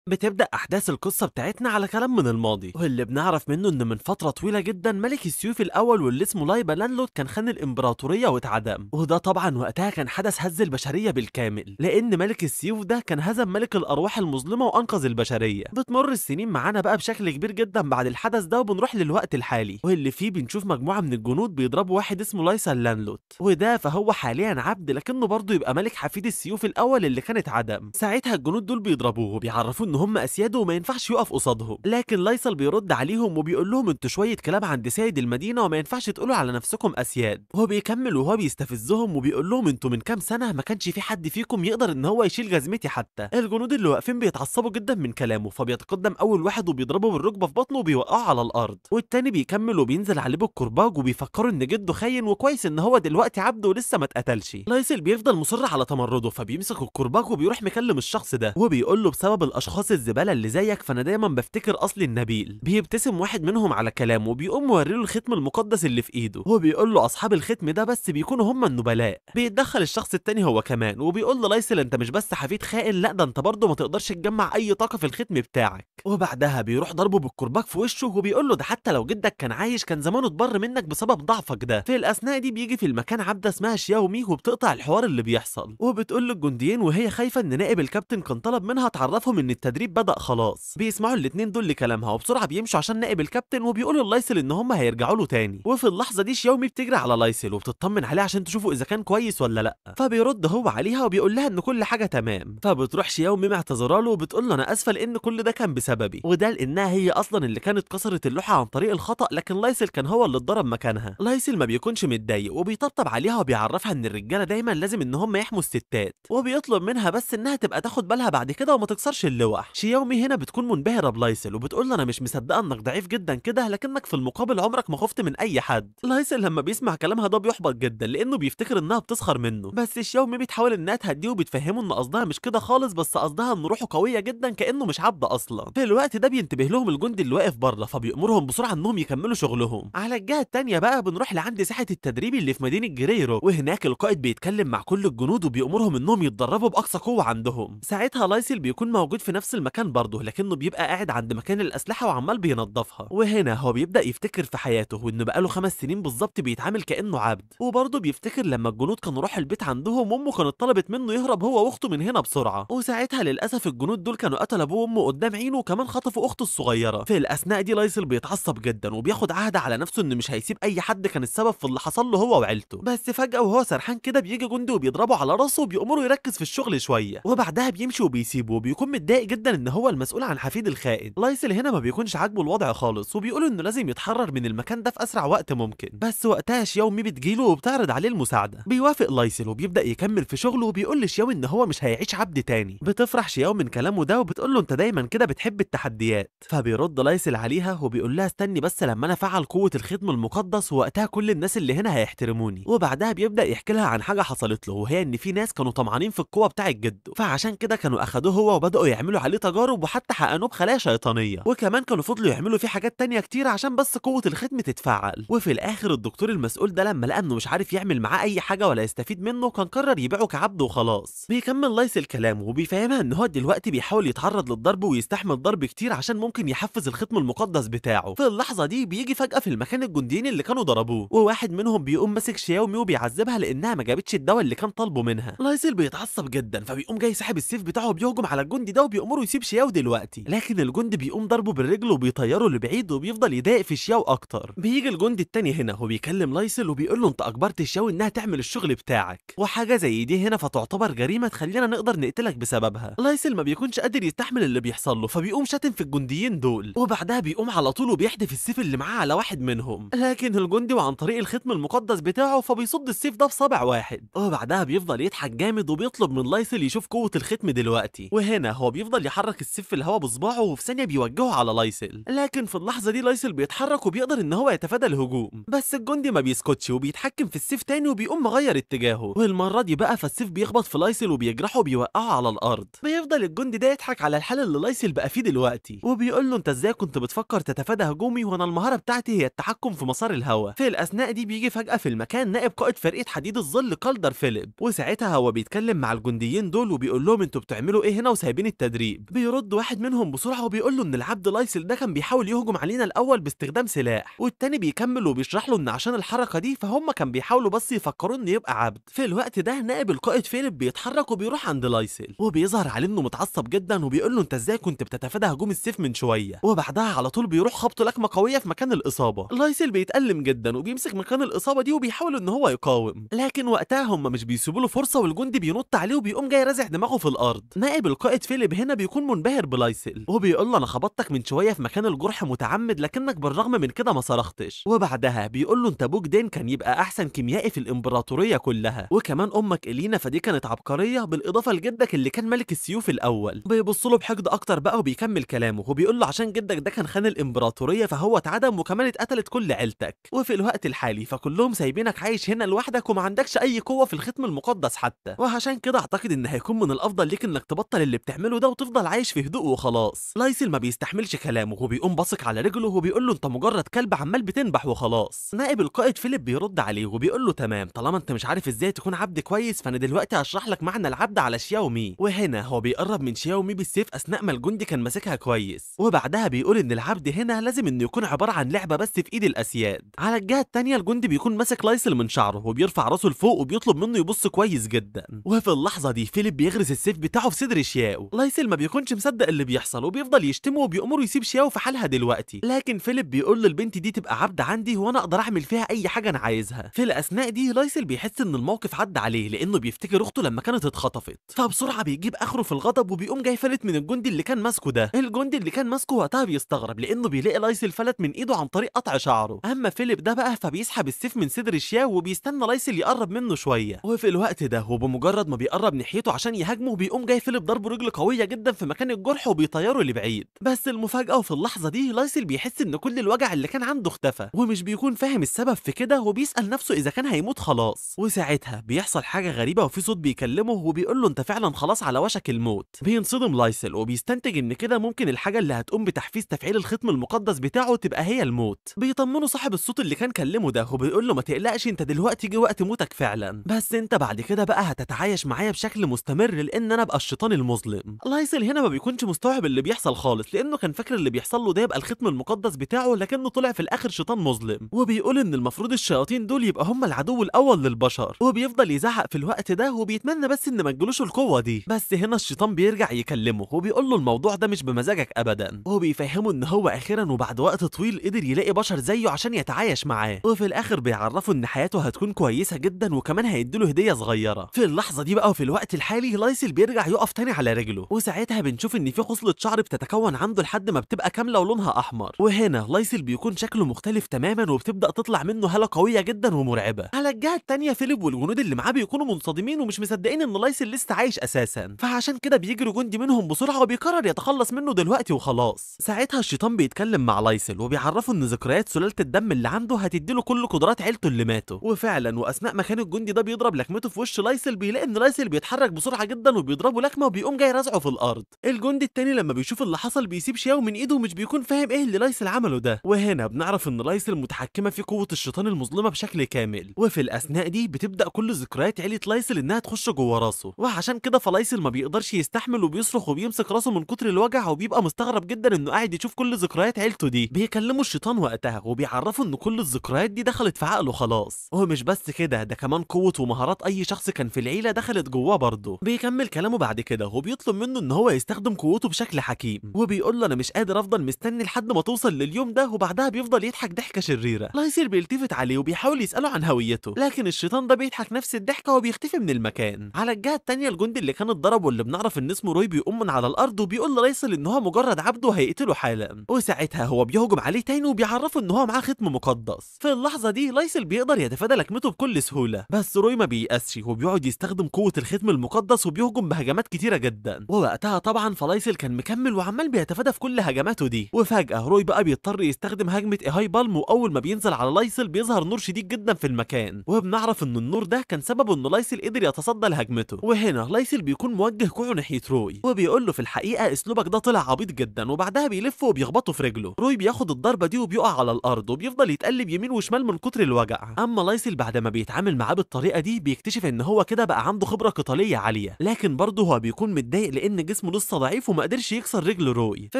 بتبدأ أحداث القصة بتاعتنا على كلام من الماضي، واللي بنعرف منه إن من فترة طويلة جدا ملك السيوف الأول واللي اسمه لايبا لانلوت كان خان الإمبراطورية واتعدم، وده طبعا وقتها كان حدث هز البشرية بالكامل، لأن ملك السيوف ده كان هزم ملك الأرواح المظلمة وأنقذ البشرية. بتمر السنين معانا بقى بشكل كبير جدا بعد الحدث ده، وبنروح للوقت الحالي واللي فيه بنشوف مجموعة من الجنود بيضربوا واحد اسمه لايسا لانلوت، وده فهو حاليا عبد لكنه برضه يبقى ملك حفيد السيوف الأول اللي كان اتعدم. ساعتها الجنود دول بيضربوه وبيعرفوه ان هم اسياده وما ينفعش يقف قصادهم، لكن ليصل بيرد عليهم وبيقول لهم انتوا شويه كلاب عند سيد المدينه وما ينفعش تقولوا على نفسكم اسياد. هو بيكمل وهو بيستفزهم وبيقول لهم انتوا من كام سنه ما كانش في حد فيكم يقدر ان هو يشيل جزمتي حتى. الجنود اللي واقفين بيتعصبوا جدا من كلامه، فبيتقدم اول واحد وبيضربه بالركبه في بطنه وبيوقعه على الارض، والتاني بيكمل وبينزل عليه بالكرباج وبيفكروا ان جده خاين وكويس ان هو دلوقتي عبد ولسه ما اتقتلش. ليصل بيفضل مصر على تمرده، فبيمسك الكرباج وبيروح مكلم الشخص ده وبيقول له بسبب الاشخاص الزباله اللي زيك فانا دايما بفتكر اصلي النبيل. بيبتسم واحد منهم على كلامه وبيقوم موريله الختم المقدس اللي في ايده، وبيقول له اصحاب الختم ده بس بيكونوا هم النبلاء. بيتدخل الشخص التاني هو كمان وبيقول له ليصل انت مش بس حفيد خائن، لا ده انت برضه ما تقدرش تجمع اي طاقه في الختم بتاعك. وبعدها بيروح ضربه بالكرباج في وشه وبيقول له ده حتى لو جدك كان عايش كان زمانه اتبر منك بسبب ضعفك ده. في الاثناء دي بيجي في المكان عبده اسمها شياومي وبتقطع الحوار اللي بيحصل، وبتقول للجنديين وهي خايفه ان نائب الكابتن كان طلب منها تعرفهم ان التدريب بدأ خلاص. بيسمعوا الاتنين دول لكلامها وبسرعه بيمشوا عشان نائب الكابتن، وبيقولوا للايسل ان هم هيرجعوا له تاني. وفي اللحظه دي شياومي بتجري على لايسل وبتطمن عليه عشان تشوفوا اذا كان كويس ولا لا، فبيرد هو عليها وبيقول لها ان كل حاجه تمام. فبتروح شياومي معتذره له وبتقول له انا اسفه لان كل ده كان بسببي، وده لانها هي اصلا اللي كانت كسرت اللوحه عن طريق الخطا، لكن لايسل كان هو اللي اتضرب مكانها. لايسل ما بيكونش متضايق وبيطبطب عليها وبيعرفها ان الرجاله دايما لازم ان هم يحموا الستات، وبيطلب منها بس انها تبقى تاخد بالها بعد كده وما تكسرش اللوح. شياومي هنا بتكون منبهره بلايسل وبتقول له انا مش مصدقه انك ضعيف جدا كده، لكنك في المقابل عمرك ما خفت من اي حد. لايسل لما بيسمع كلامها ده بيحبط جدا لانه بيفتكر انها بتسخر منه، بس شياومي بتحاول انها تهديه وبتفهمه ان قصدها مش كده خالص، بس قصدها ان روحه قويه جدا كانه مش عبد اصلا. في الوقت ده بينتبه لهم الجندي اللي واقف بره، فبيأمرهم بسرعه انهم يكملوا شغلهم. على الجهه التانيه بقى بنروح لعند ساحه التدريب اللي في مدينه جريرو، وهناك القائد بيتكلم مع كل الجنود وبيأمرهم انهم يتدربوا باقصى قوه عندهم. ساعتها لايسل بيكون موجود في نفس المكان برضه، لكنه بيبقى قاعد عند مكان الاسلحه وعمال بينظفها. وهنا هو بيبدأ يفتكر في حياته وانه بقاله 5 سنين بالظبط بيتعامل كانه عبد، وبرضه بيفتكر لما الجنود كانوا راحوا البيت عندهم وامه كانت طلبت منه يهرب هو واخته من هنا بسرعه، وساعتها للاسف الجنود دول كانوا قتلوا ابوه وامه قدام عينه وكمان خطفوا اخته الصغيره. في الاثناء دي لايسل بيتعصب جدا وبياخد عهد على نفسه انه مش هيسيب اي حد كان السبب في اللي حصل له هو وعيلته. بس فجاه وهو سرحان كده بيجي جندي وبيضربه على راسه وبيأمره يركز في الشغل شويه، وبعدها بيمشي وبيسيبه وبيكون متضايق جدا ان هو المسؤول عن حفيد الخائن. لايسل هنا ما بيكونش عاجبه الوضع خالص وبيقول انه لازم يتحرر من المكان ده في اسرع وقت ممكن، بس وقتها شياومي بتجيله وبتعرض عليه المساعده. بيوافق لايسل وبيبدا يكمل في شغله وبيقول لشياومي ان هو مش هيعيش عبد تاني. بتفرح شياومي من كلامه ده وبتقول له انت دايما كده بتحب التحديات، فبيرد لايسل عليها وبيقول لها استني بس لما انا فعل قوه الختم المقدس ووقتها كل الناس اللي هنا هيحترموني. وبعدها بيبدا يحكي لها عن حاجه حصلت له، وهي ان في ناس كانوا طمعانين في القوه بتاعه جده، فعشان كده كانوا اخدوه هو وبداوا يعملوا عليه تجارب وحتى حقنوه بخلايا شيطانيه، وكمان كانوا فضلوا يعملوا فيه حاجات تانية كتير عشان بس قوه الختم تتفعل. وفي الاخر الدكتور المسؤول ده لما لقى انه مش عارف يعمل معاه اي حاجه ولا يستفيد منه كان قرر يبيعه كعبد وخلاص. بيكمل لايسل كلامه وبيفهمها ان هو دلوقتي بيحاول يتعرض للضرب ويستحمل ضرب كتير عشان ممكن يحفز الختم المقدس بتاعه. في اللحظه دي بيجي فجاه في المكان الجنديين اللي كانوا ضربوه، وواحد منهم بيقوم ماسك شياومي وبيعذبها لانها ما جابتش الدواء اللي كان طالبه منها. لايسل بيتعصب جدا فبيقوم جاي ساحب السيف بتاعه وبيهجم على الجندي ده وبيأمره يسيب شياو دلوقتي، لكن الجندي بيقوم ضربه بالرجل وبيطيره لبعيد وبيفضل يضايق في شياو اكتر. بيجي الجندي التاني هنا وبيكلم لايسل وبيقول له انت اجبرت شياو انها تعمل الشغل بتاعك، وحاجه زي دي هنا فتعتبر جريمه تخلينا نقدر نقتلك بسببها. لايسل ما بيكونش قادر يستحمل اللي بيحصل له فبيقوم شاتم في الجنديين دول، وبعدها بيقوم على طول وبيحدف السيف اللي معاه على واحد منهم، لكن الجندي وعن طريق الختم المقدس بتاعه فبيصد السيف ده بصابع واحد، وبعدها بيفضل يضحك جامد وبيطلب من لايسل يشوف قوه الختم دلوقتي. وهنا هو بيفضل يحرك السيف في الهواء بصباعه وفي ثانيه بيوجهه على لايسل، لكن في اللحظه دي لايسل بيتحرك وبيقدر ان هو يتفادى الهجوم، بس الجندي ما بيسكتش وبيتحكم في السيف تاني وبيقوم مغير اتجاهه، والمره دي بقى فالسيف بيخبط في لايسل وبيجرحه وبيوقعه على الارض. بيفضل الجندي ده يضحك على الحال اللي لايسل بقى فيه دلوقتي وبيقول له انت ازاي كنت بتفكر تتفادى هجومي وانا المهاره بتاعتي هي التحكم في مسار الهواء. في الاثناء دي بيجي فجاه في المكان نائب قائد فرقه حديد الظل كالدر فيليب، وساعتها هو بيتكلم مع الجنديين دول وبيقول لهم انتوا بتعملوا ايه هنا وسايبين التدريب. غريب. بيرد واحد منهم بسرعه وبيقول له ان العبد لايسل ده كان بيحاول يهجم علينا الاول باستخدام سلاح، والتاني بيكمل وبيشرح له ان عشان الحركه دي فهم كان بيحاولوا بس يفكروا انه يبقى عبد. في الوقت ده نائب القائد فيليب بيتحرك وبيروح عند لايسل، وبيظهر عليه انه متعصب جدا وبيقول له انت ازاي كنت بتتفادى هجوم السيف من شويه، وبعدها على طول بيروح خبطه لكمه قويه في مكان الاصابه. لايسل بيتألم جدا وبيمسك مكان الاصابه دي وبيحاول ان هو يقاوم، لكن وقتها هم مش بيسيبوا له فرصه والجندي بينط عليه وبيقوم جاي رازع دماغه في الارض. نائب القائد فيليب هنا بيكون منبهر بلايسل وبيقول له انا خبطتك من شويه في مكان الجرح متعمد لكنك بالرغم من كده ما صرختش. وبعدها بيقول له انت ابوك دين كان يبقى احسن كيميائي في الامبراطوريه كلها، وكمان امك الينا فدي كانت عبقريه، بالاضافه لجدك اللي كان ملك السيوف الاول. بيبص له بحقد اكتر بقى وبيكمل كلامه وبيقول له عشان جدك ده كان خان الامبراطوريه فهو اتعدم وكمان اتقتلت كل عيلتك، وفي الوقت الحالي فكلهم سايبينك عايش هنا لوحدك وما عندكش اي قوه في الختم المقدس حتى، وعشان كده اعتقد ان هيكون من الافضل ليك انك تبطل اللي بتعمله ده وتفضل عايش في هدوء وخلاص. لايسل ما بيستحملش كلامه وبيقوم باصق على رجله وبيقول له انت مجرد كلب عمال بتنبح وخلاص. نائب القائد فيليب بيرد عليه وبيقول له تمام، طالما انت مش عارف ازاي تكون عبد كويس فانا دلوقتي هشرح لك معنى العبد على شياومي. وهنا هو بيقرب من شياومي بالسيف اثناء ما الجندي كان ماسكها كويس، وبعدها بيقول ان العبد هنا لازم انه يكون عباره عن لعبه بس في ايد الاسياد. على الجهه الثانيه الجندي بيكون ماسك لايسل من شعره وبيرفع راسه لفوق وبيطلب منه يبص كويس جدا، وفي اللحظه دي فيليب بيغرس السيف بتاعه في صدر شياو. لايسل ما بيكونش مصدق اللي بيحصل وبيفضل يشتمه وبيأمره يسيب شياو في حالها دلوقتي، لكن فيليب بيقول للبنت دي تبقى عبد عندي وانا اقدر اعمل فيها اي حاجه انا عايزها. في الاثناء دي لايسل بيحس ان الموقف عدى عليه لانه بيفتكر اخته لما كانت اتخطفت، فبسرعه بيجيب اخره في الغضب وبيقوم جاي فلت من الجندي اللي كان ماسكه ده. الجندي اللي كان ماسكه وقتها بيستغرب لانه بيلاقي لايسل فلت من ايده عن طريق قطع شعره. اما فيليب ده بقى فبيسحب السيف من صدر شياو وبيستنى لايسل يقرب منه شويه، وفي الوقت ده وبمجرد ما بيقرب ناحيته عشان يهاجمه بيقوم جاي فيليب ضربه رجل قويه جدا في مكان الجرح وبيطيره لبعيد. بس المفاجاه وفي اللحظه دي لايسل بيحس ان كل الوجع اللي كان عنده اختفى ومش بيكون فاهم السبب في كده وبيسأل نفسه اذا كان هيموت خلاص. وساعتها بيحصل حاجه غريبه وفي صوت بيكلمه وبيقول له انت فعلا خلاص على وشك الموت. بينصدم لايسل وبيستنتج ان كده ممكن الحاجه اللي هتقوم بتحفيز تفعيل الختم المقدس بتاعه تبقى هي الموت. بيطمنه صاحب الصوت اللي كان كلمه ده وبيقول له ما تقلقش انت دلوقتي جه وقت موتك فعلا، بس انت بعد كده بقى هتتعايش معايا بشكل مستمر لان انا ابقى الشيطان المظلم. لايسل هنا ما بيكونش مستوعب اللي بيحصل خالص لانه كان فاكر اللي بيحصل له ده يبقى الختم المقدس بتاعه، لكنه طلع في الاخر شيطان مظلم، وبيقول ان المفروض الشياطين دول يبقى هم العدو الاول للبشر، وبيفضل يزعق في الوقت ده وبيتمنى بس ان ما تجيلوش القوه دي. بس هنا الشيطان بيرجع يكلمه وبيقول له الموضوع ده مش بمزاجك ابدا، وبيفهمه ان هو اخيرا وبعد وقت طويل قدر يلاقي بشر زيه عشان يتعايش معاه، وفي الاخر بيعرفه ان حياته هتكون كويسه جدا وكمان هيديله هديه صغيره. في اللحظه دي بقى وفي الوقت الحالي لايسل بيرجع يقف تاني على رجله، وساعتها بنشوف ان في خصله شعر بتتكون عنده لحد ما بتبقى كامله ولونها احمر، وهنا لايسل بيكون شكله مختلف تماما وبتبدا تطلع منه هاله قويه جدا ومرعبه. على الجهه التانيه فيليب والجنود اللي معاه بيكونوا منصدمين ومش مصدقين ان لايسل لسه عايش اساسا، فعشان كده بيجري جندي منهم بسرعه وبيقرر يتخلص منه دلوقتي وخلاص. ساعتها الشيطان بيتكلم مع لايسل وبيعرفه ان ذكريات سلاله الدم اللي عنده هتديله كل قدرات عيلته اللي ماتوا، وفعلا واثناء ما كان الجندي ده بيضرب لكمته في وش لايسل بيلاقي ان لايسل بيتحرك بسرعه جدا وبيضربه لكمه وبيقوم جاي رازعه في الارض. الجندي التاني لما بيشوف اللي حصل بيسيب شياو من ايده ومش بيكون فاهم ايه اللي لايسل عمله ده، وهنا بنعرف ان لايسل متحكمه في قوه الشيطان المظلمه بشكل كامل، وفي الاثناء دي بتبدا كل ذكريات عيله لايسل انها تخش جوه راسه، وعشان كده فلايسل ما بيقدرش يستحمل وبيصرخ وبيمسك راسه من كتر الوجع وبيبقى مستغرب جدا انه قاعد يشوف كل ذكريات عيلته دي. بيكلموا الشيطان وقتها وبيعرفوا ان كل الذكريات دي دخلت في عقله خلاص، ومش بس كده ده كمان قوه ومهارات اي شخص كان في العيله دخلت جواه برضه. بيكمل كلامه بعد كده وبيطلب منه ان هو يستخدم قوته بشكل حكيم، وبيقول له انا مش قادر افضل مستني لحد ما توصل لليوم ده، وبعدها بيفضل يضحك ضحكه شريره. لايسل بيلتفت عليه وبيحاول يساله عن هويته، لكن الشيطان ده بيضحك نفس الضحكه وبيختفي من المكان. على الجهه التانيه الجندي اللي كان اتضرب واللي بنعرف ان اسمه روي بيقوم من على الارض وبيقول للايسل ان هو مجرد عبد وهيقتله حالا، وساعتها هو بيهجم عليه تاني وبيعرفه ان هو معاه ختم مقدس. في اللحظه دي لايسل بيقدر يتفادى لكمته بكل سهوله، بس روي ما بييأسش وبيقعد يستخدم قوه الختم المقدس وبيهجم بهجمات كتيره جدا، ووقتها طبعا فلايسل كان مكمل وعمال بيتفادى في كل هجماته دي. وفجاه روي بقى بيضطر يستخدم هجمه ايهاي بالم، واول ما بينزل على لايسل بيظهر نور شديد جدا في المكان، وبنعرف ان النور ده كان سببه ان لايسل قدر يتصدى لهجمته. وهنا لايسل بيكون موجه كوعه ناحيه روي وبيقول له في الحقيقه اسلوبك ده طلع عبيط جدا، وبعدها بيلف وبيخبطه في رجله. روي بياخد الضربه دي وبيقع على الارض وبيفضل يتقلب يمين وشمال من كتر الوجع. اما لايسل بعد ما بيتعامل معاه بالطريقه دي بيكتشف ان هو كده بقى عنده خبره قتاليه عاليه، لكن برضه هو بيكون متضايق لان جسمه جسمه لسه ضعيف وما قدرش يكسر رجل روي. في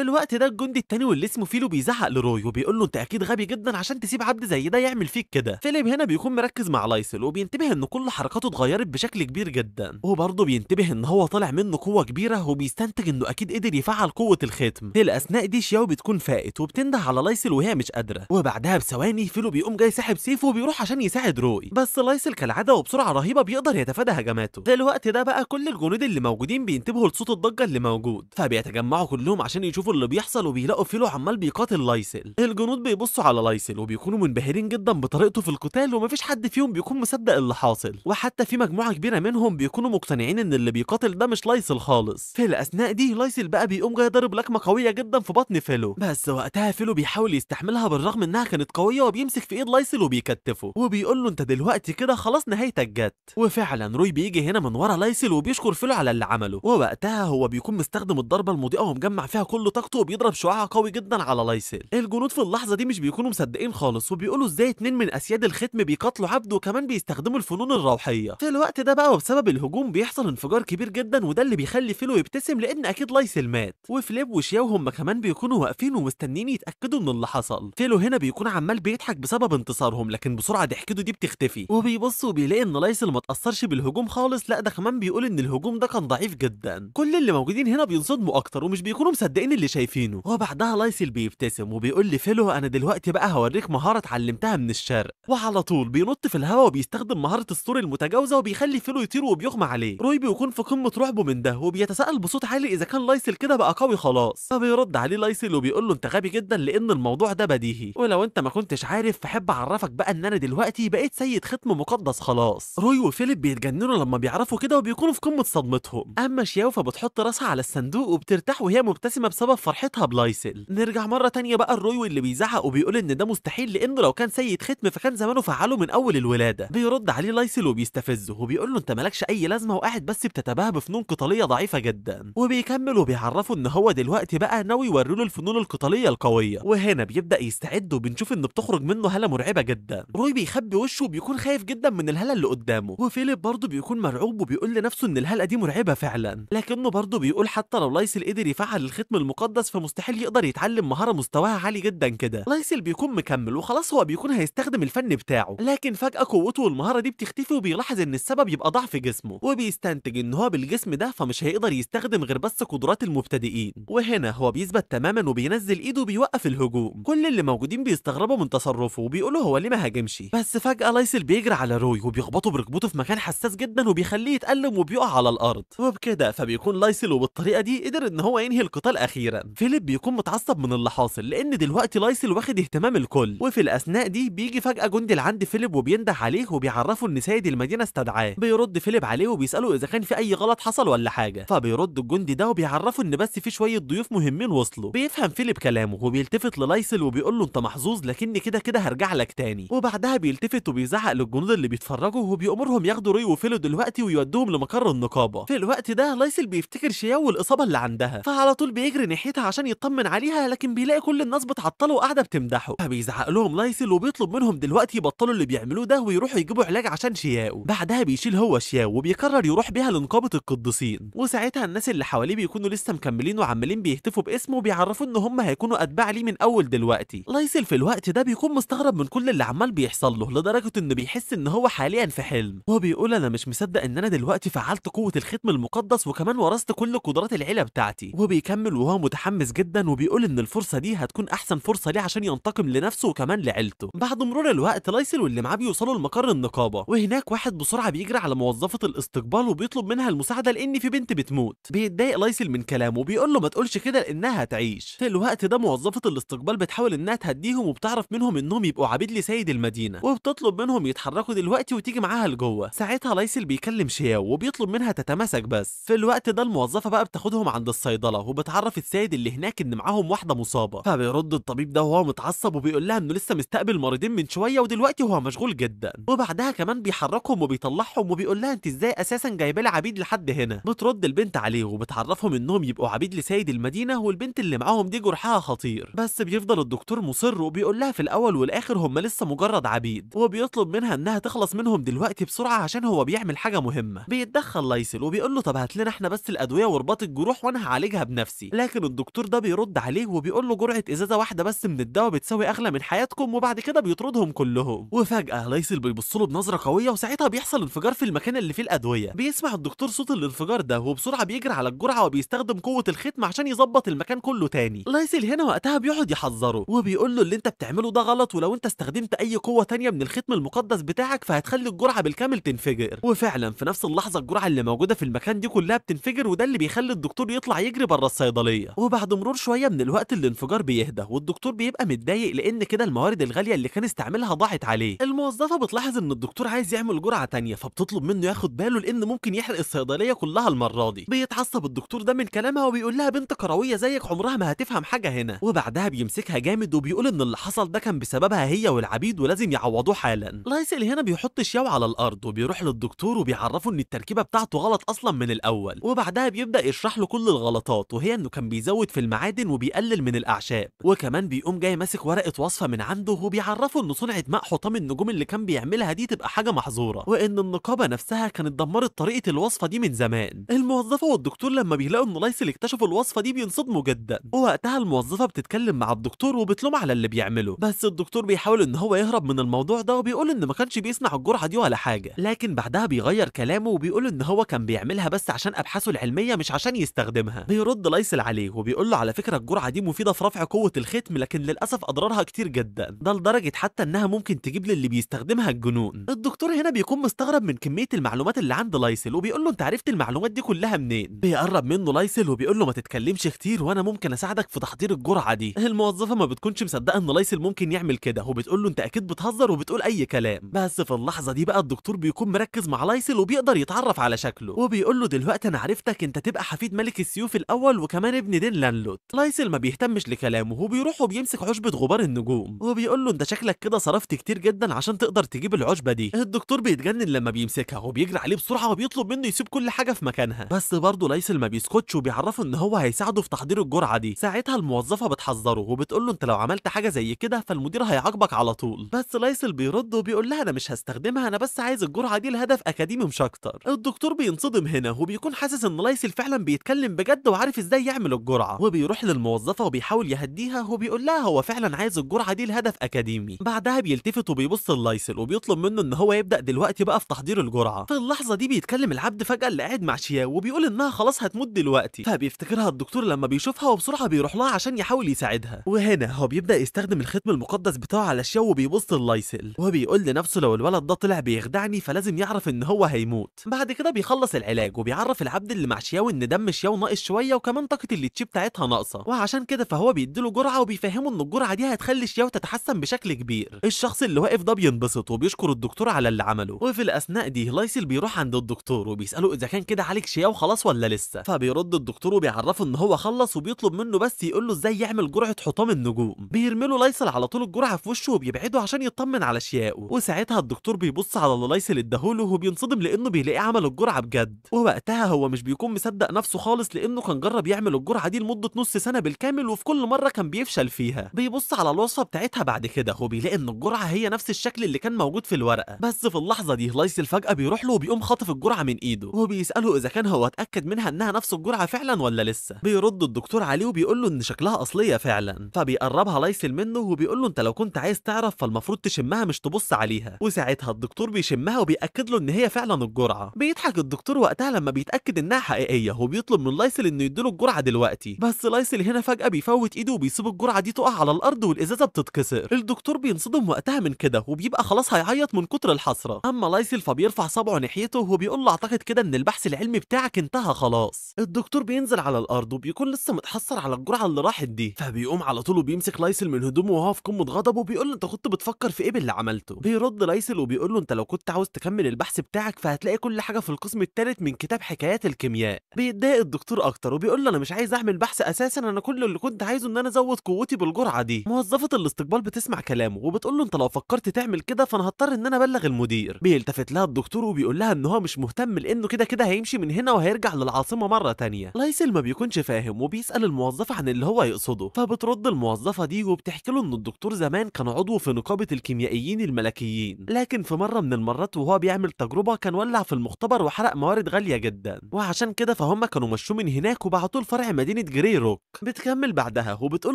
الوقت ده الجندي التاني واللي اسمه فيلو بيزعق لروي وبيقول له انت اكيد غبي جدا عشان تسيب عبد زي ده يعمل فيك كده. فيليب هنا بيكون مركز مع لايسل وبينتبه ان كل حركاته اتغيرت بشكل كبير جدا، وبرضه بينتبه ان هو طالع منه قوه كبيره وبيستنتج انه اكيد قدر يفعل قوه الختم. في الاثناء دي شياو بتكون فاقت وبتنده على لايسل وهي مش قادره، وبعدها بثواني فيلو بيقوم جاي ساحب سيفه وبيروح عشان يساعد روي، بس لايسل كالعاده وبسرعه رهيبه بيقدر يتفادى هجماته. في الوقت ده بقى كل الجنود اللي موجودين بينتبهوا لصوت الضجه اللي موجود، فبيتجمعوا كلهم عشان يشوفوا اللي بيحصل وبيلاقوا فيلو عمال بيقاتل لايسل. الجنود بيبصوا على لايسل وبيكونوا منبهرين جدا بطريقته في القتال ومفيش حد فيهم بيكون مصدق اللي حاصل، وحتى في مجموعه كبيره منهم بيكونوا مقتنعين ان اللي بيقاتل ده مش لايسل خالص. في الاثناء دي لايسل بقى بيقوم جاي ضارب لكمه قويه جدا في بطن فيلو، بس وقتها فيلو بيحاول يستحملها بالرغم انها كانت قويه وبيمسك في ايد لايسل وبيكتفه وبيقول له انت دلوقتي كده خلاص نهايتك جت. وفعلا روي بيجي هنا من ورا لايسل وبيشكر فيلو على اللي عمله، ووقتها هو بيكون مستخدم الضربه المضيئه ومجمع فيها كل طاقته وبيضرب شعاع قوي جدا على لايسل. الجنود في اللحظه دي مش بيكونوا مصدقين خالص وبيقولوا ازاي اتنين من اسياد الختم بيقاتلوا عبد وكمان بيستخدموا الفنون الروحيه. في الوقت ده بقى وبسبب الهجوم بيحصل انفجار كبير جدا وده اللي بيخلي فيلو يبتسم لان اكيد لايسل مات، وفليب وشياو هم كمان بيكونوا واقفين ومستنيين يتاكدوا من اللي حصل. فيلو هنا بيكون عمال بيضحك بسبب انتصارهم لكن بسرعه ضحكته دي بتختفي وبيبص وبيلاقي ان لايسل ما تاثرش بالهجوم خالص، لا ده كمان بيقول ان الهجوم ده كان ضعيف جدا. كل اللي موجودين هنا بينصدموا اكتر ومش بيكونوا مصدقين اللي شايفينه، وبعدها لايسل بيبتسم وبيقول لفيلو انا دلوقتي بقى هوريك مهاره اتعلمتها من الشرق، وعلى طول بينط في الهواء وبيستخدم مهاره السور المتجاوزه وبيخلي فيلو يطير وبيغمى عليه. روي بيكون في قمه رعبه من ده وبيتساءل بصوت عالي اذا كان لايسل كده بقى قوي خلاص، فبيرد عليه لايسل وبيقول له انت غبي جدا لان الموضوع ده بديهي، ولو انت ما كنتش عارف فحب اعرفك بقى ان انا دلوقتي بقيت سيد ختم مقدس خلاص. روي وفيليب بيتجننوا لما بيعرفوا كده وبيكونوا في قمه صدمتهم، اما شياو فبتحط راسها على الصندوق وبترتاح وهي مبتسمه بسبب فرحتها بلايسل. نرجع مره تانية بقى الروي واللي بيزعق وبيقول ان ده مستحيل لانه لو كان سيد ختم فكان زمانه فعله من اول الولاده. بيرد عليه لايسل وبيستفزه وبيقول له انت مالكش اي لازمه وقاعد بس بتتباهى بفنون قتاليه ضعيفه جدا، وبيكمل وبيعرفه ان هو دلوقتي بقى ناوي يوري له الفنون القتاليه القويه، وهنا بيبدا يستعد وبنشوف ان بتخرج منه هاله مرعبه جدا. روي بيخبي وشه وبيكون خايف جدا من الهاله اللي قدامه، وفيليب برضه بيكون مرعوب وبيقول لنفسه ان الهاله دي مرعبه فعلا، لكنه برضه بيقول حتى لو لايسل قدر يفعل الختم المقدس فمستحيل يقدر يتعلم مهاره مستواها عالي جدا كده. لايسل بيكون مكمل وخلاص هو بيكون هيستخدم الفن بتاعه، لكن فجاه قوته والمهاره دي بتختفي وبيلاحظ ان السبب يبقى ضعف جسمه، وبيستنتج ان هو بالجسم ده فمش هيقدر يستخدم غير بس قدرات المبتدئين، وهنا هو بيثبت تماما وبينزل ايده وبيوقف الهجوم. كل اللي موجودين بيستغربوا من تصرفه وبيقولوا هو ليه ما هاجمش، بس فجاه لايسل بيجري على روي وبيخبطه بركبته في مكان حساس جدا وبيخليه يتألم وبيقع على الارض، وبكده فبيكون لايسل وبالطريقه دي قدر ان هو ينهي القتال اخيرا. فيليب بيكون متعصب من اللي حاصل لان دلوقتي لايسل واخد اهتمام الكل، وفي الاثناء دي بيجي فجاه جندي لعند فيليب وبينده عليه وبيعرفه ان سيد المدينه استدعاه. بيرد فيليب عليه وبيساله اذا كان في اي غلط حصل ولا حاجه، فبيرد الجندي ده وبيعرفه ان بس في شويه ضيوف مهمين وصلوا. بيفهم فيليب كلامه وبيلتفت للايسل وبيقول له انت محظوظ لكني كده كده هرجع لك تاني، وبعدها بيلتفت وبيزعق للجنود اللي بيتفرجوا وبيأمرهم ياخدوا روي وفيلو دلوقتي ويودوهم لمقر النقابه. في الوقت ده لايسل بيفتكر شياو والاصابه اللي عندها، فعلى طول بيجري ناحيتها عشان يطمن عليها، لكن بيلاقي كل الناس بتعطله وقاعده بتمدحه، فبيزعق لهم لايسل وبيطلب منهم دلوقتي يبطلوا اللي بيعملوه ده ويروحوا يجيبوا علاج عشان شياو. بعدها بيشيل هو شياو وبيقرر يروح بيها لنقابه القديسين، وساعتها الناس اللي حواليه بيكونوا لسه مكملين وعمالين بيهتفوا باسمه وبيعرفوا ان هم هيكونوا اتباع ليه من اول دلوقتي. لايسل في الوقت ده بيكون مستغرب من كل اللي عمال بيحصل له لدرجه انه بيحس ان هو حاليا في حلم، وبيقول انا مش مصدق ان انا دلوقتي فعلت قوه الختم المقدس وكمان ورثت كل قدرات العيله بتاعتي. وبيكمل وهو متحمس جدا وبيقول ان الفرصه دي هتكون احسن فرصه ليه عشان ينتقم لنفسه وكمان لعيلته. بعد مرور الوقت لايسل واللي معاه بيوصلوا لمقر النقابه، وهناك واحد بسرعه بيجري على موظفه الاستقبال وبيطلب منها المساعده لان في بنت بتموت. بيتضايق لايسل من كلامه وبيقول له ما تقولش كده لانها هتعيش. في الوقت ده موظفه الاستقبال بتحاول انها تهديهم وبتعرف منهم انهم يبقوا عبيد لسيد المدينه، وبتطلب منهم يتحركوا دلوقتي وتيجي معاها لجوه. ساعتها لايسل بيكلم شياو وبيطلب منها تتماسك، بس في الوقت ده الموظفه بقى بتاخدهم عند الصيدله وبتعرف السيد اللي هناك ان معاهم واحده مصابه، فبيرد الطبيب ده وهو متعصب وبيقول لها انه لسه مستقبل مريضين من شويه ودلوقتي هو مشغول جدا، وبعدها كمان بيحركهم وبيطلعهم وبيقول لها انت ازاي اساسا جايبه لي عبيد لحد هنا. بترد البنت عليه وبتعرفهم انهم يبقوا عبيد لسيد المدينه والبنت اللي معاهم دي جرحها خطير، بس بيفضل الدكتور مصر وبيقول لها في الاول والاخر هم لسه مجرد عبيد، وبيطلب منها انها تخلص منهم دلوقتي بسرعه عشان هو بيعمل حاجه مهمه. بيتدخل لايسل وبيقول له طب هات لنا احنا بس الادويه ورباط الجروح وانا هعالجها بنفسي. لكن الدكتور ده بيرد عليه وبيقول له جرعه ازازه واحده بس من الدواء بتساوي اغلى من حياتكم، وبعد كده بيطردهم كلهم. وفجاه لايسل بيبص له بنظره قويه، وساعتها بيحصل انفجار في المكان اللي فيه الادويه. بيسمع الدكتور صوت الانفجار ده وبسرعه بيجري على الجرعه وبيستخدم قوه الختم عشان يظبط المكان كله تاني. لايسل هنا وقتها بيقعد يحذره وبيقول له اللي انت بتعمله ده غلط، ولو انت استخدمت اي قوه تانيه من الختم المقدس بتاعك فهتخلي الجرعه بالكامل تنفجر. وفعلا في نفس اللحظه الجرعه اللي موجوده في المكان دي كلها بتنفجر، وده اللي بيخلي الدكتور يطلع يجري بره الصيدليه. وبعد مرور شويه من الوقت الانفجار بيهدى، والدكتور بيبقى متضايق لان كده الموارد الغاليه اللي كان استعملها ضاعت عليه. الموظفه بتلاحظ ان الدكتور عايز يعمل جرعه تانيه، فبتطلب منه ياخد باله لان ممكن يحرق الصيدليه كلها المره دي. بيتعصب الدكتور ده من كلامها وبيقول لها بنت كرويه زيك عمرها ما هتفهم حاجه هنا. وبعدها بيمسكها جامد وبيقول ان اللي حصل ده كان بسببها هي والعبيد ولازم يعوضوه حالا. لايسل هنا بيحط شياو على الارض وبيروح للدكتور وبيعرفه ان التركيبه بتاعته غلط اصلا من الاول، وبعدها بيبدا يشرح له كل الغلطات، وهي انه كان بيزود في المعادن وبيقلل من الاعشاب. وكمان بيقوم جاي ماسك ورقه وصفه من عنده وبيعرفه ان صنعه ماء حطام النجوم اللي كان بيعملها دي تبقى حاجه محظوره، وان النقابه نفسها كانت دمرت طريقه الوصفه دي من زمان. الموظفه والدكتور لما بيلاقوا ان لايسل اكتشفوا الوصفه دي بينصدموا جدا، ووقتها الموظفه بتتكلم مع الدكتور وبتلوم على اللي بيعمله، بس الدكتور بيحاول ان هو يهرب من الموضوع ده وبيقول ان ما كانش بيصنع الجرعه دي ولا حاجه. لكن بعدها بيغير كلامه وبيقول ان هو كان بيعملها بس عشان ابحاثه العلميه مش عشان يستخدمها. بيرد لايسل عليه وبيقول له على فكره الجرعه دي مفيده في رفع قوه الختم، لكن للاسف اضرارها كتير جدا، ده لدرجه حتى انها ممكن تجيب للي بيستخدمها الجنون. الدكتور هنا بيكون مستغرب من كميه المعلومات اللي عند لايسل وبيقول له انت عرفت المعلومات دي كلها منين؟ بيقرب منه لايسل وبيقول له ما تتكلمش كتير وانا ممكن اساعدك في تحضير الجرعه دي. الموظفه ما بتكونش مصدقه ان لايسل ممكن يعمل كده وبتقول له انت اكيد بتهزر وبتقول اي كلام. بس في اللحظه دي بقى الدكتور بيكون مركز مع لايسل وبيقدر يتعرف على شكله، وبيقول له دلوقتي انا عرفتك انت تبقى حفيد ملك السيوف الاول وكمان ابن دين لانلوت. لايسل ما بيهتمش لكلامه وبيروح وبيمسك عشبه غبار النجوم وبيقول له انت شكلك كده صرفت كتير جدا عشان تقدر تجيب العشبه دي. الدكتور بيتجنن لما بيمسكها وبيجري عليه بسرعه وبيطلب منه يسيب كل حاجه في مكانها، بس برضه لايسل ما بيسكتش وبيعرفه ان هو هيساعده في تحضير الجرعه دي. ساعتها الموظفه بتحذره وبتقول له انت لو عملت حاجه زي كده فالمدير هيعاقبك على طول، بس لايسل بيرد وبيقول لها انا مش هستخدمها، انا بس عايز الجرعه دي لهدف اكاديمي مش اكتر. الدكتور بينصدم هنا وبيكون حاسس ان لايسل فعلا بيتكلم بجد وعارف ازاي يعمل الجرعه، وبيروح للموظفه وبيحاول يهديها وبيقول لها هو فعلا عايز الجرعه دي لهدف اكاديمي. بعدها بيلتفت وبيبص للايسل وبيطلب منه ان هو يبدا دلوقتي بقى في تحضير الجرعه. في اللحظه دي بيتكلم العبد فجاه اللي قاعد مع شياو وبيقول انها خلاص هتموت دلوقتي، فبيفتكرها الدكتور لما بيشوفها وبسرعه بيروح لها عشان يحاول يساعدها. وهنا هو بيبدا يستخدم الختم المقدس بتاعه على شياو وبيبص للايسل وبيقول لنفسه لو الولد ده طلع بيخدعني فلازم يعرف ان هو هيموت. بعد كده بيخلص العلاج وبيعرف العبد اللي مع شياو ان دم شياو ناقص شويه وكمان طاقه التشي بتاعتها ناقصه، وعشان كده فهو بيديله جرعه وبيفهمه ان الجرعه دي هتخلي شياو تتحسن بشكل كبير. الشخص اللي واقف ده بينبسط وبيشكر الدكتور على اللي عمله، وفي الاثناء دي لايسل بيروح عند الدكتور وبيساله اذا كان كده عالج شياو خلاص ولا لسه، فبيرد الدكتور وبيعرفه ان هو خلص وبيطلب منه بس يقول له ازاي يعمل جرعه حطام النجوم. بيرمي له لايسل على طول الجرعه في وشه وبيبعده عشان يطمن على شياو، وساعتها الدكتور بيبص على اللي لايسل اداهوله وبينصدم لانه بيلاقيه عمل الجرعه بجد، ووقتها هو مش بيكون مصدق نفسه خالص لانه كان جرب يعمل الجرعه دي لمده نص سنه بالكامل وفي كل مره كان بيفشل فيها. بيبص على الوصفه بتاعتها بعد كده وبيلاقي ان الجرعه هي نفس الشكل اللي كان موجود في الورقه، بس في اللحظه دي لايسل فجاه بيروح له وبيقوم خاطف الجرعه من ايده وبيساله اذا كان هو اتاكد منها انها نفس الجرعه فعلا ولا لسه. بيرد الدكتور عليه وبيقول له ان شكلها اصليه فعلا، فبيقربها لايسل منه وبيقول له انت لو كنت عايز تعرف فالمفروض تشمها مش تبص عليها، وساعتها الدكتور بيشمها وبياكد له ان هي فعلا الجرعه. بيضحك الدكتور وقتها لما بيتاكد انها حقيقيه وبيطلب من لايسل انه يديله الجرعه دلوقتي، بس لايسل هنا فجاه بيفوت ايده وبيسيب الجرعه دي تقع على الارض والازازه بتتكسر. الدكتور بينصدم وقتها من كده وبيبقى خلاص هيعيط من كتر الحسره، اما لايسل فبيرفع صبعه ناحيته وبيقول له اعتقد كده ان البحث العلمي بتاعك انتهى خلاص. الدكتور بينزل على الارض وبيكون لسه متحسر على الجرعه اللي راحت دي، فبيقوم على طول وبيمسك لايسل من هدومه وهو في قمه غضب وبيقول له انت كنت بتفكر في ايه باللي عملته. بيرد لايسل وبيقول له انت لو كنت عاوز تكمل البحث بتاعك فهتلاقي كل حاجه في القسم الثالث من كتاب حكايات الكيمياء. بيتضايق الدكتور اكتر وبيقول له انا مش عايز اعمل بحث اساسا، انا كل اللي كنت عايزه ان انا ازود قوتي بالجرعه دي. موظفه الاستقبال بتسمع كلامه وبتقول له انت لو فكرت تعمل كده فانا هضطر ان انا ابلغ المدير. بيلتفت لها الدكتور وبيقول لها ان هو مش مهتم لانه كده كده هيمشي من هنا وهيرجع للعاصمه مره تانية. لايسل ما بيكونش فاهم وبيسال الموظفه عن اللي هو يقصده، فبترد الموظفه دي وبتحكي له ان الدكتور زمان كان عضو في نقابه الكيميائيين الملكيين، لكن في مره من المرات وهو بيعمل تجربه كان ولع في المختبر وحرق موارد غاليه جدا، وعشان كده فهم كانوا مشوه من هناك وبعتوه لفرع مدينة جري روك. بتكمل بعدها وبتقول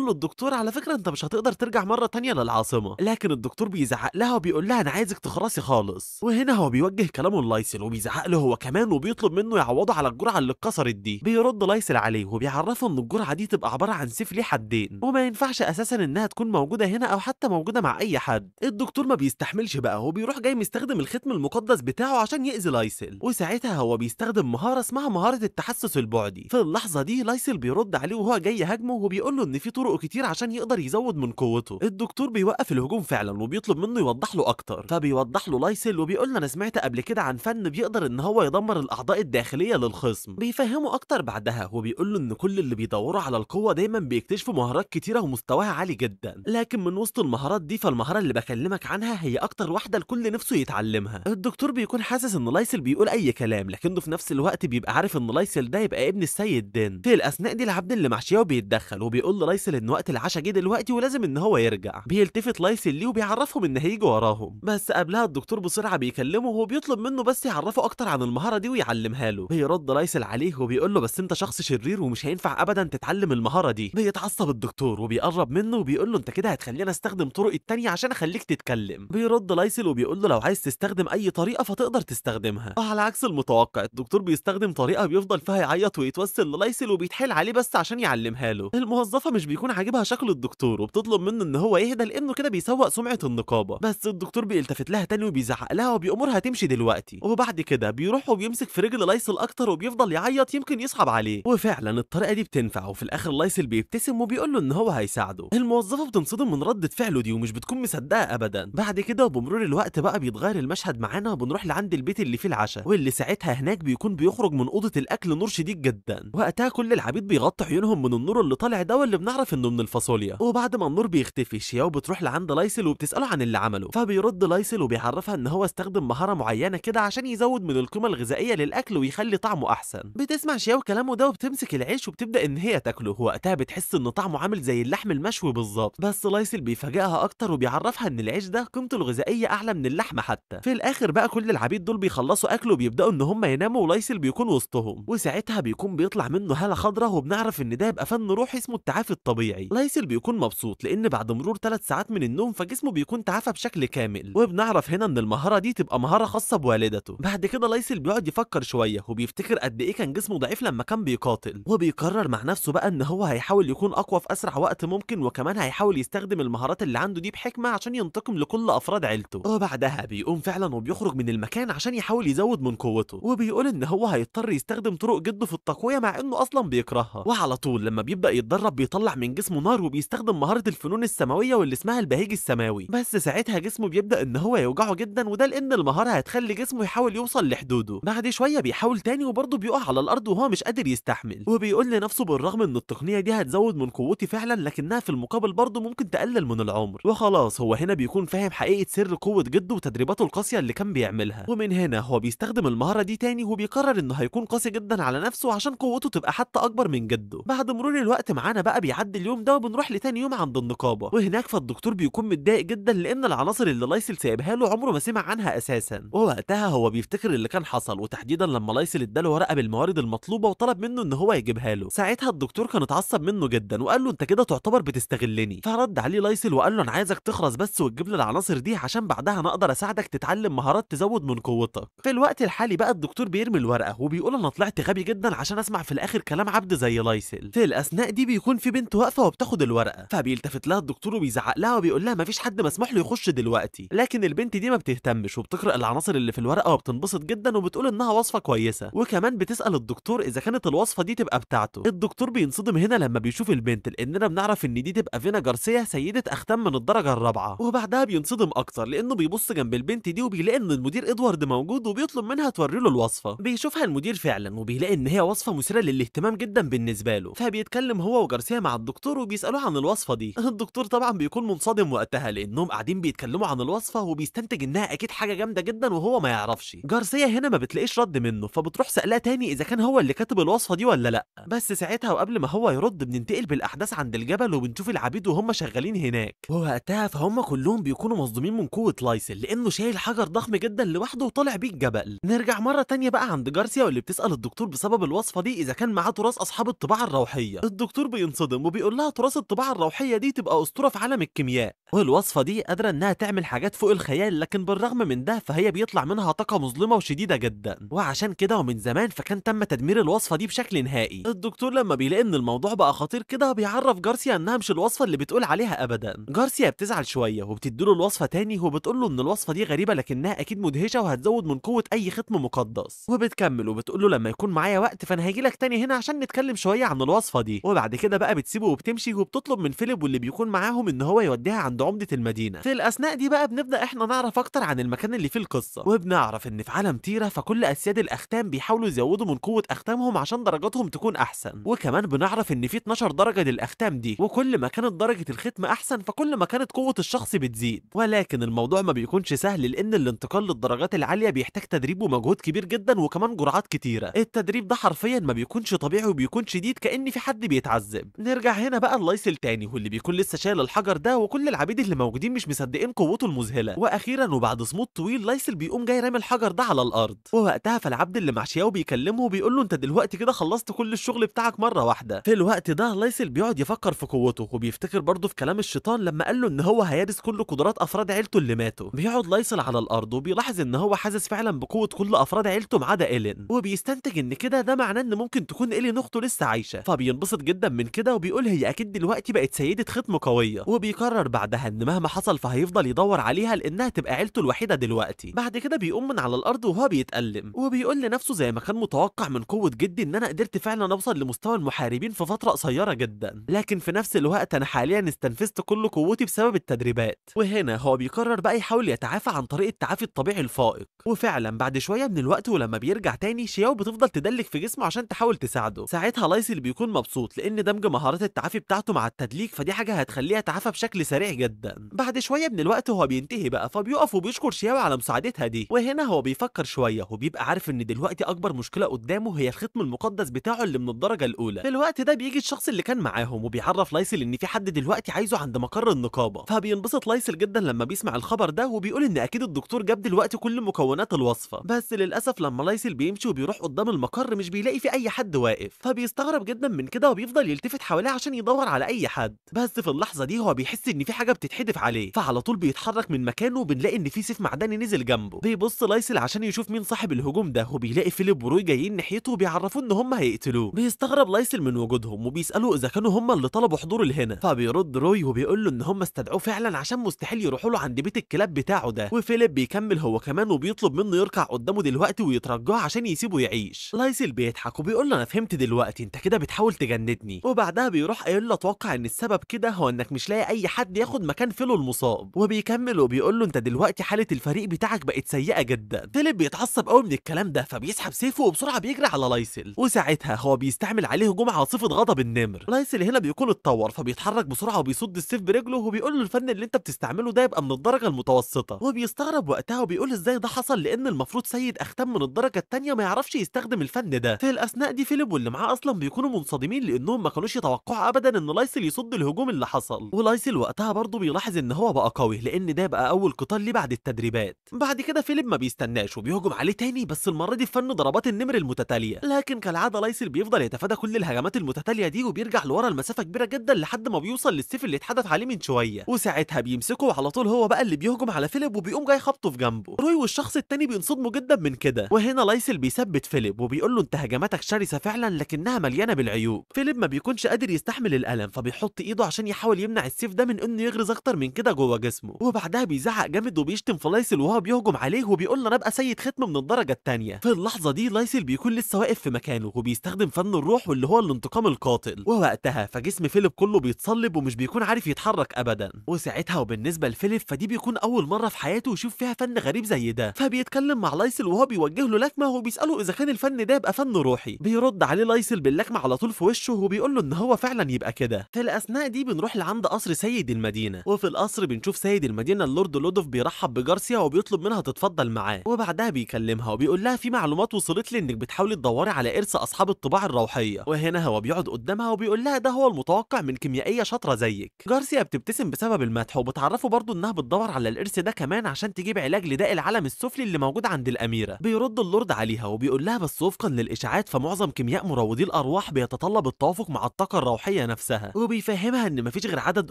له الدكتور على فكرة انت مش هتقدر ترجع مرة تانية للعاصمة، لكن الدكتور بيزعق لها وبيقول لها انا عايزك تخلصي خالص. وهنا هو بيوجه كلامه للايسل وبيزعق له هو كمان وبيطلب منه يعوضه على الجرعة اللي اتكسرت دي. بيرد لايسل عليه وبيعرفه ان الجرعة دي تبقى عبارة عن سيف ليه حدين وما ينفعش اساسا انها تكون موجودة هنا او حتى موجودة مع اي حد. الدكتور ما بيستحملش بقى وبيروح جاي مستخدم الختم المقدس بتاعه عشان يأذي لايسل، وساعتها هو بيستخدم مهارة اسمها مهارة التحسس البعدي. في اللحظة دي لايسل بيرد عليه وهو جاي يهاجمه وبيقول له ان في طرق كتير عشان يقدر يزود من قوته. الدكتور بيوقف الهجوم فعلا وبيطلب منه يوضح له اكتر، فبيوضح له لايسل وبيقول له انا سمعت قبل كده عن فن بيقدر ان هو يدمر الاعضاء الداخلية للخصم. بيفهمه اكتر بعدها وبيقول له ان كل اللي بيدوروا على القوة دايما بيكتشفوا مهارات كتيرة ومستواها عالي جدا، لكن من وسط المهارات دي فالمهارة اللي بكلمك عنها هي اكتر واحدة الكل نفسه يتعلمها. الدكتور بيكون حاسس ان لايسل بيقول اي كلام، لكنه في نفس الوقت بيبقى عارف ان لايسل ده يبقى ابن السيد دين. في الاثناء دي العبد اللي مع شياو بيتدخل وبيقول للايسل ان وقت العشاء جه دلوقتي ولازم ان هو يرجع. بيلتفت لايسل ليه وبيعرفهم ان هيجي وراهم، بس قبلها الدكتور بسرعه بيكلمه وبيطلب منه بس يعرفه اكتر عن المهاره دي ويعلمها له. بيرد لايسل عليه وبيقول له بس انت شخص شرير ومش هينفع ابدا تتعلم المهاره دي. بيتعصب الدكتور وبيقرب منه وبيقول له انت كده هتخلينا استخدم طرق التانية عشان اخليك تتكلم. بيرد لايسل وبيقول له لو عايز تستخدم اي طريقه فتقدر تستخدمها. وعلى عكس المتوقع الدكتور بيستخدم طريقه بيفضل فيها يعيط ويتوسل للايسل وبيتحايل عليه بس عشان يعلمها له. الموظفه مش بيكون عاجبها شكل الدكتور وبتطلب منه ان هو يهدى لانه كده بيسوق سمعه النقابه، بس الدكتور بيلتفت لها تاني وبيزعق لها وبيأمرها تمشي دلوقتي. وبعد كده بيروح وبيمسك في رجل لايسل اكتر وبيفضل يعيط يمكن يصعب عليه، وفعلا الطريقه دي بتنفع وفي الاخر لايسل بيبتسم وبيقول له ان هو هيساعده. الموظفه بتنصدم من ردة فعله دي ومش بتكون مصدقه ابدا. بعد كده وبمرور الوقت بقى بيتغير المشهد معانا وبنروح لعند البيت اللي فيه العشاء، واللي ساعتها هناك بيكون بيخرج من اوضه الاكل نور شديد جدا. وقتها كل العبيد بيغطوا عيونهم من النور اللي طالع ده واللي بنعرف انه من الفاصوليا. وبعد ما النور بيختفي شياو بتروح لعند لايسل وبتساله عن اللي عمله، فبيرد لايسل وبيعرفها ان هو استخدم مهاره معينه كده عشان يزود من القيمه الغذائيه للاكل ويخلي طعمه احسن. بتسمع شياو كلامه ده وبتمسك العيش وبتبدا ان هي تاكله، وقتها بتحس ان طعمه عامل زي اللحم المشوي بالظبط، بس لايسل بيفاجئها اكتر وبيعرفها ان العيش ده قيمته الغذائيه اعلى من اللحمه حتى. في الاخر بقى كل العبيد دول بيخلصوا اكل وبيبداوا ان هم يناموا ولايسل بيكون وسطهم، وساعتها بيكون بيطلع منه هاله خضراء وبنعرف ان ده يبقى فن روحي اسمه التعافي الطبيعي. لايسل بيكون مبسوط لان بعد مرور 3 ساعات من النوم فجسمه بيكون تعافى بشكل كامل، وبنعرف هنا ان المهاره دي تبقى مهاره خاصه بوالدته. بعد كده لايسل بيقعد يفكر شويه وبيفتكر قد ايه كان جسمه ضعيف لما كان بيقاتل، وبيقرر مع نفسه بقى ان هو هيحاول يكون اقوى في اسرع وقت ممكن، وكمان هيحاول يستخدم المهارات اللي عنده دي بحكمه عشان ينتقم لكل افراد عيلته. وبعدها بيقوم فعلا وبيخرج من المكان عشان يحاول يزود من قوته، وبيقول ان هو هيضطر يستخدم طرق جده في التقويه مع انه اصلا بيكرهها. وعلى طول لما بيبدا يتدرب بيطلع من جسمه نار وبيستخدم مهاره الفنون السماويه واللي اسمها البهيج السماوي، بس ساعتها جسمه بيبدا ان هو يوجعه جدا، وده لان المهاره هتخلي جسمه يحاول يوصل لحدوده. بعد شويه بيحاول تاني وبرضه بيقع على الارض وهو مش قادر يستحمل، وبيقول لنفسه بالرغم ان التقنيه دي هتزود من قوتي فعلا لكنها في المقابل برضه ممكن تقلل من العمر. وخلاص هو هنا بيكون فاهم حقيقه سر قوه جده وتدريباته القاسيه اللي كان بيعملها، ومن هنا هو بيستخدم المهاره دي تاني وبيقرر انه هيكون قاسي جدا على نفسه عشان قوته تبقى حتى اكبر من جده. بعد مرور الوقت معانا بقى بيعدي اليوم ده وبنروح لتاني يوم عند النقابه، وهناك فالدكتور بيكون متضايق جدا لان العناصر اللي لايسل سايبها له عمره ما سمع عنها اساسا. ووقتها هو بيفتكر اللي كان حصل، وتحديدا لما لايسل اداله ورقه بالموارد المطلوبه وطلب منه ان هو يجيبها له. ساعتها الدكتور كان اتعصب منه جدا وقال له انت كده تعتبر بتستغلني، فرد عليه لايسل وقال له انا عايزك تخرس بس وتجيب لي العناصر دي عشان بعدها انا اقدر اساعدك تتعلم مهارات تزود من قوتك. في الوقت الحالي بقى الدكتور بيرمي الورقه وبيقول انا طلعت غبي جدا عشان اسمع في الاخر كلام عبد زي لايسل. في الاثناء دي بيكون في بنت واقفه وبتاخد الورقه، فبيلتفت لها الدكتور وبيزعق لها وبيقول لها مفيش حد مسموح له يخش دلوقتي، لكن البنت دي ما بتهتمش وبتقرا العناصر اللي في الورقه وبتنبسط جدا وبتقول انها وصفه كويسه، وكمان بتسال الدكتور اذا كانت الوصفه دي تبقى بتاعته. الدكتور بينصدم هنا لما بيشوف البنت لاننا بنعرف ان دي تبقى فينا جارسيا سيده اختام من الدرجه الرابعه، وبعدها بينصدم اكتر لانه بيبص جنب البنت دي وبيلاقي ان المدير ادوارد موجود وبيطلب منها توري له الوصفه. بيشوفها المدير فعلا وبيلاقي ان هي وصفه مثيره للاهتمام جدا بالنسبه له، فبيتكلم هو وجارسيا مع الدكتور وبيسالوه عن الوصفه دي. الدكتور طبعا بيكون منصدم وقتها لانهم قاعدين بيتكلموا عن الوصفه وبيستنتج انها اكيد حاجه جامده جدا وهو ما يعرفش. جارسيا هنا ما بتلاقيش رد منه فبتروح سالاه تاني اذا كان هو اللي كاتب الوصفه دي ولا لا، بس ساعتها وقبل ما هو يرد بننتقل بالاحداث عند الجبل وبنشوف العبيد وهم شغالين هناك، ووقتها فهم كلهم بيكونوا مصدومين من قوه لايسل لانه شايل حجر ضخم جدا لوحده وطالع بيه الجبل. نرجع مره تانية بقى عند جارسيا واللي بتسال الدكتور الدكتور بسبب الوصفة دي إذا كان معاه تراث أصحاب الطباعة الروحية. الدكتور بينصدم وبيقول لها تراث الطباعة الروحية دي تبقى أسطورة في عالم الكيمياء، والوصفة دي قادرة إنها تعمل حاجات فوق الخيال، لكن بالرغم من ده فهي بيطلع منها طاقة مظلمة وشديدة جدا، وعشان كده ومن زمان فكان تم تدمير الوصفة دي بشكل نهائي. الدكتور لما بيلاقي إن الموضوع بقى خطير كده بيعرف جارسيا إنها مش الوصفة اللي بتقول عليها أبدا. جارسيا بتزعل شوية وبتديله الوصفة تاني وبتقول له إن الوصفة دي غريبة لكنها أكيد مدهشة وهتزود من قوة أي ختم مقدس، وبتكمل وبتقول له لما يكون معايا وقت فأنا هاجيلك تاني هنا عشان نتكلم شوية عن الوصفة دي. وبعد كده بقى بتسيبه وبتمشي وبتطلب من فيليب واللي بيكون معاهم إن هو يوديها عند عمدة المدينة. في الأثناء دي بقى بنبدأ إحنا نعرف أكتر عن المكان اللي فيه القصة، وبنعرف إن في عالم تيرا فكل أسياد الأختام بيحاولوا يزودوا من قوة أختامهم عشان درجاتهم تكون أحسن، وكمان بنعرف إن في 12 درجة للأختام دي، وكل ما كانت درجة الختم أحسن فكل ما كانت قوة الشخص بتزيد. ولكن الموضوع ما بيكونش سهل لأن الانتقال للدرجات العالية بيحتاج تدريب ومجهود كبير جدا وكمان جرعات كتيرة. التدريب ده حرفيا ما بيكونش طبيعي وبيكون شديد كأن في حد بيتعذب. نرجع هنا بقى لايسل تاني واللي بيكون لسه شايل الحجر ده، وكل العبيد اللي موجودين مش مصدقين قوته المذهلة. واخيرا وبعد صمود طويل لايسل بيقوم جاي رامي الحجر ده على الارض، ووقتها فالعبد اللي مع شياو بيكلمه وبيقول له انت دلوقتي كده خلصت كل الشغل بتاعك مرة واحدة. في الوقت ده لايسل بيقعد يفكر في قوته وبيفتكر برضه في كلام الشيطان لما قال له ان هو هيرث كل قدرات افراد عيلته اللي ماتوا. بيقعد لايسل على الارض وبيلاحظ ان هو حاسس فعلا بقوة كل افراد عيلته ما عدا إيلين، وبيستنتج ان كده ده معناه ان ممكن تكون إيلين اخته لسه عايشة، فبينبسط جدا من كده وبيقول هي اكيد دلوقتي بقت سيدة ختم قوية، وبيقرر بعدها ان مهما حصل فهيفضل يدور عليها لانها تبقى عيلته الوحيدة دلوقتي. بعد كده بيقوم من على الارض وهو بيتألم وبيقول لنفسه زي ما كان متوقع من قوة جدي ان انا قدرت فعلا اوصل لمستوى المحاربين في فترة قصيرة جدا، لكن في نفس الوقت انا حاليا استنفذت كل قوتي بسبب التدريبات. وهنا هو بيقرر بقى يحاول يتعافى عن طريق التعافي الطبيعي الفائق، وفعلا بعد شوية من الوقت ولما بيرجع تاني شياو بتفضل تدلك في جسمه عشان تحاول تساعده. ساعتها لايسل بيكون مبسوط لان دمج مهارات التعافي بتاعته مع التدليك فدي حاجة هتخليه يتعافى بشكل سريع جدا. بعد شوية من الوقت هو بينتهي بقى فبيقف وبيشكر شياو على مساعدتها دي، وهنا هو بيفكر شوية وبيبقى عارف ان دلوقتي اكبر مشكلة قدامه هي الختم المقدس بتاعه اللي من الدرجة الاولى. في الوقت ده بيجي الشخص اللي كان معاهم وبيعرف لايسل ان في حد دلوقتي عايزه عند مقر النقابة، فبينبسط لايسل جدا لما بيسمع الخبر ده وبيقول ان اكيد الدكتور جاب دلوقتي كل مكونات الوصفة. بس للاسف لما لايسل بيمشي وبيروح قدام المقر مش بيلاقي في اي حد واقف، فبيستغرب جدا من كده وبيفضل يلتفت حواليه عشان يدور على اي حد. بس في اللحظة دي هو بيحس ان في حاجة بتتحدف عليه، فعلى طول بيتحرك من مكانه وبنلاقي ان في سيف معدني نزل جنبه. بيبص لايسل عشان يشوف مين صاحب الهجوم ده وبيلاقي فيليب وروي جايين ناحيته وبيعرفوه ان هم هيقتلوه. بيستغرب لايسل من وجودهم وبيسالوا اذا كانوا هم اللي طلبوا حضوره لهنا، فبيرد روي وبيقول له ان هم استدعوه فعلا عشان مستحيل يروحوا له عند بيت الكلاب بتاعه ده. وفيليب بيكمل هو كمان وبيطلب منه يركع قدامه دلوقتي ويترجاه عشان يسيبه يعيش. لايسل بيضحك وبيقول له انا فهمت دلوقتي انت كده بتحاول تجندني، وبعدها بيروح قايل له اتوقع ان السبب كده هو انك مش لاقي اي حد ياخد مكان فيلو المصاب. وبيكمل وبيقول له انت دلوقتي حالة الفريق بتاعك بقت سيئة جدا. فيليب بيتعصب قوي من الكلام ده فبيسحب سيفه وبسرعة بيجري على لايسل، وساعتها هو بيستعمل عليه هجوم عاصفة غضب النمر. لايسل هنا بيكون اتطور فبيتحرك بسرعة وبيصد السيف برجله وبيقول له الفن اللي انت بتستعمله ده يبقى من الدرجة المتوسطة، وبيستغرب وقتها وبيقول ازاي ده حصل لان المفروض سيد اختام من الدرجة التانية ما يعرفش يستخدم الفن ده. في الاثناء دي فيليب واللي معاه اصلا بيكونوا منصدمين لانهم ما كانوش يتوقعوا ابدا ان لايسل يصد الهجوم اللي حصل، ولايسل وقتها برضه بيلاحظ ان هو بقى قوي لان ده بقى اول قتال ليه بعد التدريبات. بعد كده فيليب ما بيستناش وبيهجم عليه تاني بس المرة دي بفن ضربات النمر المتتالية، لكن كالعادة لايسل بيفضل يتفادى كل الهجمات المتتالية دي وبيرجع لورا المسافة كبيرة جدا لحد ما بيوصل للسيف اللي اتحدف عليه من شوية، وساعتها بيمسكه وعلى طول هو بقى اللي بيهجم على فيليب وبيقوم جاي خبطه في جنبه. روي والشخص التاني بينصدموا جدا من كده، وهنا لايسل بيثبت فيليب وبيقول له انت هجماتك شرسة فعلا لكنها مليانة بالعيوب. فيليب ما بيكونش قادر يستحمل الألم فبيحط ايده عشان يحاول يمنع السيف ده من انه يغرز اكتر من كده جوه جسمه، وبعدها بيزعق جامد وبيشتم في لايسل وهو بيهجم عليه وبيقول له انا ابقى سيد ختم من الدرجة التانية. في اللحظة دي لايسل بيكون لسه واقف في مكانه وبيستخدم فن الروح واللي هو الانتقام القاتل، ووقتها فجسم فيليب كله بيتصلب ومش بيكون عارف يتحرك ابدا. وساعتها وبالنسبة لفيليب فدي بيكون اول مرة في حياته يشوف فيها فن غريب زي ده، فبيتكلم مع لايسل وهو بيوجه له لكمة وبيسأله اذا كان الفن ده يبقى فن روحي. بيرد عليه لايسل باللكمة على طول في وشه وبيقول له ان هو فعلا يبقى كده. في الاثناء دي بنروح لعند قصر سيد المدينة، وفي القصر بنشوف سيد المدينة اللورد لودوف بيرحب بجارسيا وبيطلب منها تتفضل معاه، وبعدها بيكلمها وبيقول لها في معلومات وصلت لي انك بتحاولي تدوري على ارث اصحاب الطباع الروحية، وهنا هو بيقعد قدامها وبيقول لها ده هو المتوقع من كيميائية شاطرة زيك. جارسيا بتبتسم بسبب المدح وبتعرفه برضه انها بتدور على الارث ده كمان عشان تجيب علاج لداء العالم السفلي اللي موجود عند الاميرة. بيرد اللورد عليها وبيقول لها بس وفقا للاشاعات فمعظم كيمياء مروضي الارواح بيتطلب التوافق مع الطاقه الروحيه نفسها، وبيفهمها ان مفيش غير عدد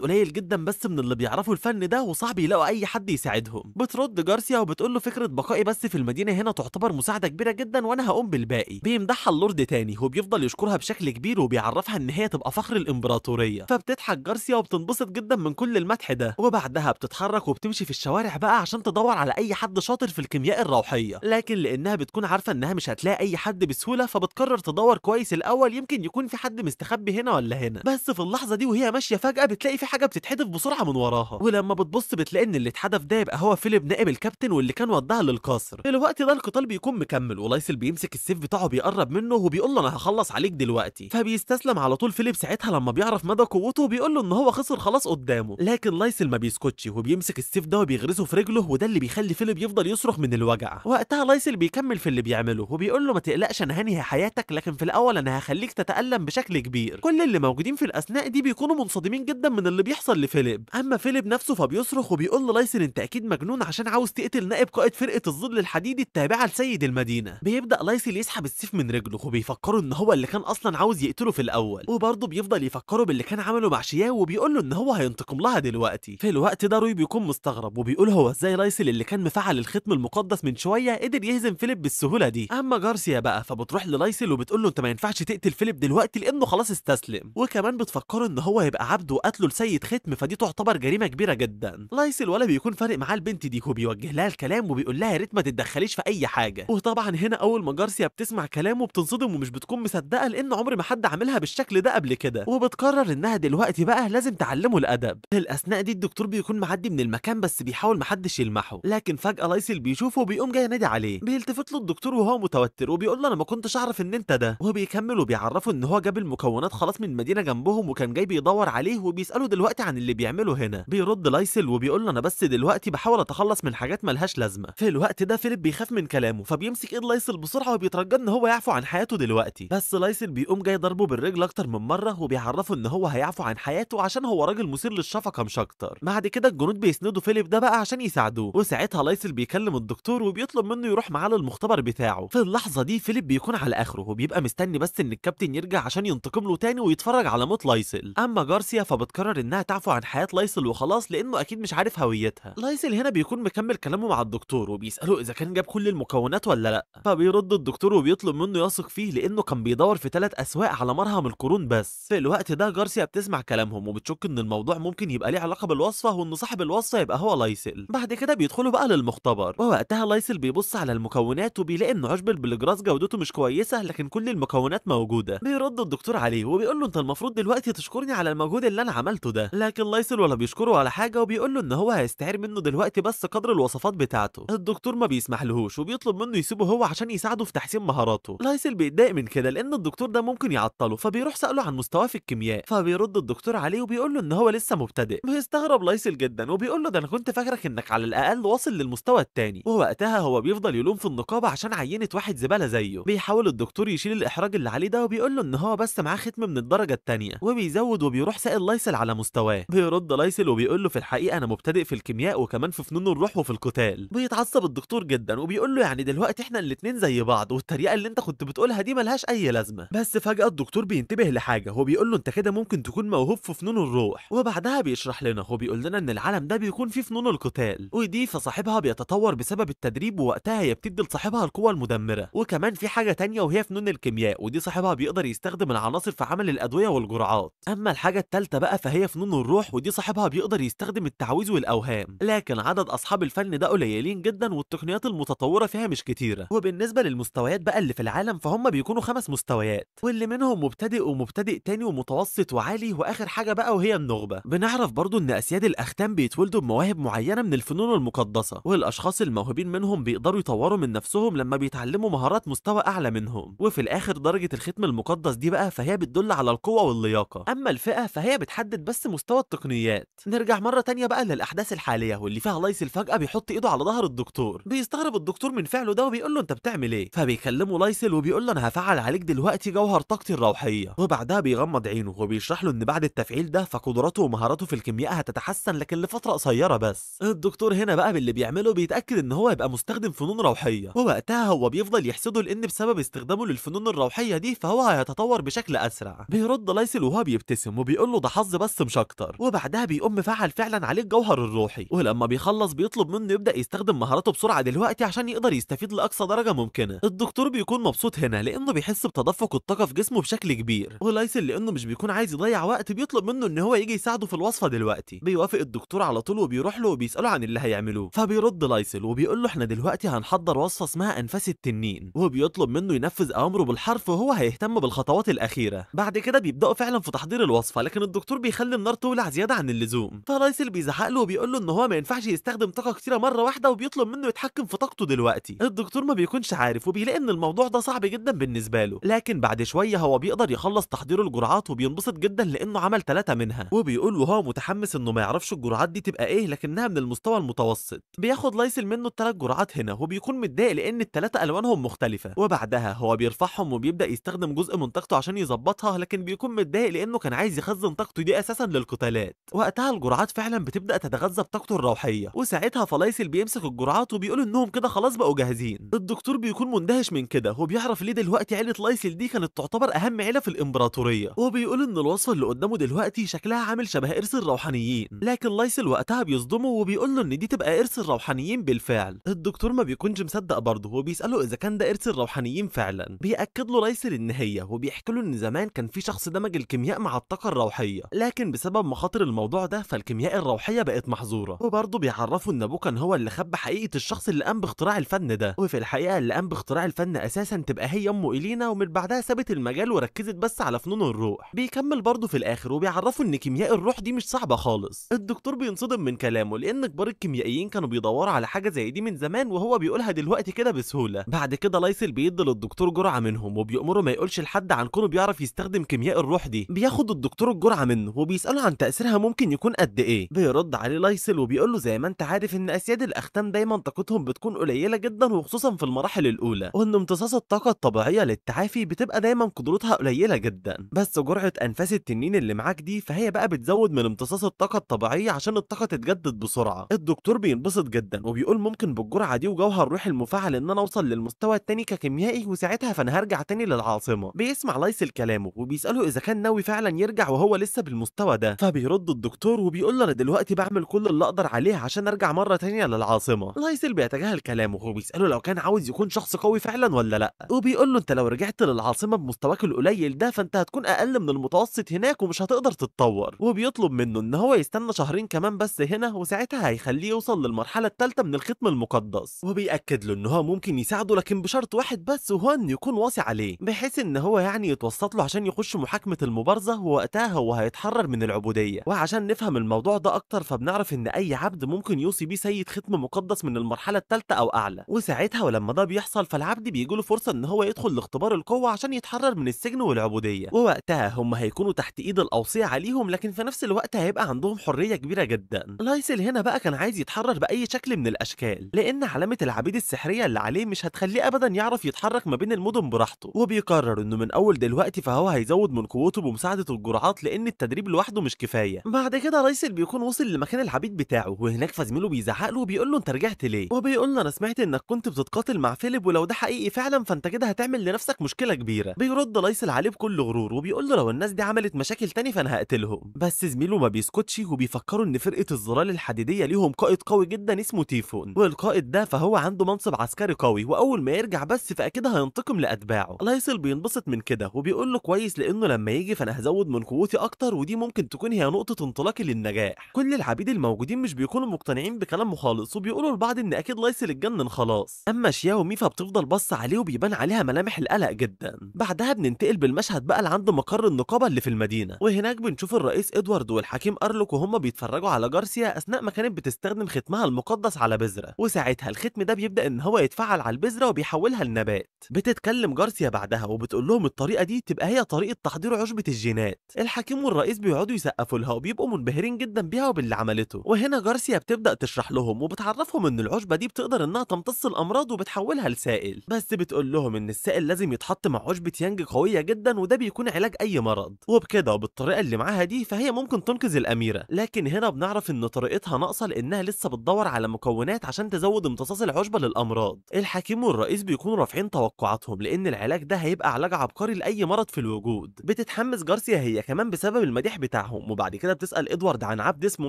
قليل جدا بس من اللي بيعرفوا الفن ده وصعب يلاقوا اي حد يساعدهم. بترد جارسيا وبتقول له فكره بقائي بس في المدينه هنا تعتبر مساعده كبيره جدا وانا هقوم بالباقي. بيمدحها اللورد تاني وبيفضل يشكرها بشكل كبير وبيعرفها ان هي تبقى فخر الامبراطوريه، فبتضحك جارسيا وبتنبسط جدا من كل المدح ده، وبعدها بتتحرك وبتمشي في الشوارع بقى عشان تدور على اي حد شاطر في الكيمياء الروحيه، لكن لانها بتكون عارفه انها مش هتلاقي اي حد بسهوله فبتقرر تدور كويس الاول يمكن يكون في حد مستخبي هنا ولا هنا. بس في اللحظه دي وهي ماشيه فجاه بتلاقي في حاجه بتتحدف بسرعه من وراها، ولما بتبص بتلاقي ان اللي اتحدف ده يبقى هو فيليب نائب الكابتن واللي كان وداها للقصر. في الوقت ده القتال بيكون مكمل ولايسل بيمسك السيف بتاعه بيقرب منه وبيقول له انا هخلص عليك دلوقتي، فبيستسلم على طول فيليب ساعتها لما بيعرف مدى قوته وبيقول له ان هو خسر خلاص قدامه، لكن لايسل ما بيسكتش وبيمسك السيف ده وبيغرسه في رجله وده اللي بيخلي فيليب يفضل يصرخ من الوجع. وقتها لايسل بيكمل في اللي بيعمله وبيقول له ما تقلقش انا هنهي حياتك لكن في الاول انا هخليك تتألم بشكل كبير. كل اللي موجودين في الاثناء دي بيكونوا منصدمين جدا من اللي بيحصل لفيليب، اما فيليب نفسه فبيصرخ وبيقول للايسل انت اكيد مجنون عشان عاوز تقتل نائب قائد فرقه الظل الحديدي التابعه لسيد المدينه. بيبدا لايسل يسحب السيف من رجله وبيفكروا ان هو اللي كان اصلا عاوز يقتله في الاول، وبرضه بيفضل يفكروا باللي كان عمله مع شياو وبيقول له ان هو هينتقم لها دلوقتي. في الوقت ده روي بيكون مستغرب وبيقول هو ازاي لايسل اللي كان مفعل الختم المقدس من شويه قدر يهزم فيليب بالسهوله دي. اما جارسيا بقى فبتروح للايسل وبتقول له انت ما ينفعش تقتل فيليب دلوقتي لانه خلاص استسلم، وكمان بتفكره ان هو يبقى عبد وقتله لسيد ختم فدي تعتبر جريمه كبيره جدا. لايسل ولا بيكون فارق معاه البنت دي وبيوجه لها الكلام وبيقول لها يا ريت ما تتدخليش في اي حاجه. وطبعا هنا اول ما جارسيا بتسمع كلامه بتصدم ومش بتكون مصدقه لان عمر ما حد عاملها بالشكل ده قبل كده، وبتقرر انها دلوقتي بقى لازم تعلمه الادب. في الاثناء دي الدكتور بيكون معدي من المكان بس بيحاول محدش يلمحه، لكن فجاه لايسل بيشوفه وبيقوم جاي نادي عليه. بيلتفت له الدكتور وهو متوتر وبيقول له انا ما كنتش اعرف ان انت ده، وبيكمل وبيعرفه ان هو جاب المكونات خلاص من مدينه جنبهم وكان جاي بيدور عليه وبيساله دلوقتي عن اللي بيعمله هنا. بيرد لايسل وبيقول له انا بس دلوقتي بحاول اتخلص من حاجات ملهاش لازمه. في الوقت ده فيليب بيخاف من كلامه فبيمسك ايد لايسل بسرعه وبيترجى ان هو يعفو عن حياته دلوقتي، بس لايسل بيقوم جاي ضربه بالرجل اكتر من مره وبيعرفه ان هو هيعفو عن حياته عشان هو راجل مثير للشفقه مش اكتر. بعد كده الجنود بيسندوا فيليب ده بقى عشان يساعدوه، وساعتها لايسل بيكلم الدكتور وبيطلب منه يروح معاه للمختبر بتاعه. في اللحظه دي فيليب بيكون على اخره وبيبقى مستني بس ان الكابتن يرجع عشان ينتقم له تاني ويتفرج على موت لايسل. اما جارسيا فبتقرر انها تعفو عن حياه لايسل وخلاص لانه اكيد مش عارف هويتها. لايسل هنا بيكون مكمل كلامه مع الدكتور وبيساله اذا كان جاب كل المكونات ولا لا، فبيرد الدكتور وبيطلب منه يثق فيه لانه كان بيدور في 3 اسواق على مرهم القرون بس. في الوقت ده جارسيا بتسمع كلامهم وبتشك ان الموضوع ممكن يبقى ليه علاقه بالوصفه وان صاحب الوصفه يبقى هو لايسل. بعد كده بيدخلوا بقى للمختبر ووقتها لايسل بيبص على المكونات وبيلاقي ان عشب البلجراس جودته مش كويسه لكن كل المكونات موجوده. بيرد الدكتور عليه وبيقول له انت المفروض دلوقتي تشكرني على المجهود اللي انا عملته ده، لكن لايسل ولا بيشكره ولا حاجه وبيقول له ان هو هيستعير منه دلوقتي بس قدر الوصفات بتاعته. الدكتور ما بيسمحلهوش وبيطلب منه يسيبه هو عشان يساعده في تحسين مهاراته. لايسل بيتضايق من كده لان الدكتور ده ممكن يعطله فبيروح سأله عن مستواه في الكيمياء، فبيرد الدكتور عليه وبيقول له ان هو لسه مبتدئ. بيستغرب لايسل جدا وبيقول له ده انا كنت فاكرك انك على الاقل واصل للمستوى التاني، ووقتها هو بيفضل يلوم في النقابه عشان عينت واحد زباله زيه. بيحاول الدكتور يشيل الاحراج اللي عليه ده وبيقول له ان هو بس معاه ختم من الدرجه التانيه، وبيزود وبيروح سائل لايسل على مستواه. بيرد لايسل وبيقول له في الحقيقه انا مبتدئ في الكيمياء وكمان في فنون الروح وفي القتال. بيتعصب الدكتور جدا وبيقول له يعني دلوقتي احنا الاتنين زي بعض والتريقه اللي انت كنت بتقولها دي ملهاش اي لازمه. بس فجاه الدكتور بينتبه لحاجه وبيقول له انت كده ممكن تكون موهوب في فنون الروح، وبعدها بيشرح لنا وبيقول لنا ان العالم ده بيكون فيه فنون القتال ودي فصاحبها بيتطور بسبب التدريب ووقتها هي بتدي لصاحبها القوه المدمره، وكمان في حاجه تانية وهي فنون الكيمياء ودي صاحبها بيقدر يستخدم العناصر في عمل الادويه والجرعات. اما الحاجه الثالثه بقى فهي فنون الروح ودي صاحبها بيقدر يستخدم التعويذ والاوهام، لكن عدد اصحاب الفن ده قليلين جدا والتقنيات المتطوره فيها مش كتيره. وبالنسبه للمستويات بقى اللي في العالم فهم بيكونوا 5 مستويات واللي منهم مبتدئ ومبتدئ تاني ومتوسط وعالي واخر حاجه بقى وهي النخبه. بنعرف برضو ان اسياد الاختام بيتولدوا بمواهب معينه من الفنون المقدسه والاشخاص الموهوبين منهم بيقدروا يطوروا من نفسهم لما بيتعلموا مهارات مستوى اعلى منهم، وفي الاخر درجه الختم المقدس دي بقى فهي بتدل على القوه واللياقه، اما الفئه فهي بتحدد بس مستوى التقنيات. نرجع مره تانية بقى للاحداث الحاليه واللي فيها لايسل فجاه بيحط ايده على ظهر الدكتور. بيستغرب الدكتور من فعله ده وبيقول له انت بتعمل ايه، فبيكلمه لايسل وبيقول له انا هفعل عليك دلوقتي جوهر طاقتي الروحيه، وبعدها بيغمض عينه وبيشرح له ان بعد التفعيل ده فقدراته ومهاراته في الكيمياء هتتحسن لكن لفتره قصيره بس. الدكتور هنا بقى باللي بيعمله بيتاكد ان هو يبقى مستخدم فنون روحيه، ووقتها هو بيفضل يحسده بيقول ان بسبب استخدامه للفنون الروحيه دي فهو هيتطور بشكل اسرع. بيرد لايسل وهو بيبتسم وبيقول له ده حظ بس مش اكتر، وبعدها بيقوم مفعل فعلا عليه الجوهر الروحي، ولما بيخلص بيطلب منه يبدا يستخدم مهاراته بسرعه دلوقتي عشان يقدر يستفيد لاقصى درجه ممكنه. الدكتور بيكون مبسوط هنا لانه بيحس بتدفق الطاقه في جسمه بشكل كبير، ولايسل لانه مش بيكون عايز يضيع وقت بيطلب منه ان هو يجي يساعده في الوصفه دلوقتي. بيوافق الدكتور على طول وبيروح له وبيساله عن اللي هيعملوه، فبيرد لايسل وبيقول له احنا دلوقتي هنحضر وصفه اسمها انفاس التنين، وبيطلب منه ينفذ اوامره بالحرف وهو هيهتم بالخطوات الاخيره. بعد كده بيبداوا فعلا في تحضير الوصفه، لكن الدكتور بيخلي النار تولع زياده عن اللزوم، فلايسل بيزعق له وبيقول له ان هو ما ينفعش يستخدم طاقه كتيره مره واحده وبيطلب منه يتحكم في طاقته دلوقتي. الدكتور ما بيكونش عارف وبيلاقي ان الموضوع ده صعب جدا بالنسبه له، لكن بعد شويه هو بيقدر يخلص تحضير الجرعات وبينبسط جدا لانه عمل 3 منها، وبيقول وهو متحمس انه ما يعرفش الجرعات دي تبقى ايه لكنها من المستوى المتوسط. بياخد لايسل منه ال3 جرعات هنا وبيكون متضايق لان ال3 الوانهم مختلفه، وبعدها هو بيرفعهم وبيبدا يستخدم جزء من طاقته عشان يظبطها، لكن بيكون متضايق لانه كان عايز يخزن طاقته دي اساسا للقتالات. وقتها الجرعات فعلا بتبدا تتغذى بطاقته الروحيه، وساعتها فلايسل بيمسك الجرعات وبيقول انهم كده خلاص بقوا جاهزين. الدكتور بيكون مندهش من كده وبيعرف ليه دلوقتي عيله لايسل دي كانت تعتبر اهم عيله في الامبراطوريه، وبيقول ان الوصفه اللي قدامه دلوقتي شكلها عامل شبه ارث الروحانيين، لكن لايسل وقتها بيصدمه وبيقول له ان دي تبقى ارث الروحانيين بالفعل. الدكتور ما بيكونش مصدق برضه وبيساله اذا كان ده ارث الروحانيين فعلا. بياكد له لايسل ان هي، وبيحكي له ان زمان كان في شخص دمج الكيمياء مع الطاقه الروحيه، لكن بسبب مخاطر الموضوع ده فالكيمياء الروحيه بقت محظوره. وبرضه بيعرفوا ان ابوه كان هو اللي خبى حقيقه الشخص اللي قام باختراع الفن ده، وفي الحقيقه اللي قام باختراع الفن اساسا تبقى هي امه إلينا، ومن بعدها سابت المجال وركزت بس على فنون الروح. بيكمل برضه في الاخر وبيعرفوا ان كيمياء الروح دي مش صعبه خالص. الدكتور بينصدم من كلامه لان كبار الكيميائيين كانوا بيدوروا على حاجه زي دي من زمان وهو بيقولها دلوقتي كده بسهوله. بعد كده لايسل بيدي للدكتور جرعه منهم وبيأمره ما يقولش لحد عن كونه بيعرف يستخدم كيمياء الروح دي. بياخد الدكتور الجرعه منه وبيساله عن تاثيرها ممكن يكون قد ايه. بيرد عليه لايسل وبيقول له زي ما انت عارف ان اسياد الاختام دايما طاقتهم بتكون قليله جدا وخصوصا في المراحل الاولى، وان امتصاص الطاقه الطبيعيه للتعافي بتبقى دايما قدرتها قليله جدا، بس جرعه انفاس التنين اللي معاك دي فهي بقى بتزود من امتصاص الطاقه الطبيعيه عشان الطاقه تتجدد بسرعه. الدكتور بينبسط جدا وبيقول ممكن بالجرعه دي وجوهر روح المفاعل ان انا اوصل للمستوى التاني ككيميائي، وساعتها فانا هرجع تاني للعاصمه. بيسمع لايسل كلامه وبيساله اذا كان ناوي فعلا يرجع وهو لسه بالمستوى ده، فبيرد الدكتور وبيقول له انا دلوقتي بعمل كل اللي اقدر عليه عشان ارجع مره تانيه للعاصمه. لايسل بيتجاهل كلامه وبيساله لو كان عاوز يكون شخص قوي فعلا ولا لا، وبيقول له انت لو رجعت للعاصمه بمستواك القليل ده فانت هتكون اقل من المتوسط هناك ومش هتقدر تتطور، وبيطلب منه ان هو يستنى شهرين كمان بس هنا وساعتها هيخليه يوصل للمرحله الثالثه من الختم المقدس، وبيأكد له ان هو ممكن يساعده لكن بشرط واحد بس وهو انه يكون واصي عليه بحيث ان هو يعني يتوسط له عشان يخش محاكمه المبارزه، ووقتها هو هيتحرر من العبوديه. وعشان نفهم الموضوع ده اكتر فبنعرف ان اي عبد ممكن يوصي بيه سيد ختم مقدس من المرحله الثالثه او اعلى، وساعتها ولما ده بيحصل فالعبد بيجيله فرصه ان هو يدخل لاختبار القوه عشان يتحرر من السجن والعبوديه، ووقتها هم هيكونوا تحت ايد الاوصيه عليهم لكن في نفس الوقت هيبقى عندهم حريه كبيره جدا. لايسل هنا بقى كان عايز يتحرر باي شكل من الاشكال لان علامه العبيد السحريه اللي عليه مش هتخليه ابدا يعرف يتحرك ما بين المدن براحته، وبيقرر انه من اول دلوقتي فهو هيزود من قوته بمساعده الجرعات لان التدريب لوحده مش كفايه. بعد كده لايسل بيكون وصل لمكان العبيد بتاعه وهناك فزميله بيزعق له وبيقول له انت رجعت ليه، وبيقول له انا سمعت انك كنت بتتقاتل مع فيليب ولو ده حقيقي فعلا فانت كده هتعمل لنفسك مشكله كبيره. بيرد لايسل عليه بكل غرور وبيقول له لو الناس دي عملت مشاكل تاني فانا هقتلهم، بس زميله ما بيسكتش وبيفكروا ان فرقه الظلال الحديديه ليهم قائد قوي جدا اسمه تيفون، والقائد ده فهو عنده منصب عسكري قوي واول ما يرجع بس فاكيد هينتقم لاتباعه. لايسل بينبسط من كده وبيقول له كويس لانه لما يجي فانا هزود من قوتي اكتر ودي ممكن تكون هي نقطه انطلاقي للنجاح. كل العبيد الموجودين مش بيكونوا مقتنعين بكلامه خالص وبيقولوا لبعض ان اكيد لايسل اتجنن خلاص، اما شياو وميفا بتفضل بص عليه وبيبان عليها ملامح القلق جدا. بعدها بننتقل بالمشهد بقى لعند مقر النقابه اللي في المدينه، وهناك بنشوف الرئيس ادوارد والحكيم ارلوك وهم بيتفرجوا على جارسيا اثناء ما كانت بتستخدم ختمها المقدس على بذره، وساعتها الختم ده بيبدا ان هو يتفعل على البذره وبيحولها لنبات. بتتكلم جارسيا بعدها وبتقول لهم الطريقه دي تبقى هي طريقه تحضير عشبه الجينات. الحكيم والرئيس بيقعدوا يسقفوا لها وبيبقوا منبهرين جدا بيها وباللي عملته، وهنا جارسيا بتبدا تشرح لهم وبتعرفهم ان العشبه دي بتقدر انها تمتص الامراض وبتحولها لسائل، بس بتقول لهم ان السائل لازم يتحط مع عشبه يانج قويه جدا وده بيكون علاج اي مرض، وبكده وبالطريقه اللي معاها دي فهي ممكن تنقذ الاميره. لكن هنا بنعرف ان طريقتها ناقصه لانها لسه بتدور على مكونات عشان تزود امتصاص العشبه للامراض. الحكيم والرئيس بيكونوا بيكونوا رافعين توقعاتهم لان العلاج ده هيبقى علاج عبقري لاي مرض في الوجود. بتتحمس جارسيا هي كمان بسبب المديح بتاعهم، وبعد كده بتسال ادوارد عن عبد اسمه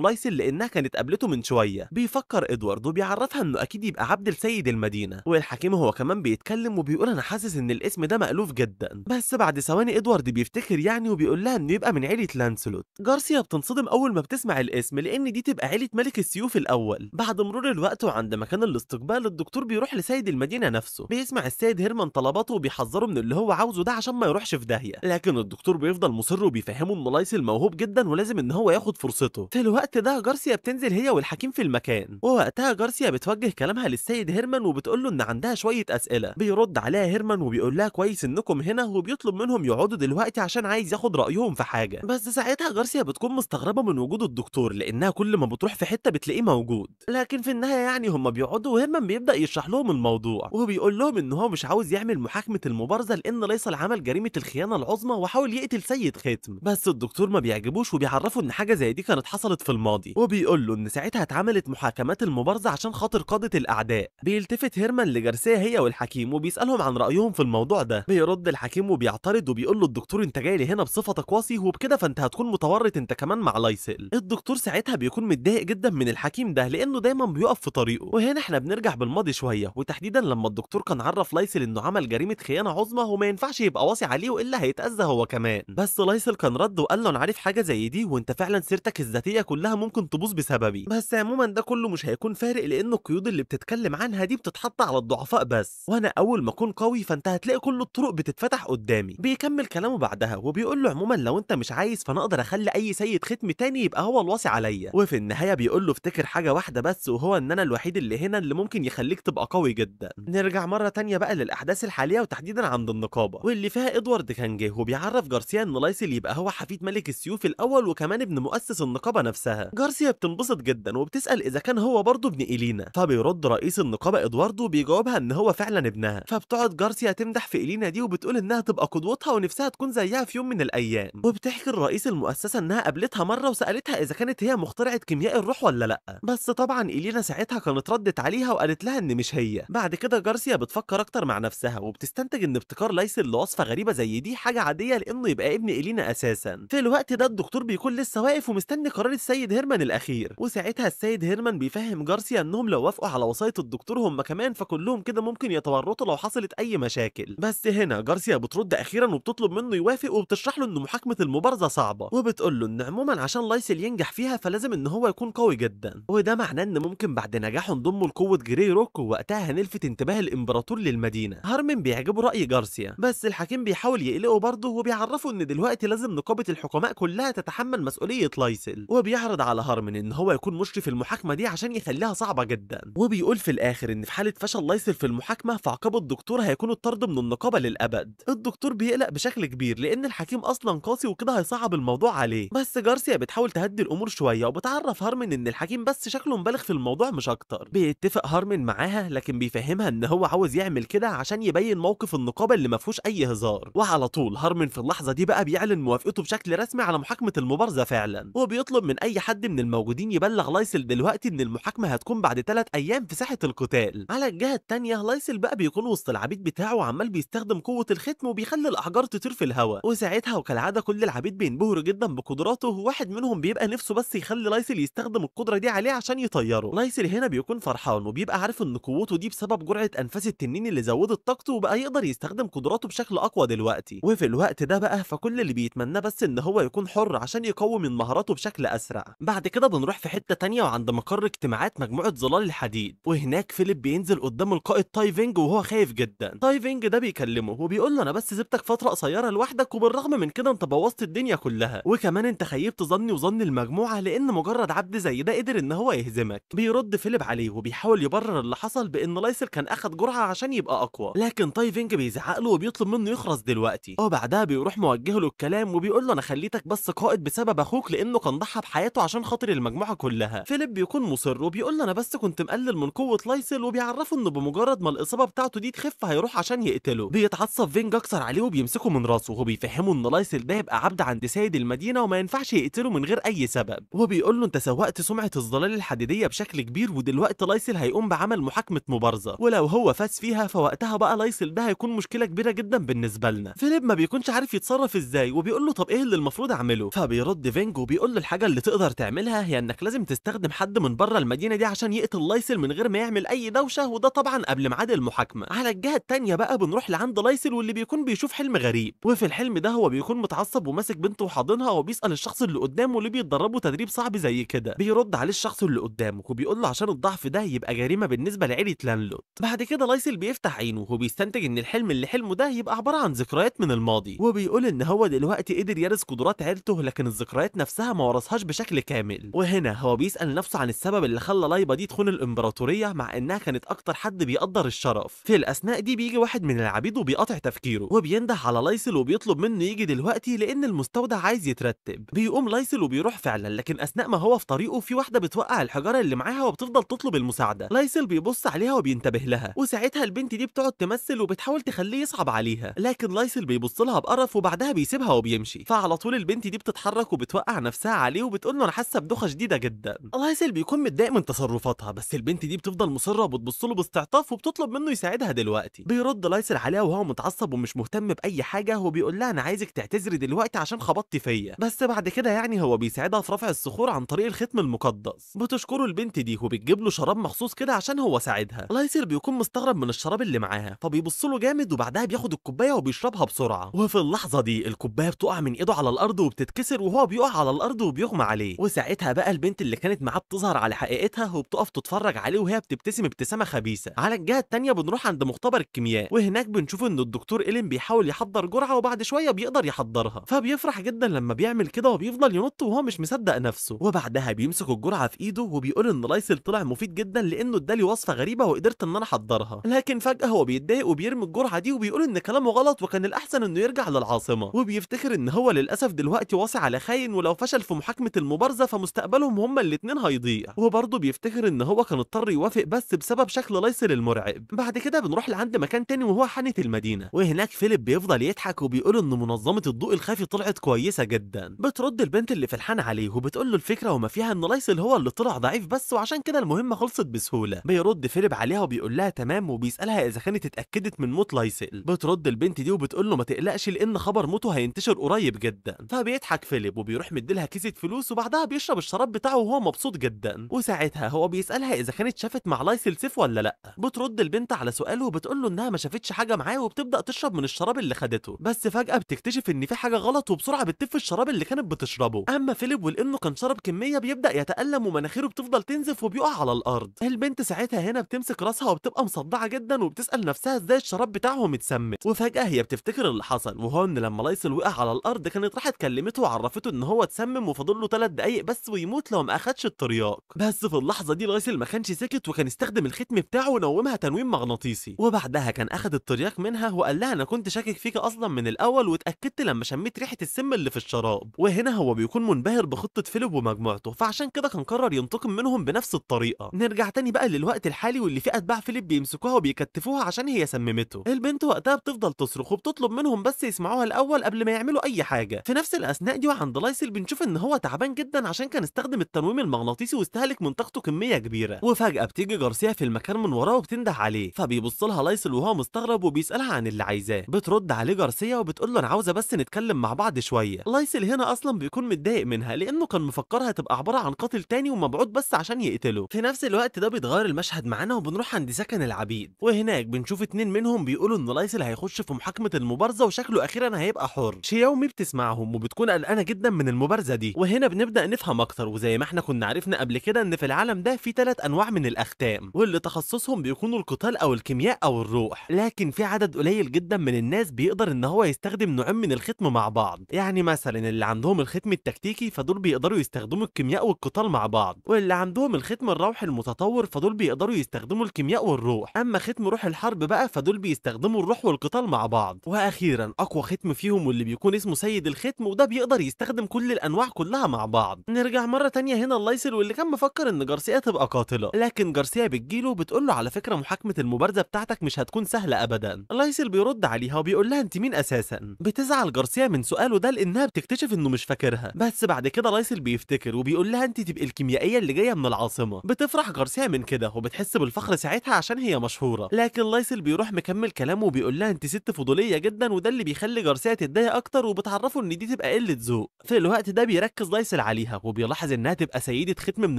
لايسل لانها كانت قابلته من شويه. بيفكر ادوارد وبيعرفها انه اكيد يبقى عبد لسيد المدينه، والحكيم هو كمان بيتكلم وبيقول انا حاسس ان الاسم ده مألوف جدا. بس بعد ثواني ادوارد بيفتكر يعني وبيقول لها انه يبقى من عيله لانسلوت. جارسيا بتنصدم اول ما بتسمع الاسم لان دي تبقى عيله ملك السيوف الاول. بعد مرور الوقت وعند مكان الاستقبال الدكتور بيروح لسيد المدينه نفسه، بيسمع السيد هيرمان طلباته وبيحذره من اللي هو عاوزه ده عشان ما يروحش في داهيه، لكن الدكتور بيفضل مصر وبيفهمه ان لايسل موهوب جدا ولازم ان هو ياخد فرصته. في الوقت ده جارسيا بتنزل هي والحكيم في المكان، ووقتها جارسيا بتوجه كلامها للسيد هيرمان وبتقول له ان عندها شويه اسئله. بيرد عليها هيرمان وبيقول لها كويس انكم هنا، وبيطلب منهم يقعدوا دلوقتي عشان عايز ياخد رايهم في حاجه. بس ساعتها جارسيا بتكون مستغربه من وجود الدكتور لانها كل ما بتروح في حته بتلاقيه موجود، لكن في النهايه يعني هم بيقعدوا وهيرمان بيبدا يشرح لهم الموضوع، وبيقول لهم ان هو مش عاوز يعمل محاكمه المبارزه لان ليصل عمل جريمه الخيانه العظمى وحاول يقتل سيد ختم. بس الدكتور ما بيعجبوش وبيعرفه ان حاجه زي دي كانت حصلت في الماضي، وبيقول له ان ساعتها اتعملت محاكمات المبارزه عشان خاطر قاده الاعداء. بيلتفت هيرمان لجارسيا هي والحكيم وبيسالهم عن رايهم في الموضوع ده. بيرد الحكيم وبيعترض وبيقول له الدكتور انت جاي لي هنا بصفتك وصي وبكده فانت هتكون متورط انت كمان مع لايسل. الدكتور ساعتها بيكون متضايق جدا من الحكيم ده لانه دايما بيقف في طريقه. وهنا احنا بنرجع بالماضي شويه، وتحديدا لما الدكتور كان عرف لايسل انه عمل جريمه خيانه عظمى وما ينفعش يبقى واصي عليه والا هيتاذى هو كمان. بس لايسل كان رد وقال له انا عارف حاجه زي دي وانت فعلا سيرتك الذاتيه كلها ممكن تبوظ بسببي، بس عموما ده كله مش هيكون فارق لان القيود اللي بتتكلم عنها دي بتتحط على الضعفاء بس، وانا اول ما اكون قوي فانت هتلاقي كل الطرق بتتفتح قدامي. بيكمل كلامه بعدها وبيقول له عموما لو انت مش عايز فانا اقدر اخلي اي سيد ختم تاني يبقى هو الوصي عليا. وفي النهايه بيقول له افتكر حاجه واحده بس، وهو ان انا الوحيد اللي هنا اللي ممكن يخليك تبقى قوي جدا. نرجع مره تانية بقى للاحداث الحاليه وتحديدا عند النقابه واللي فيها ادوارد كان جه وبيعرف جارسيا ان لايسل يبقى هو حفيد ملك السيوف الاول وكمان ابن مؤسس النقابه نفسها. جارسيا بتنبسط جدا وبتسال اذا كان هو برضه ابن إيلينا، فبيرد رئيس النقابه ادواردو وبيجاوبها ان هو فعلا ابنها. فبتقعد جارسيا تمدح في إيلينا دي وبتقول انها تبقى قدوتها ونفسها تكون زيها في يوم من الايام. وبتحكي الرئيس المؤسسه انها قابلتها مره وسالتها اذا كانت هي مخترعه كيمياء الروح ولا لا، بس طبعا إيلينا ساعتها كانت ردت عليها وقالت لها ان مش هي. بعد كده جارسيا بتفكر اكتر مع نفسها وبتستنتج ان ابتكار لايسل لوصفه غريبه زي دي حاجه عاديه لانه يبقى ابن إيلينا اساسا. في الوقت ده الدكتور بيكون لسه واقف ومستني قرار السيد هيرمان الاخير، وساعتها السيد هيرمان بيفهم جارسيا انهم لو وافقوا على وصايه الدكتور هم كمان فكلهم كده ممكن يتورطوا لو حصلت اي مشاكل. بس هنا جارسيا بترد اخيرا وبتطلب منه يوافق وبتشرح له ان محاكمه المبارزه صعبه، وبتقول له ان عموما عشان لايسل ينجح فيها فلازم ان هو يكون قوي جدا، وده معناه ان ممكن بعد نجاحه نضمه لقوه جري روك ووقتها هنلفت انتباه الامبراطور للمدينه. هارمن بيعجبه راي جارسيا بس الحكيم بيحاول يقلقه برضه وبيعرفه ان دلوقتي لازم نقابه الحكماء كلها تتحمل مسؤوليه لايسل، وبيعرض على هارمن ان هو يكون مشرف المحاكمه دي عشان يخليها صعبه جدا، وبيقول في الاخر ان في حاله فشل لايسل في المحاكمه فعقاب الدكتور هيكون الطرد من النقابه للابد. الدكتور بيقلق بشكل كبير لان الحكيم اصلا قاسي وكده هيصعب الموضوع عليه، بس جارسيا بتحاول تهدي الامور شويه وبتعرف هارمن ان الحكيم بس شكله مبالغ في الموضوع مش اكتر. بيتفق هارمن معاها لكن بيفهمها ان هو عاوز يعمل كده عشان يبين موقف النقابه اللي ما فيهوش اي هزار، وعلى طول هارمن في اللحظه دي بقى بيعلن موافقته بشكل رسمي على محاكمه المبارزه فعلا، وبيطلب من اي حد من الموجودين يبلغ لايسل دلوقتي ان المحاكمه هتكون بعد 3 ايام في ساحه القتال. على الجهه الثانيه لايسل بقى بيكون وسط العبيد بتاعه وعمال بيستخدم قوه الختم وبيخلي الاحجار تطير في الهواء، وساعتها وكالعاده كل العبيد بينبهروا جدا بقدراته، وواحد منهم بيبقى نفسه بس يخلي لايسل يستخدم القدره دي عليه عشان يطيره. لايسل هنا بيكون فرحان وبيبقى عارف ان قوته دي بسبب جرعه انفاس التنين اللي زودت طاقته وبقى يقدر يستخدم قدراته بشكل اقوى دلوقتي. وفي الوقت ده بقى فكل اللي بيتمناه بس ان هو يكون حر عشان يقوي من مهاراته بشكل اسرع. بعد كده بنروح في حته تانية وعند مقر اجتماعات مجموعه ظلال الحديد، وهناك فيليب بينزل قدام القائد تايفينج وهو خايف جدا. تايفينج ده بيكلمه وبيقول له انا بس سبتك فتره قصيره لوحدك وبالرغم من كده انت بوظت الدنيا كلها، وكمان انت خيبت ظني وظن المجموعه لان مجرد عبد زي ده قدر ان هو يهزمك. بيرد فيليب عليه وبيحاول يبرر اللي حصل بان لايسل كان اخد جرعه عشان يبقى اقوى، لكن تايفينج بيزعق له وبيطلب منه يخرس دلوقتي، وبعدها بيروح موجه له الكلام وبيقول له انا خليتك بس قائد بسبب اخوك لانه كان ضحى بحياته عشان خاطر المجموعه كلها. فيليب بيكون مصر وبيقول له انا بس كنت مقلل من قوه لايسل، وبيعرفه انه بمجرد ما الاصابه بتاعته دي تخف هيروح عشان يقتله. بيتعصب فينج اكتر عليه وبيمسكه من راسه وبيفهمه ان لايسل ده يبقى عبد عند سيد المدينه وما ينفعش يقتله من غير اي سبب، وبيقول له انت سوقت سمعه الظلال الحديديه بشكل كبير ودلوقتي لايسل هيقوم بعمل محاكمه مبارزه، ولو هو فاز فيها، فوقتها بقى لايسل ده هيكون مشكله كبيره جدا بالنسبه لنا. فيليب ما بيكونش عارف يتصرف ازاي وبيقول له طب ايه اللي المفروض اعمله؟ فبيرد فينج وبيقول له الحاجه اللي تقدر تعملها هي انك لازم تستخدم حد من بره المدينه دي عشان يقتل لايسل من غير ما يعمل اي دوشه، وده طبعا قبل ميعاد المحاكمه. على الجهه التانيه بقى بنروح لعند لايسل واللي بيكون بيشوف حلم غريب، وفي الحلم ده هو بيكون متعصب وماسك بنته وحاضنها وبيسال الشخص اللي قدامه اللي بيتدربوا تدريب صعب زي كده. بيرد عليه الشخص اللي قدامه وبيقول له عشان الضعف ده يبقى جريمه بالنسبه لعيله لانلوت. بعد كده لايسل بيفتح عينه وبيستنتج ان الحلم اللي حلمه ده يبقى عباره عن ذكريات من الماضي، وبيقول ان هو دلوقتي قدر يرث قدرات عيلته لكن الذكريات نفسها ما ورثهاش بشكل كامل. وهنا هو بيسال نفسه عن السبب اللي خلى لايبا دي تخون الامبراطوريه مع انها كانت اكتر حد بيقدر الشرف. في الاثناء دي بيجي واحد من العبيد وبيقاطع تفكيره وبينده على لايسل وبيطلب منه يجي دلوقتي لان المستودع عايز يترتب. بيقوم لايسل وبيروح فعلا، لكن اثناء ما هو في طريقه في واحده بتوقع الحجاره اللي معاها وبتفضل تطلب المساعده. لايسل بيبص عليها وبينتبه لها، وساعتها البنت دي بتقعد تمثل وبتحاول تخليه يصعب عليها، لكن لايسل بيبص لها بقرف وبعدها بيسيبها وبيمشي. فعلى طول البنت دي بتتحرك وبتوقع نفسها عليه وبتقول له انا حاسه بدوخه شديده جدا. لايسل بيكون متضايق من تصرفاتها، بس البنت دي بتفضل مصره وبتبص له باستعطاف وبتطلب منه يساعدها دلوقتي. بيرد لايسل عليها وهو متعصب ومش مهتم باي حاجه، وبيقول لها انا عايزك تعتذري دلوقتي عشان خبطتي فيا، بس بعد كده يعني هو بيساعدها في رفع الصخور عن طريق الختم المقدس. بتشكره البنت دي وبتجيب له شراب مخصوص كده عشان هو ساعدها. لايسل بيكون مستغرب من الشراب اللي معاها، فبيبص له جامد وبعدها بياخد الكوبايه وبيشربها بسرعه، وفي اللحظه دي الكوبايه بتقع من ايده على الارض وبتتكسر وهو بيقع على الارض وبيغمى عليه. وساعتها بقى البنت اللي كانت معاه بتظهر على حقيقتها وبتقف تتفرج عليه وهي بتبتسم ابتسامه خبيثه. على الجهه التانيه بنروح عند مختبر الكيمياء، وهناك بنشوف ان الدكتور إيلين بيحاول يحضر جرعه وبعد شويه بيقدر يحضرها، فبيفرح جدا لما بيعمل كده وبيفضل ينط وهو مش مصدق نفسه. وبعدها بيمسك الجرعه في ايده وبيقول ان لايسل طلع مفيد جدا لانه ادالي وصفه غريبه وقدرت ان انا احضرها، لكن فجاه هو بيتضايق وبيرمي الجرعه دي وبيقول ان كلامه غلط وكان الاحسن انه يرجع للعاصمه، وبيفتكر ان هو للاسف دلوقتي واصي على خاين ولو فشل في محاكمه المبارزه فمستقبلهم هما الاتنين هيضيع. وبرضه بيفتكر ان هو كان اضطر يوافق بس بسبب شكل لايسل المرعب. بعد كده بنروح لعند مكان تاني وهو حانة المدينه، وهناك فيليب بيفضل يضحك وبيقول ان منظمه الضوء الخافي طلعت كويسه جدا. بترد البنت اللي في الحانه عليه وبتقول له الفكره وما فيها ان لايسل هو اللي طلع ضعيف بس وعشان كده المهمه خلصت بسهوله. بيرد فيليب عليها وبيقول لها تمام وبيسالها اذا كانت اتاكدت من موت لايسل. بترد البنت دي وبتقول له ما تقلقش لان خبر موته هينتشر قريب جدا. فبيضحك فيليب وبيروح مديلها كيسه فلوس وبعدها بيشرب الشراب بتاعه وهو مبسوط جدا. وساعتها هو بيسالها اذا كانت شافت مع لايسل سيف ولا لا. بترد البنت على سؤاله وبتقول له انها ما شافتش حاجه معاه وبتبدا تشرب من الشراب اللي خدته، بس فجاه بتكتشف ان في حاجه غلط وبسرعه بتطفي الشراب اللي كانت بتشربه. اما فيليب ولانه كان شرب كميه بيبدا يتالم ومناخيره بتفضل تنزف وبيقع على الارض. البنت ساعتها هنا بتمسك راسها وبتبقى مصدعه جدا وبتسال نفسها ازاي الشراب بتاعهم اتسمت. وفجاه هي بتفتكر اللي حصل، وهو ان لما لايسل وقع على الارض كانت راحت كلمته وعرفته ان هو اتسمم وفاضل له 3 دقايق بس ويموت لو ما اخدش الترياق. بس في اللحظه دي لايسل ما كانش سكت وكان استخدم الختم بتاعه ونومها تنويم مغناطيسي، وبعدها كان اخد الترياق منها وقال لها انا كنت شاكك فيك اصلا من الاول واتاكدت لما شميت ريحه السم اللي في الشراب. وهنا هو بيكون منبهر بخطه فيليب ومجموعته، فعشان كده كان قرر ينتقم منهم بنفس الطريقه. نرجع تاني بقى للوقت الحالي واللي فيه اتباع فيليب بيمسكوها وبيكتفوها عشان هي سممته. البنت وقتها بتفضل تصرخ وبتطلب منهم بس يسمعوها الاول قبل ما يعملوا اي حاجه. في نفس الاثناء دي وعند لايسل بنشوف ان هو تعبان جدا عشان كان استخدم التنويم المغناطيسي واستهلك من طاقته كميه كبيره. وفجاه بتيجي جارسيا في المكان من وراه وبتنده عليه، فبيبص لها لايسل وهو مستغرب وبيسالها عن اللي عايزاه. بترد عليه جارسيا وبتقول له انا عاوزه بس نتكلم مع بعض شويه. لايسل هنا اصلا بيكون متضايق منها لانه كان مفكرها تبقى عباره عن قاتل تاني ومبعوث بس عشان يقتله. في نفس الوقت ده بيتغير المشهد معانا وبنروح عند سكن العبيد، وهناك بنشوف 2 منهم بيقولوا ان لايسل هيخش في محاكمه المبارزه وشكله اخيرا هيبقى حر. شياومي بتسمعهم وبتكون قلقانه جدا من المبارزه دي، وهنا بنبدا نفهم اكتر. وزي ما احنا كنا عرفنا قبل كده ان في العالم ده في 3 انواع من الاختام واللي تخصصهم بيكونوا القتال او الكيمياء او الروح، لكن في عدد قليل جدا من الناس بيقدر ان هو يستخدم نوعين من الختم مع بعض. يعني مثلا اللي عندهم الختم التكتيكي فدول بيقدروا يستخدموا الكيمياء والقتال مع بعض، واللي عندهم الختم الروحي المتطور فدول بيقدروا يستخدموا الكيمياء والروح. اما ختم روح الحرب بقى فدول بيستخدموا الروح والقتال مع بعض. واخيرا اقوى ختم فيهم واللي بيكون اسمه سيد الختم، وده بيقدر يستخدم كل الانواع كلها مع بعض. نرجع مره تانية هنا لايسل واللي كان مفكر ان جارسيا تبقى قاتله، لكن جارسيا بتجيله وبتقول له على فكره محاكمه المبارزه بتاعتك مش هتكون سهله ابدا. لايسل بيرد عليها وبيقول لها انت مين اساسا. بتزعل جارسيا من سؤاله ده لانها بتكتشف انه مش فاكرها، بس بعد كده لايسل بيفتكر وبيقول لها انت تبقي الكيميائيه اللي جايه من العاصمه. بتفرح جارسيا من كده وبتحس بالفخر ساعتها عشان هي مشهوره. الصوره، لكن لايسل بيروح مكمل كلامه وبيقول لها انت ست فضوليه جدا، وده اللي بيخلي جارسيا تتضايق اكتر وبتعرفه ان دي تبقى قله ذوق. في الوقت ده بيركز لايسل عليها وبيلاحظ انها تبقى سيده ختم من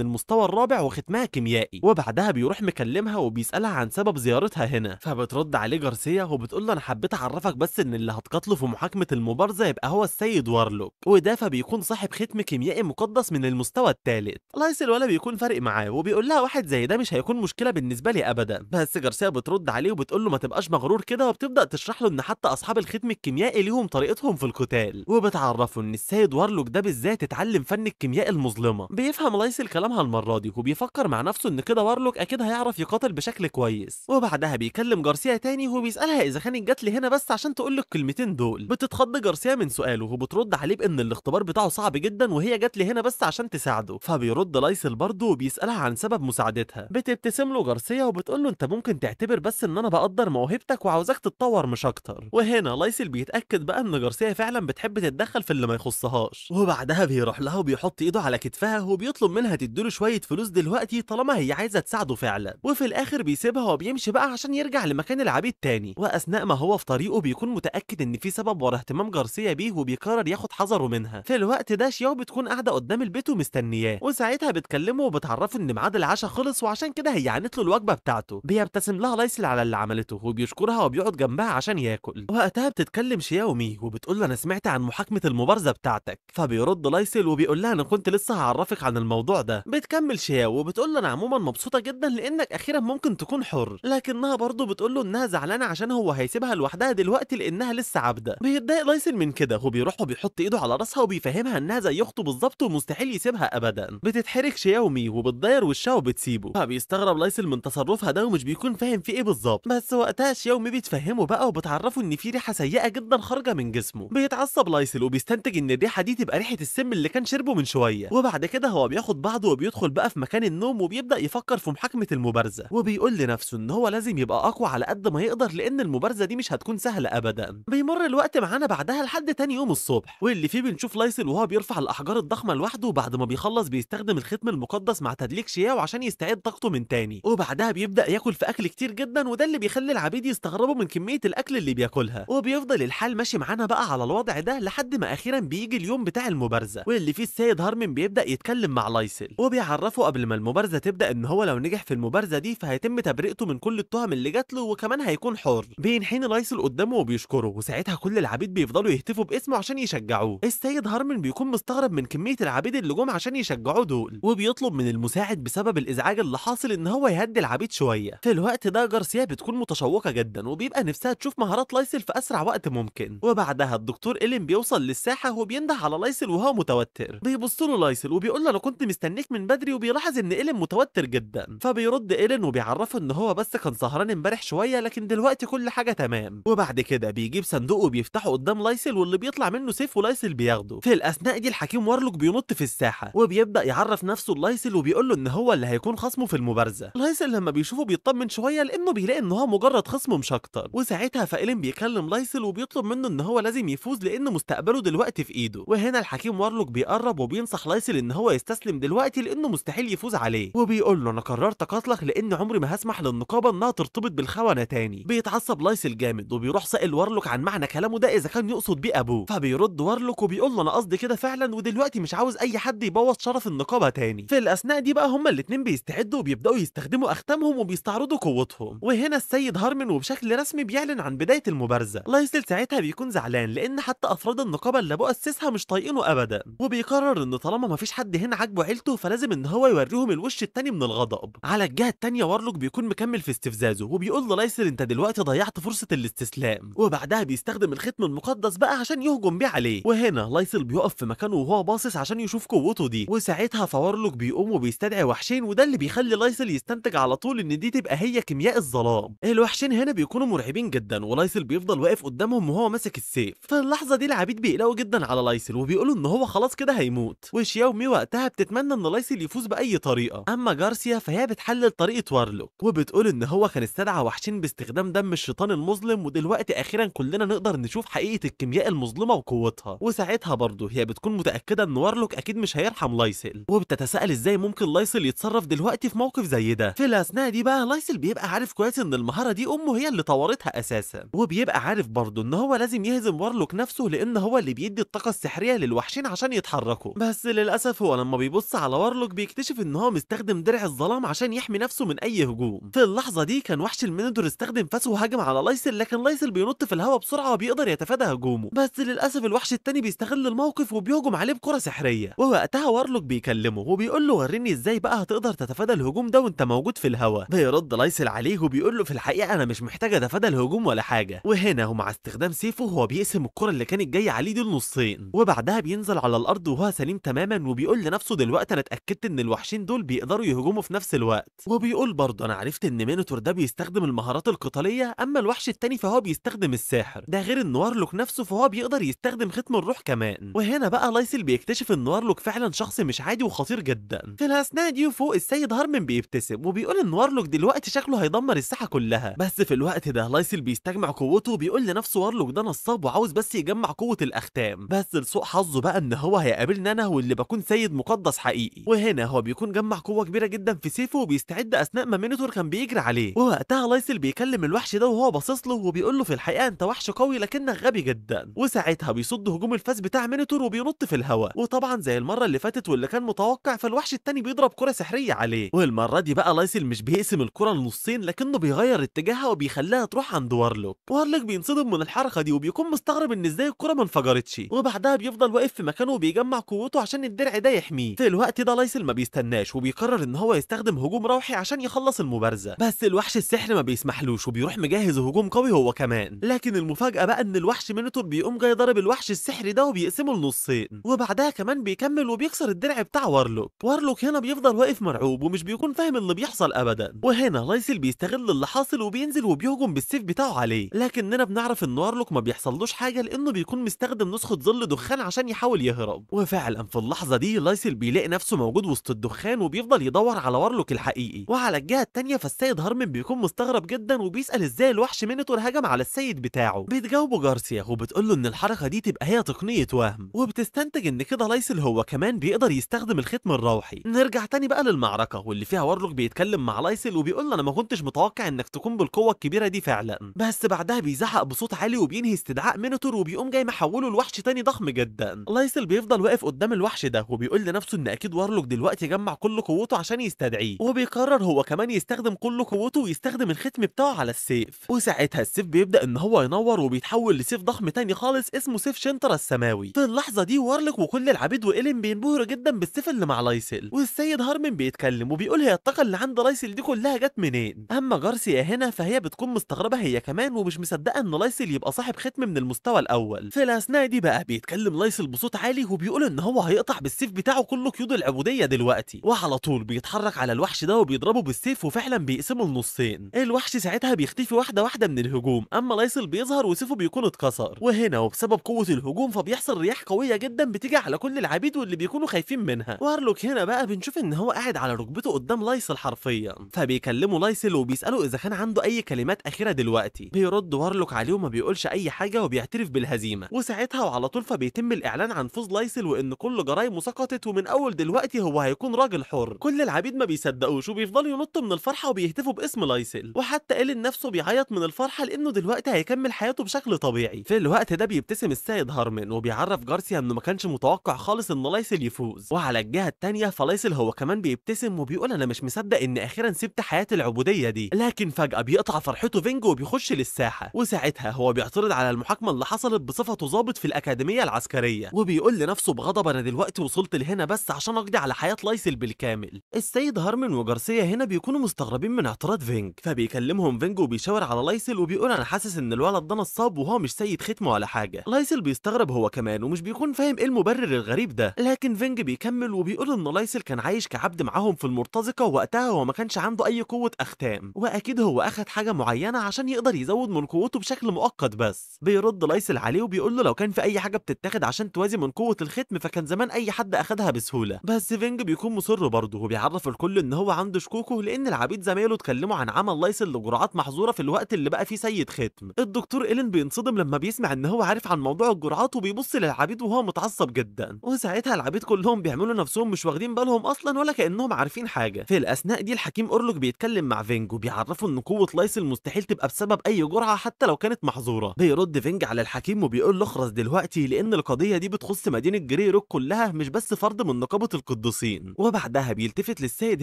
المستوى الرابع وختمها كيميائي، وبعدها بيروح مكلمها وبيسالها عن سبب زيارتها هنا، فبترد عليه جارسيا وبتقول له انا حبيت اعرفك بس ان اللي هتقاتله في محاكمه المبارزه يبقى هو السيد وارلوك، وده فبيكون صاحب ختم كيميائي مقدس من المستوى الثالث. لايسل ولا بيكون فارق معاه وبيقول لها واحد زي ده مش هيكون مشكله بالنسبه لي ابدا، بس جارسيا بترد عليه وبتقول له ما تبقاش مغرور كده، وبتبدا تشرح له ان حتى اصحاب الختم الكيميائي ليهم طريقتهم في القتال، وبتعرفه ان السيد وارلوك ده بالذات اتعلم فن الكيمياء المظلمه. بيفهم لايسل كلامها المره دي وبيفكر مع نفسه ان كده وارلوك اكيد هيعرف يقاتل بشكل كويس، وبعدها بيكلم جارسيا تاني وبيسالها اذا كانت جات لي هنا بس عشان تقول له الكلمتين دول. بتتخض جارسيا من سؤاله وبترد عليه بان الاختبار بتاعه صعب جدا وهي جات لي هنا بس عشان تساعده، فبيرد لايسل برضه وبيسالها عن سبب مساعدتها. بتبتسم له جارسيا وبتقول له انت ممكن تعتبر بس ان انا بقدر موهبتك وعاوزاك تتطور مش اكتر. وهنا لايسل بيتاكد بقى ان جارسيا فعلا بتحب تتدخل في اللي ما يخصهاش، وبعدها بيروح لها وبيحط ايده على كتفها وبيطلب منها تديله شويه فلوس دلوقتي طالما هي عايزه تساعده فعلا، وفي الاخر بيسيبها وبيمشي بقى عشان يرجع لمكان العبيد تاني. واثناء ما هو في طريقه بيكون متاكد ان في سبب ورا اهتمام جارسيا بيه وبيقرر ياخد حذره منها. في الوقت ده شياو بتكون قاعده قدام البيت ومستنياه، وساعتها بتكلمه وبتعرفه ان ميعاد العشاء خلص وعشان كده هي عانت له الوجبه بتاعته. بيبتسم لها لايسل على اللي عملته وبيشكرها وبيقعد جنبها عشان ياكل. وقتها بتتكلم شياو مي وبتقول له انا سمعت عن محاكمه المبارزه بتاعتك، فبيرد لايسل وبيقول لها انا كنت لسه هعرفك عن الموضوع ده. بتكمل شياو وبتقول له انا عموما مبسوطه جدا لانك اخيرا ممكن تكون حر، لكنها برضه بتقول له انها زعلانه عشان هو هيسيبها لوحدها دلوقتي لانها لسه عبده. بيتضايق لايسل من كده وبيروح وبيحط ايده على راسها وبيفهمها انها زي اخته بالظبط ومستحيل يسيبها ابدا. بتتحرك شياو مي وبتضير وشها وبتسيبه، فبيستغرب لايسل من تصرفها ده ومش بيكون فاهم في ايه بالظبط، بس وقتها شياو مي بتفهمه بقى وبتعرفه ان في ريحه سيئه جدا خارجه من جسمه. بيتعصب لايسل وبيستنتج ان الريحه دي تبقى ريحه السم اللي كان شربه من شويه، وبعد كده هو بياخد بعضه وبيدخل بقى في مكان النوم وبيبدا يفكر في محاكمه المبارزه، وبيقول لنفسه ان هو لازم يبقى اقوى على قد ما يقدر لان المبارزه دي مش هتكون سهله ابدا. بيمر الوقت معانا بعدها لحد تاني يوم الصبح، واللي فيه بنشوف لايسل وهو بيرفع الاحجار الضخمه لوحده، وبعد ما بيخلص بيستخدم الختم المقدس مع تدليك شياو عشان يستعيد طاقته من تاني، وبعدها بيبدا ياكل في اكل كتير جدا، وده اللي بيخلي العبيد يستغربوا من كميه الاكل اللي بياكلها. وبيفضل الحال ماشي معانا بقى على الوضع ده لحد ما اخيرا بيجي اليوم بتاع المبارزه، واللي فيه السيد هارمن بيبدا يتكلم مع لايسل وبيعرفه قبل ما المبارزه تبدا ان هو لو نجح في المبارزه دي فهيتم تبرئته من كل التهم اللي جات له وكمان هيكون حر. بينحني لايسل قدامه وبيشكره، وساعتها كل العبيد بيفضلوا يهتفوا باسمه عشان يشجعوه. السيد هارمن بيكون مستغرب من كميه العبيد اللي جم عشان يشجعوه دول، وبيطلب من المساعد بسبب الازعاج اللي حاصل ان هو يهدي العبيد شويه. في الوقت ده جارسيا بتكون متشوقه جدا وبيبقى نفسها تشوف مهارات لايسل في اسرع وقت ممكن، وبعدها الدكتور إيلين بيوصل للساحه وبينده على لايسل وهو متوتر. بيبص له لايسل وبيقول له انا كنت مستنيك من بدري، وبيلاحظ ان إيلين متوتر جدا، فبيرد إيلين وبيعرفه ان هو بس كان سهران امبارح شويه لكن دلوقتي كل حاجه تمام. وبعد كده بيجيب صندوق وبيفتحه قدام لايسل واللي بيطلع منه سيف ولايسل بياخده. في الاثناء دي الحكيم وارلوك بينط في الساحه وبيبدا يعرف نفسه لايسل وبيقول له ان هو اللي هيكون خصمه في المبارزه. لايسل لما بيشوفه بيطمن شويه لانه بيلاقي ان هو مجرد خصم مش اكتر، وساعتها فإيلين بيكلم لايسل وبيطلب منه ان هو لازم يفوز لان مستقبله دلوقتي في ايده. وهنا الحكيم وارلوك بيقرب وبينصح لايسل ان هو يستسلم دلوقتي لانه مستحيل يفوز عليه، وبيقول له انا قررت اقاتلك لان عمري ما هسمح للنقابه انها ترتبط بالخونه تاني. بيتعصب لايسل جامد وبيروح سائل وارلوك عن معنى كلامه ده اذا كان يقصد بيه ابوه، فبيرد وارلوك وبيقول له انا قصدي كده فعلا ودلوقتي مش عاوز اي حد يبوظ شرف النقابه تاني. في الاثناء دي بقى هما الاتنين بيستعدوا وبيبداوا يستخدموا اختامهم وبيستعرضوا قوتهم، وهنا السيد هارمن وبشكل رسمي بيعلن عن بدايه المبارزه. لايسل ساعتها بيكون زعلان لان حتى افراد النقابه اللي ابوه اسسها مش طايقينه ابدا، وبيقرر ان طالما مفيش حد هنا عاجبه عيلته فلازم ان هو يوريهم الوش التاني من الغضب. على الجهه التانيه وارلوك بيكون مكمل في استفزازه وبيقول للايسل انت دلوقتي ضيعت فرصه الاستسلام، وبعدها بيستخدم الختم المقدس بقى عشان يهجم بيه عليه. وهنا لايسل بيقف في مكانه وهو باصص عشان يشوف قوته دي، وساعتها فوارلوك بيقوم وبيستدعي وحشين، وده اللي بيخلي لايسل يستنتج على طول ان دي تبقى هي كيمياء الظلام. الوحشين هنا بيكونوا مرعبين جدا ولايسل بيفضل واقف قدامهم وهو ماسك السيف. في اللحظه دي العبيد بيقلقوا جدا على لايسل وبيقولوا ان هو خلاص كده هيموت، وشياو مي وقتها بتتمنى ان لايسل يفوز باي طريقه. اما جارسيا فهي بتحلل طريقه وارلوك وبتقول ان هو كان استدعى وحشين باستخدام دم الشيطان المظلم، ودلوقتي اخيرا كلنا نقدر نشوف حقيقه الكيمياء المظلمه وقوتها. وساعتها برضه هي بتكون متاكده ان وارلوك اكيد مش هيرحم لايسل، وبتتساءل ازاي ممكن لايسل يتصرف دلوقتي في موقف زي ده. في الاثناء دي بقى لايسل بيبقى عارف كويس ان المهارة دي امه هي اللي طورتها اساسا، وبيبقى عارف برضه ان هو لازم يهزم وارلوك نفسه لان هو اللي بيدي الطاقة السحرية للوحشين عشان يتحركوا. بس للاسف هو لما بيبص على وارلوك بيكتشف ان هو مستخدم درع الظلام عشان يحمي نفسه من اي هجوم. في اللحظة دي كان وحش المينيدور استخدم فاسه وهاجم على لايسل، لكن لايسل بينط في الهواء بسرعة وبيقدر يتفادى هجومه. بس للاسف الوحش التاني بيستغل الموقف وبيهجم عليه بكرة سحرية، ووقتها وارلوك بيكلمه وبيقول له وريني ازاي بقى هتقدر تتفادى الهجوم ده وانت موجود في الهواء. بيرد لايسل عليه وبيقول له في الحقيقة انا مش محتاج اتفادى الهجوم ولا حاجة. وهنا ومع استخدام سيفه هو بيقسم الكرة اللي كانت جاية عليه دي لنصين، وبعدها بينزل على الارض وهو سليم تماما، وبيقول لنفسه دلوقتي انا اتاكدت ان الوحشين دول بيقدروا يهجموا في نفس الوقت. وبيقول برضه انا عرفت ان مينوتور ده بيستخدم المهارات القتاليه، اما الوحش التاني فهو بيستخدم السحر ده، غير ان وارلوك نفسه فهو بيقدر يستخدم ختم الروح كمان. وهنا بقى لايسل بيكتشف ان وارلوك فعلا شخص مش عادي وخطير جدا. في الاثناء دي فوق السيد هارمن بيبتسم وبيقول ان وارلوك دلوقتي شكله هيدمر الساحه كلها. بس في الوقت ده لايسل بيستجمع قوته وبيقول لنفسه وارلوك ده نصاب وعاوز بس يجمع قوه الاختام. بس لسوء حظه بقى ان هو هيقابلني انا واللي بكون سيد مقدس حقيقي. وهنا هو بيكون جمع قوه كبيره جدا في سيفه وبيستعد اثناء ما مينيتور كان بيجري عليه. ووقتها لايسل بيكلم الوحش ده وهو باصص له وبيقول له في الحقيقه انت وحش قوي لكنك غبي جدا. وساعتها بيصد هجوم الفاس بتاع مينيتور وبينط في الهواء، وطبعا زي المره اللي فاتت واللي كان متوقع فالوحش التاني بيضرب كره سحريه عليه. والمره دي بقى لايسل مش بيقسم الكره لنصين لكنه بيغير اتجاهها وبيخليها تروح عند وارلوك. وارلوك بينصدم من الحركه دي وبيكون مستغرب ان ازاي الكره ما انفجرتش، وبعدها بيفضل واقف في مكانه وبيجمع قوته عشان الدرع ده يحميه. في الوقت ده لايسل ما بيستناش وبيقرر ان هو يستخدم هجوم روحي عشان يخلص المبارزه، بس الوحش السحر ما بيسمحلوش وبيروح مجهز هجوم قوي هو كمان. لكن المفاجاه بقى ان الوحش مينيتور بيقوم جاي ضارب الوحش السحري ده وبيقسمه لنصين، وبعدها كمان بيكمل وبيكسر الدرع بتاع وارلوك. وارلوك هنا بيفضل واقف مرعوب ومش بيكون فاهم اللي بيحصل ابدا. وهنا لايسل بيستغل اللي حاصل وبينزل وبيهجم بالسيف بتاعه عليه، لكننا بنعرف ان وارلوك ما بيحصلوش حاجه لانه بيكون مستخدم نسخه ظل دخان عشان يحاول يهرب. وفعلا في اللحظه دي لايسل بيلاقي نفسه موجود وسط الدخان وبيفضل يدور على وارلوك الحقيقي. وعلى الجهه التانيه فالسيد هارمن بيكون مستغرب جدا وبيسال ازاي الوحش مينيتور هجم على السيد بتاعه. بتجاوبه جارسيا وبتقول له ان الحركه دي تبقى هي تقنيه وهم، وبتستنتج ان كده لايسل هو كمان بيقدر يستخدم الختم الروحي. نرجع تاني بقى للمعركه واللي فيها وارلوك بيتكلم مع لايسل وبيقول له انا ما كنتش متوقع انك تكون بالقوه الكبيره دي فعلا، بس بعدها بيزعق بصوت عالي وبينهي استدعاء مينيتور وبيقوم جاي محوله لوحش تاني ضخم جدا. لايسل بيفضل واقف قدام الوحش ده وبيقول لنفسه ان اكيد وارلوك دلوقتي جمع كل قوته عشان يستدعيه، وبيقرر هو كمان يستخدم كل قوته ويستخدم الختم بتاعه على السيف. وساعتها السيف بيبدا ان هو ينور وبيتحول لسيف ضخم تاني خالص اسمه سيف شنتر السماوي. في اللحظه دي وارلوك وكل العبيد وإيلين بينبهروا جدا بالسيف اللي مع لايسل، والسيد هارمن بيتكلم وبيقول هي الطاقه اللي عند لايسل دي كلها جت منين. اما جارسيا هنا فهي بتكون مستغربه هي كمان ومش مصدقه ان لايسل يبقى صاحب ختم من المستوى الاول. في الاثناء دي بقى بيتكلم لايسل بصوت عالي وبيقول ان هو هيقطع بالسيف بتاعه كل قيود العبوديه دلوقتي، وعلى طول بيتحرك على الوحش ده وبيضربه بالسيف وفعلا بيقسمه لنصين. الوحش ساعتها بيختفي واحده واحده من الهجوم، اما لايسل بيظهر وسيفه بيكون اتكسر. وهنا وبسبب قوه الهجوم فبيحصل رياح قويه جدا بتيجي على كل العبيد واللي بيكونوا خايفين منها. وارلوك هنا بقى بنشوف ان هو قاعد على ركبته قدام لايسل حرفيا، فبيكلموا لايسل وبيساله اذا كان عنده اي كلمات اخيره دلوقتي. بيرد وارلوك عليه وما بيقولش اي حاجه وبيعترف بالهزيمه، وساعتها وعلى طول فبيتم الاعلان عن فوز لايسل وان كل جرايمه سقطت ومن اول دلوقتي هو هيكون راجل حر. كل العبيد ما بيصدقوش وبيفضلوا ينطوا من الفرحه وبيهتفوا باسم لايسل، وحتى إيلين نفسه بيعيط من الفرحه لانه دلوقتي هيكمل حياته بشكل طبيعي. في الوقت ده بيبتسم السيد هارمن وبيعرف جارسيا انه ما كانش متوقع خالص ان لايسل يفوز. وعلى الجهه الثانيه فلايسل هو كمان بيبتسم وبيقول انا مش مصدق ان اخيرا سبت حياه العبوديه دي، لكن فجاه بيقطع فرحته فينج وبيخش للساحه، وساعتها هو بيعترض على المحاكمه اللي حصلت بصفته ضابط في الاكاديميه العسكريه، وبيقول لنفسه بغضب انا دلوقتي وصلت لهنا بس عشان اقضي على حياه لايسل بالكامل. السيد هارمن وجارسيا هنا بيكونوا مستغربين من اعتراض فينج، فبيكلمهم فينج وبيشاور على لايسل وبيقول انا حاسس ان الولد ده نصاب وهو مش سيد ختم ولا حاجه. لايسل بيستغرب هو كمان ومش بيكون فاهم ايه المبرر الغريب ده، لكن فينج بيكمل وبيقول ان لايسل كان عايش كعبد معاهم في المرتزقه ووقتها هو ما كانش عنده اي قوه اختام، واكيد هو اخد حاجه معينه عشان يقدر يزود من قوته بشكل مؤقت. بس بيرد لايسل عليه وبيقول له لو كان في اي حاجه بتتاخد عشان توازي من قوه الختم فكان زمان اي حد اخدها بسهوله. بس فينج بيكون مصر برضه وبيعرف الكل ان هو عنده شكوكه لان العبيد زمايله اتكلموا عن عمل لايسل لجرعات محظوره في الوقت اللي بقى فيه سيد ختم. الدكتور إيلين بينصدم لما بيسمع ان هو عارف عن موضوع الجرعات وبيبص للعبيد وهو متعصب جدا، وساعتها العبيد كلهم بيعملوا نفسهم مش واخدين بالهم اصلا ولا كانهم عارفين حاجه. في الاثناء دي الحكيم اورلوك بيتكلم مع فينج فينج وبيعرفوا ان قوه لايسل مستحيل تبقى بسبب اي جرعه حتى لو كانت محظوره. بيرد فينج على الحكيم وبيقول له اخرس دلوقتي لان القضيه دي بتخص مدينه جري روك كلها مش بس فرد من نقابه القديسين. وبعدها بيلتفت للسيد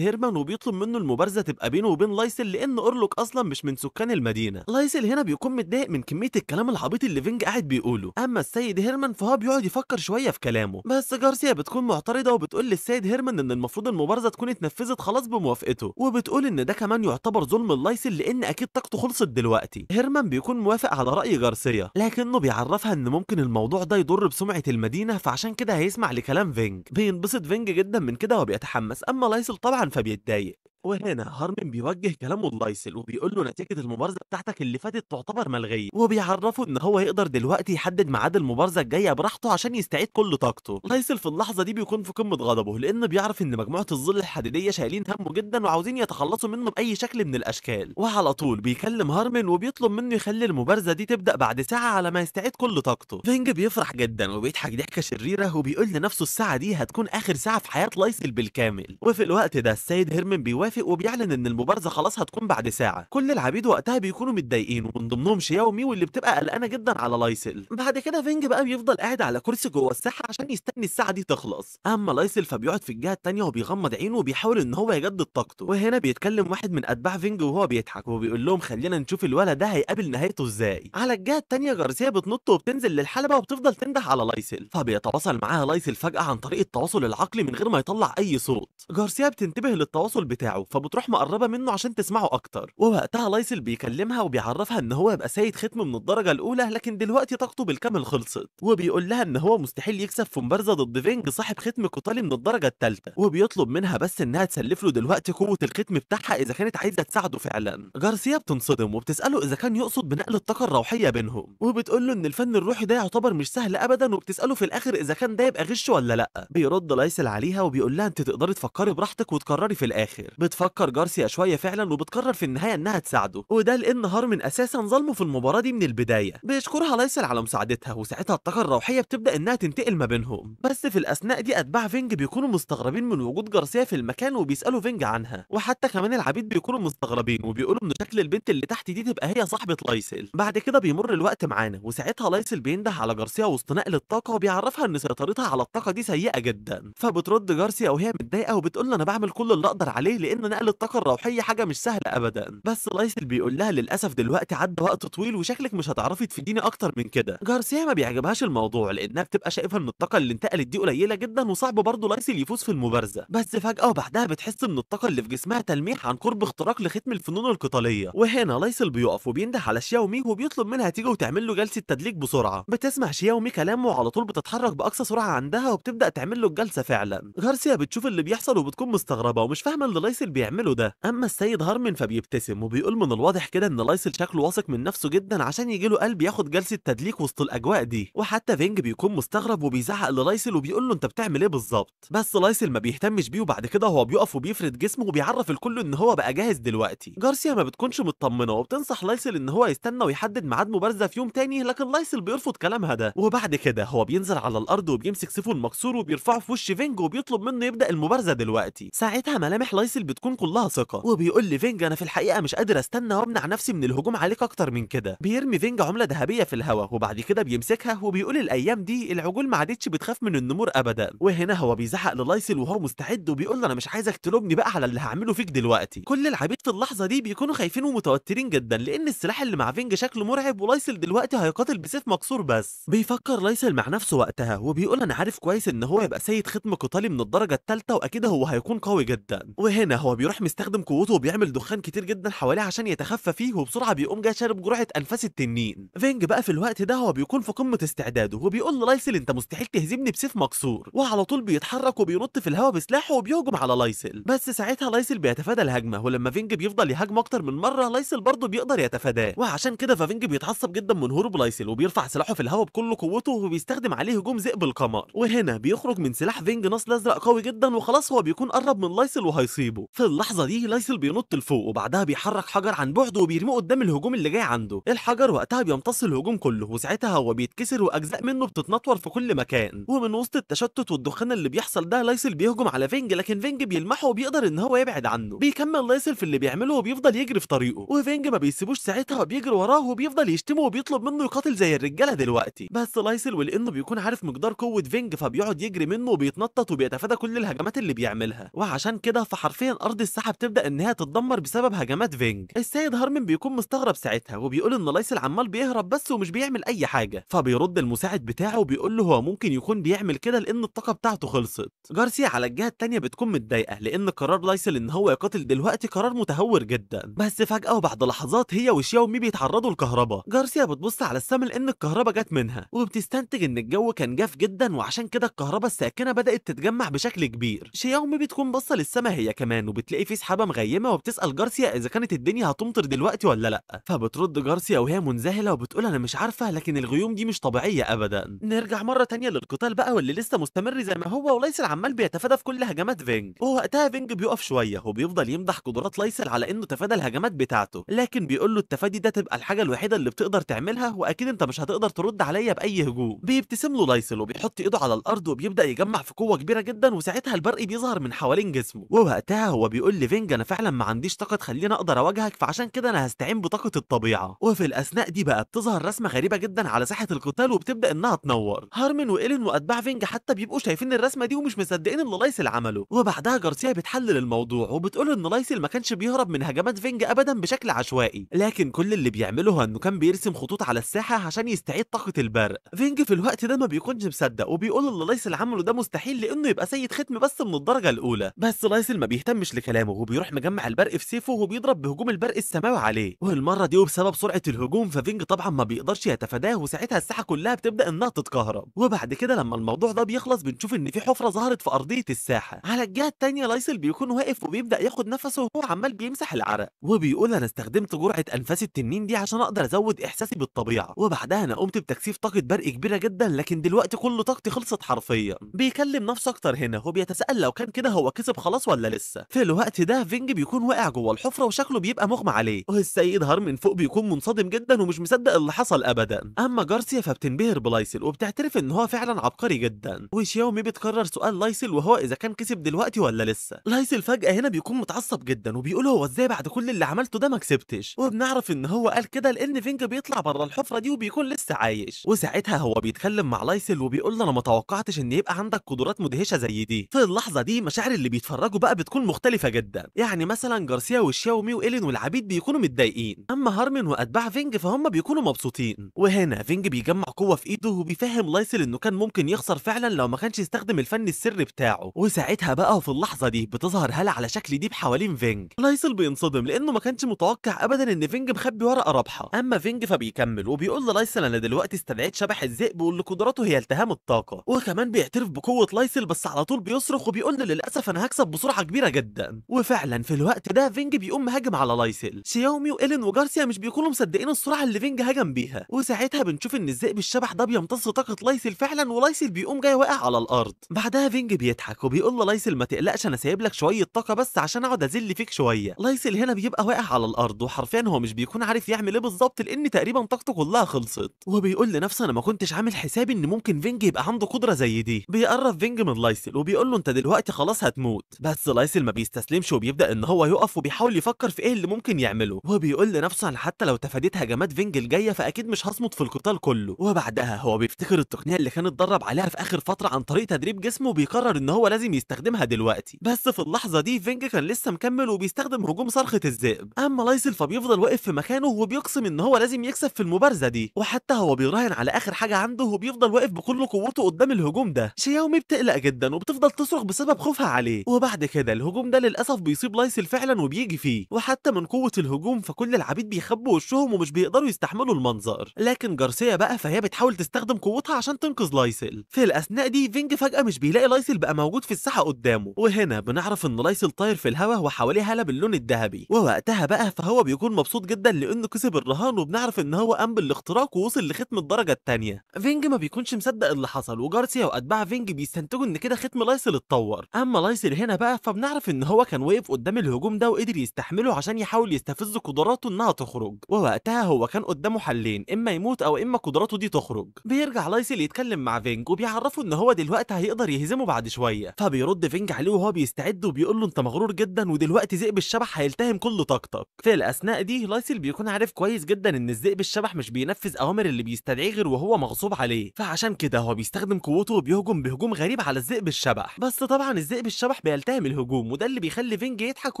هيرمان وبيطلب منه المبارزه تبقى بينه وبين لايسل لان اورلوك اصلا مش من سكان المدينه. لايسل هنا بيكون متضايق من كميه الكلام العبيط اللي فينج قاعد بيقوله، اما السيد هيرمان فهو بيقعد يفكر شويه في كلامه. بس جارسيا بتكون معترضه وبتقول للسيد هيرمان ان المفروض المبارزه تكون اتنفذت خلاص بموافقته، وبتقول ان ده كمان يعتبر ظلم لايسل لان اكيد طاقته خلصت دلوقتي. هيرمان بيكون موافق على راي جارسيا لكنه بيعرفها ان ممكن الموضوع ده يضر بسمعه المدينه، فعشان كده هيسمع لكلام فينج. بينبسط فينج جدا من كده وبيتحمس، اما لايسل طبعا فبيتضايق. وهنا هارمن بيوجه كلامه للايسل وبيقول له نتيجه المبارزه بتاعتك اللي فاتت تعتبر ملغيه، وبيعرفه ان هو يقدر دلوقتي يحدد ميعاد المبارزه الجايه براحته عشان يستعيد كل طاقته. لايسل في اللحظه دي بيكون في قمه غضبه لانه بيعرف ان مجموعه الظل الحديديه شايلين همه جدا وعاوزين يتخلصوا منه باي شكل من الاشكال. وعلى طول بيكلم هارمن وبيطلب منه يخلي المبارزه دي تبدا بعد ساعه على ما يستعيد كل طاقته. فينج بيفرح جدا وبيضحك ضحكه شريره وبيقول لنفسه الساعه دي هتكون اخر ساعه في حياه لايسل بالكامل. وفي الوقت ده السيد هيرمن بيوافق وبيعلن ان المبارزه خلاص هتكون بعد ساعه. كل العبيد وقتها بيكونوا متضايقين ومن ضمنهم شياومي واللي بتبقى قلقانه جدا على لايسل. بعد كده فينج بقى بيفضل قاعد على كرسي جوه الساحه عشان يستني الساعه دي تخلص، اما لايسل فبيقعد في الجهه الثانيه وبيغمض عينه وبيحاول ان هو يجدد طاقته. وهنا بيتكلم واحد من اتباع فينج وهو بيضحك وبيقول لهم خلينا نشوف الولد ده هيقابل نهايته ازاي. على الجهه الثانيه جارسيا بتنط وبتنزل للحلبه وبتفضل تنده على لايسل، فبيتواصل معاها لايسل فجاه عن طريق التواصل العقلي من غير ما يطلع اي صوت. جارسيا بتنتبه للتواصل بتاعه فبتروح مقربه منه عشان تسمعه اكتر، ووقتها لايسل بيكلمها وبيعرفها ان هو يبقى سيد ختم من الدرجه الاولى لكن دلوقتي طاقته بالكامل خلصت، وبيقول لها ان هو مستحيل يكسب في مبارزه ضد فينج صاحب ختم قتالي من الدرجه الثالثه، وبيطلب منها بس انها تسلف له دلوقتي قوه الختم بتاعها اذا كانت عايزه تساعده فعلا. جارسيا بتنصدم وبتساله اذا كان يقصد بنقل الطاقه الروحيه بينهم، وبتقول له ان الفن الروحي ده يعتبر مش سهل ابدا، وبتساله في الاخر اذا كان ده يبقى غش ولا لا. بيرد لايسل عليها وبيقول لها انت تقدري تفكري براحتك وتقرري في الاخر. بتفكر جارسيا شويه فعلا وبتقرر في النهايه انها تساعده، وده لان هارمن اساسا ظلمه في المباراه دي من البدايه. بيشكرها لايسل على مساعدتها وساعتها الطاقه الروحيه بتبدا انها تنتقل ما بينهم. بس في الاثناء دي اتباع فينج بيكونوا مستغربين من وجود جارسيا في المكان وبيسالوا فينج عنها، وحتى كمان العبيد بيكونوا مستغربين وبيقولوا ان شكل البنت اللي تحت دي تبقى هي صاحبه لايسل. بعد كده بيمر الوقت معانا وساعتها لايسل بينده على جارسيا وسط نقل الطاقه وبيعرفها ان سيطرتها على الطاقه دي سيئه جدا، فبترد جارسيا وهي متضايقه وبتقول له انا بعمل كل اللي اقدر عليه لان نقل الطاقه الروحيه حاجه مش سهله ابدا. بس لايسل بيقول لها للاسف دلوقتي عدى وقت طويل وشكلك مش هتعرفي تفيديني اكتر من كده. جارسيا ما بيعجبهاش الموضوع لانها بتبقى شايفه ان الطاقه اللي انتقلت دي قليله جدا وصعب برضه لايسل يفوز في المبارزه. بس فجاه وبعدها بتحس ان الطاقه اللي في جسمها تلميح عن قرب اختراق لختم الفنون القتاليه، وهنا لايسل بيقف وبينده على شياومي وبيطلب منها تيجي وتعمل له جلسه تدليك بسرعه. بتسمع شياومي كلامه وعلى طول بتتحرك باقصى سرعه عندها وبتبدا تعمل له الجلسه فعلا. جارسيا بتشوف اللي بيحصل وبتكون مستغربه ومش فاهمه اللي لايسل بيعمله ده، اما السيد هارمن فبيبتسم وبيقول من الواضح كده ان لايسل شكله واثق من نفسه جدا عشان يجي له قلب ياخد جلسه تدليك وسط الاجواء دي. وحتى فينج بيكون مستغرب وبيزعق للايسل وبيقول له انت بتعمل ايه بالظبط، بس لايسل ما بيهتمش بيه وبعد كده هو بيقف وبيفرد جسمه وبيعرف الكل ان هو بقى جاهز دلوقتي. جارسيا ما بتكونش مطمنه وبتنصح لايسل ان هو يستنى ويحدد ميعاد مبارزه في يوم تاني، لكن لايسل بيرفض كلامها ده. وبعد كده هو بينزل على الارض وبيمسك سيفه المكسور وبيرفعه في وش فينج وبيطلب منه يبدا المبارزه دلوقتي. ساعتها ملامح لايسل بتكون كلها ثقه وبيقول لفينج انا في الحقيقه مش قادر استنى وامنع نفسي من الهجوم عليك اكتر من كده. بيرمي فينج عمله ذهبيه في الهواء وبعد كده بيمسكها وبيقول الايام دي العجول ما عادتش بتخاف من النمور ابدا. وهنا هو بيزعق للايسل وهو مستعد وبيقول له انا مش عايزك تلومني بقى على اللي هعمله فيك دلوقتي. كل العبيد في اللحظه دي بيكونوا خايفين ومتوترين جدا لان السلاح اللي مع فينج شكله مرعب ولايسل دلوقتي هيقاتل بسيف مكسور. بس بيفكر لايسل مع نفسه وقتها وبيقول انا عارف كويس ان هو يبقى سيد ختم قتالي من الدرجه الثالثه واكيد هو هيكون قوي جدا. وهنا هو بيروح مستخدم قوته وبيعمل دخان كتير جدا حواليه عشان يتخفى فيه وبسرعه بيقوم جاي شارب جرعه انفاس التنين. فينج بقى في الوقت ده هو بيكون في قمه استعداده وبيقول للايسل انت مستحيل تهزمني بسيف مكسور، وعلى طول بيتحرك وبينط في الهواء بسلاحه وبيهجم على لايسل. بس ساعتها لايسل بيتفادى الهجمه، ولما فينج بيفضل يهاجمه اكتر من مره لايسل برضه بيقدر يتفاداه، وعشان كده ففينج بيتعصب جدا من هروب لايسل وبيرفع سلاحه في الهواء بكل قوته وبيستخدم عليه هجوم ذئب القمر. وهنا بيخرج من سلاح فينج نصل ازرق قوي جدا وخلاص هو بيكون قرب من لايسل وهيصيبه، في اللحظه دي لايسل بينط لفوق وبعدها بيحرك حجر عن بعد وبيرميه قدام الهجوم اللي جاي عنده. الحجر وقتها بيمتص الهجوم كله وساعتها هو بيتكسر واجزاء منه بتتنطور في كل مكان. ومن وسط التشتت والدخان اللي بيحصل ده لايسل بيهجم على فينج، لكن فينج بيلمحه وبيقدر ان هو يبعد عنه. بيكمل لايسل في اللي بيعمله وبيفضل يجري في طريقه، وفينج ما بيسيبوش ساعتها وبيجري وراه وبيفضل يشتمه وبيطلب منه يقاتل زي الرجاله دلوقتي. بس لايسل ولانه بيكون عارف مقدار قوه فينج فبيقعد يجري منه وبيتنطط وبيتفادى كل الهجمات اللي بيعملها، وعشان كده فحرفيا ارض الساحه بتبدا انها تتدمر بسبب هجمات فينج. السيد هارمن بيكون مستغرب ساعتها وبيقول ان لايسل عمال بيهرب بس ومش بيعمل اي حاجه، فبيرد المساعد بتاعه وبيقول له هو ممكن يكون بيعمل كده لان الطاقه بتاعته خلصت. جارسيا على الجهه التانيه بتكون متضايقه لان قرار لايسل ان هو يقاتل دلوقتي قرار متهور جدا. بس فجاه وبعد لحظات هي وشياو مي بيتعرضوا لكهرباء. جارسيا بتبص على السما لان الكهرباء جت منها وبتستنتج ان الجو كان جاف جدا وعشان كده الكهرباء الساكنه بدات تتجمع بشكل كبير. شياو مي بتكون باصه للسما هي كمان وبتلاقي في سحابه مغيمه وبتسال جارسيا اذا كانت الدنيا هتمطر دلوقتي ولا لا، فبترد جارسيا وهي منذهله وبتقول انا مش عارفه لكن الغيوم دي مش طبيعيه ابدا. نرجع مره تانية للقتال بقى واللي لسه مستمر زي ما هو، ولايسل عمال بيتفادى في كل هجمات فينج. ووقتها فينج بيقف شويه وبيفضل يمدح قدرات لايسل على انه تفادى الهجمات بتاعته، لكن بيقول له التفادي ده تبقى الحاجه الوحيده اللي بتقدر تعملها واكيد انت مش هتقدر ترد عليا باي هجوم. بيبتسم له لايسل وبيحط ايده على الارض وبيبدا يجمع في قوه كبيره جدا وساعتها البرق بيظهر من حوالين جسمه. ووقتها هو بيقول لفينج انا فعلا ما عنديش طاقه تخليني اقدر اواجهك فعشان كده انا هستعين بطاقه الطبيعه. وفي الاثناء دي بقى بتظهر رسمه غريبه جدا على ساحه القتال وبتبدا انها تنور. هارمن وايلين واتباع فينج حتى بيبقوا شايفين الرسمه دي ومش مصدقين اللي لايسل عمله. وبعدها جارسيا بتحلل الموضوع وبتقول ان لايسل ما كانش بيهرب من هجمات فينج ابدا بشكل عشوائي، لكن كل اللي بيعمله هو انه كان بيرسم خطوط على الساحه عشان يستعيد طاقه البرق. فينج في الوقت ده ما بيكونش مصدق وبيقول اللي لايسل عمله ده مستحيل لانه يبقى سيد ختم بس من الدرجه الاولى. بس لايسل ما بيهتمش لكلامه وبيروح مجمع البرق في سيفه وبيضرب بهجوم البرق السماوي عليه، والمره دي وبسبب سرعه الهجوم ففينج طبعا ما بيقدرش يتفاداه وساعتها الساحه كلها بتبدا انها تتكهرب. وبعد كده لما الموضوع ده بيخلص بنشوف ان في حفره ظهرت في ارضيه الساحه. على الجهه التانيه لايسل بيكون واقف وبيبدا ياخد نفسه وهو عمال بيمسح العرق وبيقول انا استخدمت جرعه انفاس التنين دي عشان اقدر ازود احساسي بالطبيعه، وبعدها انا قمت بتكثيف طاقه برق كبيره جدا لكن دلوقتي كل طاقتي خلصت حرفيا. بيكلم نفسه اكتر هنا وبيتساءل لو كان كده هو كسب خلاص ولا لسه. في الوقت ده فينج بيكون واقع جوه الحفره وشكله بيبقى مغمى عليه، والسيد هارمن فوق بيكون منصدم جدا ومش مصدق اللي حصل ابدا. اما جارسيا فبتنبهر بلايسل وبتعترف ان هو فعلا عبقري جدا. وشياومي بتكرر سؤال لايسل وهو اذا كان كسب دلوقتي ولا لسه. لايسل فجاه هنا بيكون متعصب جدا وبيقول هو ازاي بعد كل اللي عملته ده ما كسبتش، وبنعرف ان هو قال كده لان فينج بيطلع بره الحفره دي وبيكون لسه عايش. وساعتها هو بيتكلم مع لايسل وبيقول له انا ما توقعتش ان يبقى عندك قدرات مدهشه زي دي. في اللحظه دي مشاعر اللي بيتفرجوا بقى بتكون مختلفه جدا، يعني مثلا جارسيا وشياومي وايلين والعبيد بيكونوا متضايقين، اما هارمن واتباع فينج فهم بيكونوا مبسوطين. وهنا فينج بيجمع قوه في ايده وبيفهم لايسل انه كان ممكن يخسر فعلا لو ما كانش يستخدم الفن السري بتاعه. وساعتها بقى وفي اللحظه دي بتظهر هالة على شكل ديب حوالين فينج. لايسل بينصدم لانه ما كانش متوقع ابدا ان فينج مخبي ورقه رابحه، اما فينج فبيكمل وبيقول للايسل انا دلوقتي استدعيت شبح الذئب واللي قدراته هي التهام الطاقه، وكمان بيعترف بقوه لايسل بس على طول بيصرخ وبيقول له للاسف انا هكسب بسرعه كبيره جدا. وفعلا في الوقت ده فينج بيقوم مهاجم على لايسل. شياومي وايلين وجارسيا مش بيكونوا مصدقين السرعه اللي فينج هجم بيها، وساعتها بنشوف ان الذئب الشبح ده بيمتص طاقه لايسل فعلا ولايسل بيقوم جاي واقع على الارض. بعدها فينج بيضحك وبيقول للايسل ما تقلقش انا سايب لك شويه طاقه بس عشان اقعد اذل فيك شويه. لايسل هنا بيبقى واقع على الارض وحرفيا هو مش بيكون عارف يعمل ايه بالظبط لان تقريبا طاقته كلها خلصت، وبيقول لنفسه انا ما كنتش عامل حسابي ان ممكن فينج يبقى عنده قدره زي دي. بيقرب فينج من لايسل وبيقول له انت دلوقتي خلاص هتموت، بس لايسل ما بيستسلمش وبيبدا ان هو يقف وبيحاول يفكر في ايه اللي ممكن يعمله، وبيقول لنفسه انا حتى لو تفاديت هجمات فينج الجايه فاكيد مش هصمت في القتال كله. وبعدها هو بيفتكر التقنيه اللي كان اتدرب عليها في اخر فتره عن طريق تدريب جسمه وبيقرر ان هو لازم يستخدمها دلوقتي. بس في اللحظه دي فينج كان لسه مكمل وبيستخدم هجوم صرخه الذئب، اما لايسل فبيفضل واقف في مكانه وبيقسم ان هو لازم يكسب في المبارزه دي، وحتى هو بيراهن على اخر حاجه عنده وبيفضل واقف بكل قوته قدام الهجوم ده. شياومي بتقلق جدا وبتفضل تصرخ بسبب خوفها عليه، وبعد كده الهجوم ده للاسف بيصيب لايسل فعلا وبيجي فيه، وحتى من قوه الهجوم فكل العبيد بيخبوا وشهم ومش بيقدروا يستحملوا المنظر. لكن جارسيا بقى فهي بتحاول تستخدم قوتها عشان تنقذ لايسل. في الاثناء دي فينج فجاه مش بيلاقي لايسل بقى موجود في الساحه قدامه، وهنا بنعرف ان لايسل طاير في الهواء وحواليه هاله باللون الذهبي، ووقتها بقى فهو بيكون مبسوط جدا لانه كسب الرهان، وبنعرف ان هو قام بالاختراق ووصل لختم الدرجه الثانيه. فينج ما بيكونش مصدق اللي حصل، وجارسيا واتباع فينج بيستنتجوا ان كده ختم لايسل اتطور. اما لايسل هنا بقى فبنعرف ان هو كان واقف قدام الهجوم ده وقدر يستحمله عشان يحاول يستفز قدراته انها تخرج، ووقتها هو كان قدامه حلين، اما يموت او اما قدراته دي تخرج. بيرجع لايسل يتكلم مع فينج وبيعرفه ان هو دلوقتي هيقدر يهزمه بعد شويه، فبيرد فينج عليه وهو بيستعد وبيقول له انت مغرور جدا ودلوقتي ذئب الشبح هيلتهم كل طاقتك. في الاثناء دي لايسل بيكون عارف كويس جدا ان الذئب الشبح مش بينفذ اوامر اللي بيستدعيه غير وهو مغصوب عليه، فعشان كده هو بيستخدم قوته وبيهجم بهجوم غريب على الذئب الشبح. بس طبعا الذئب الشبح بيلتهم الهجوم، وده اللي بيخلي فينج يضحك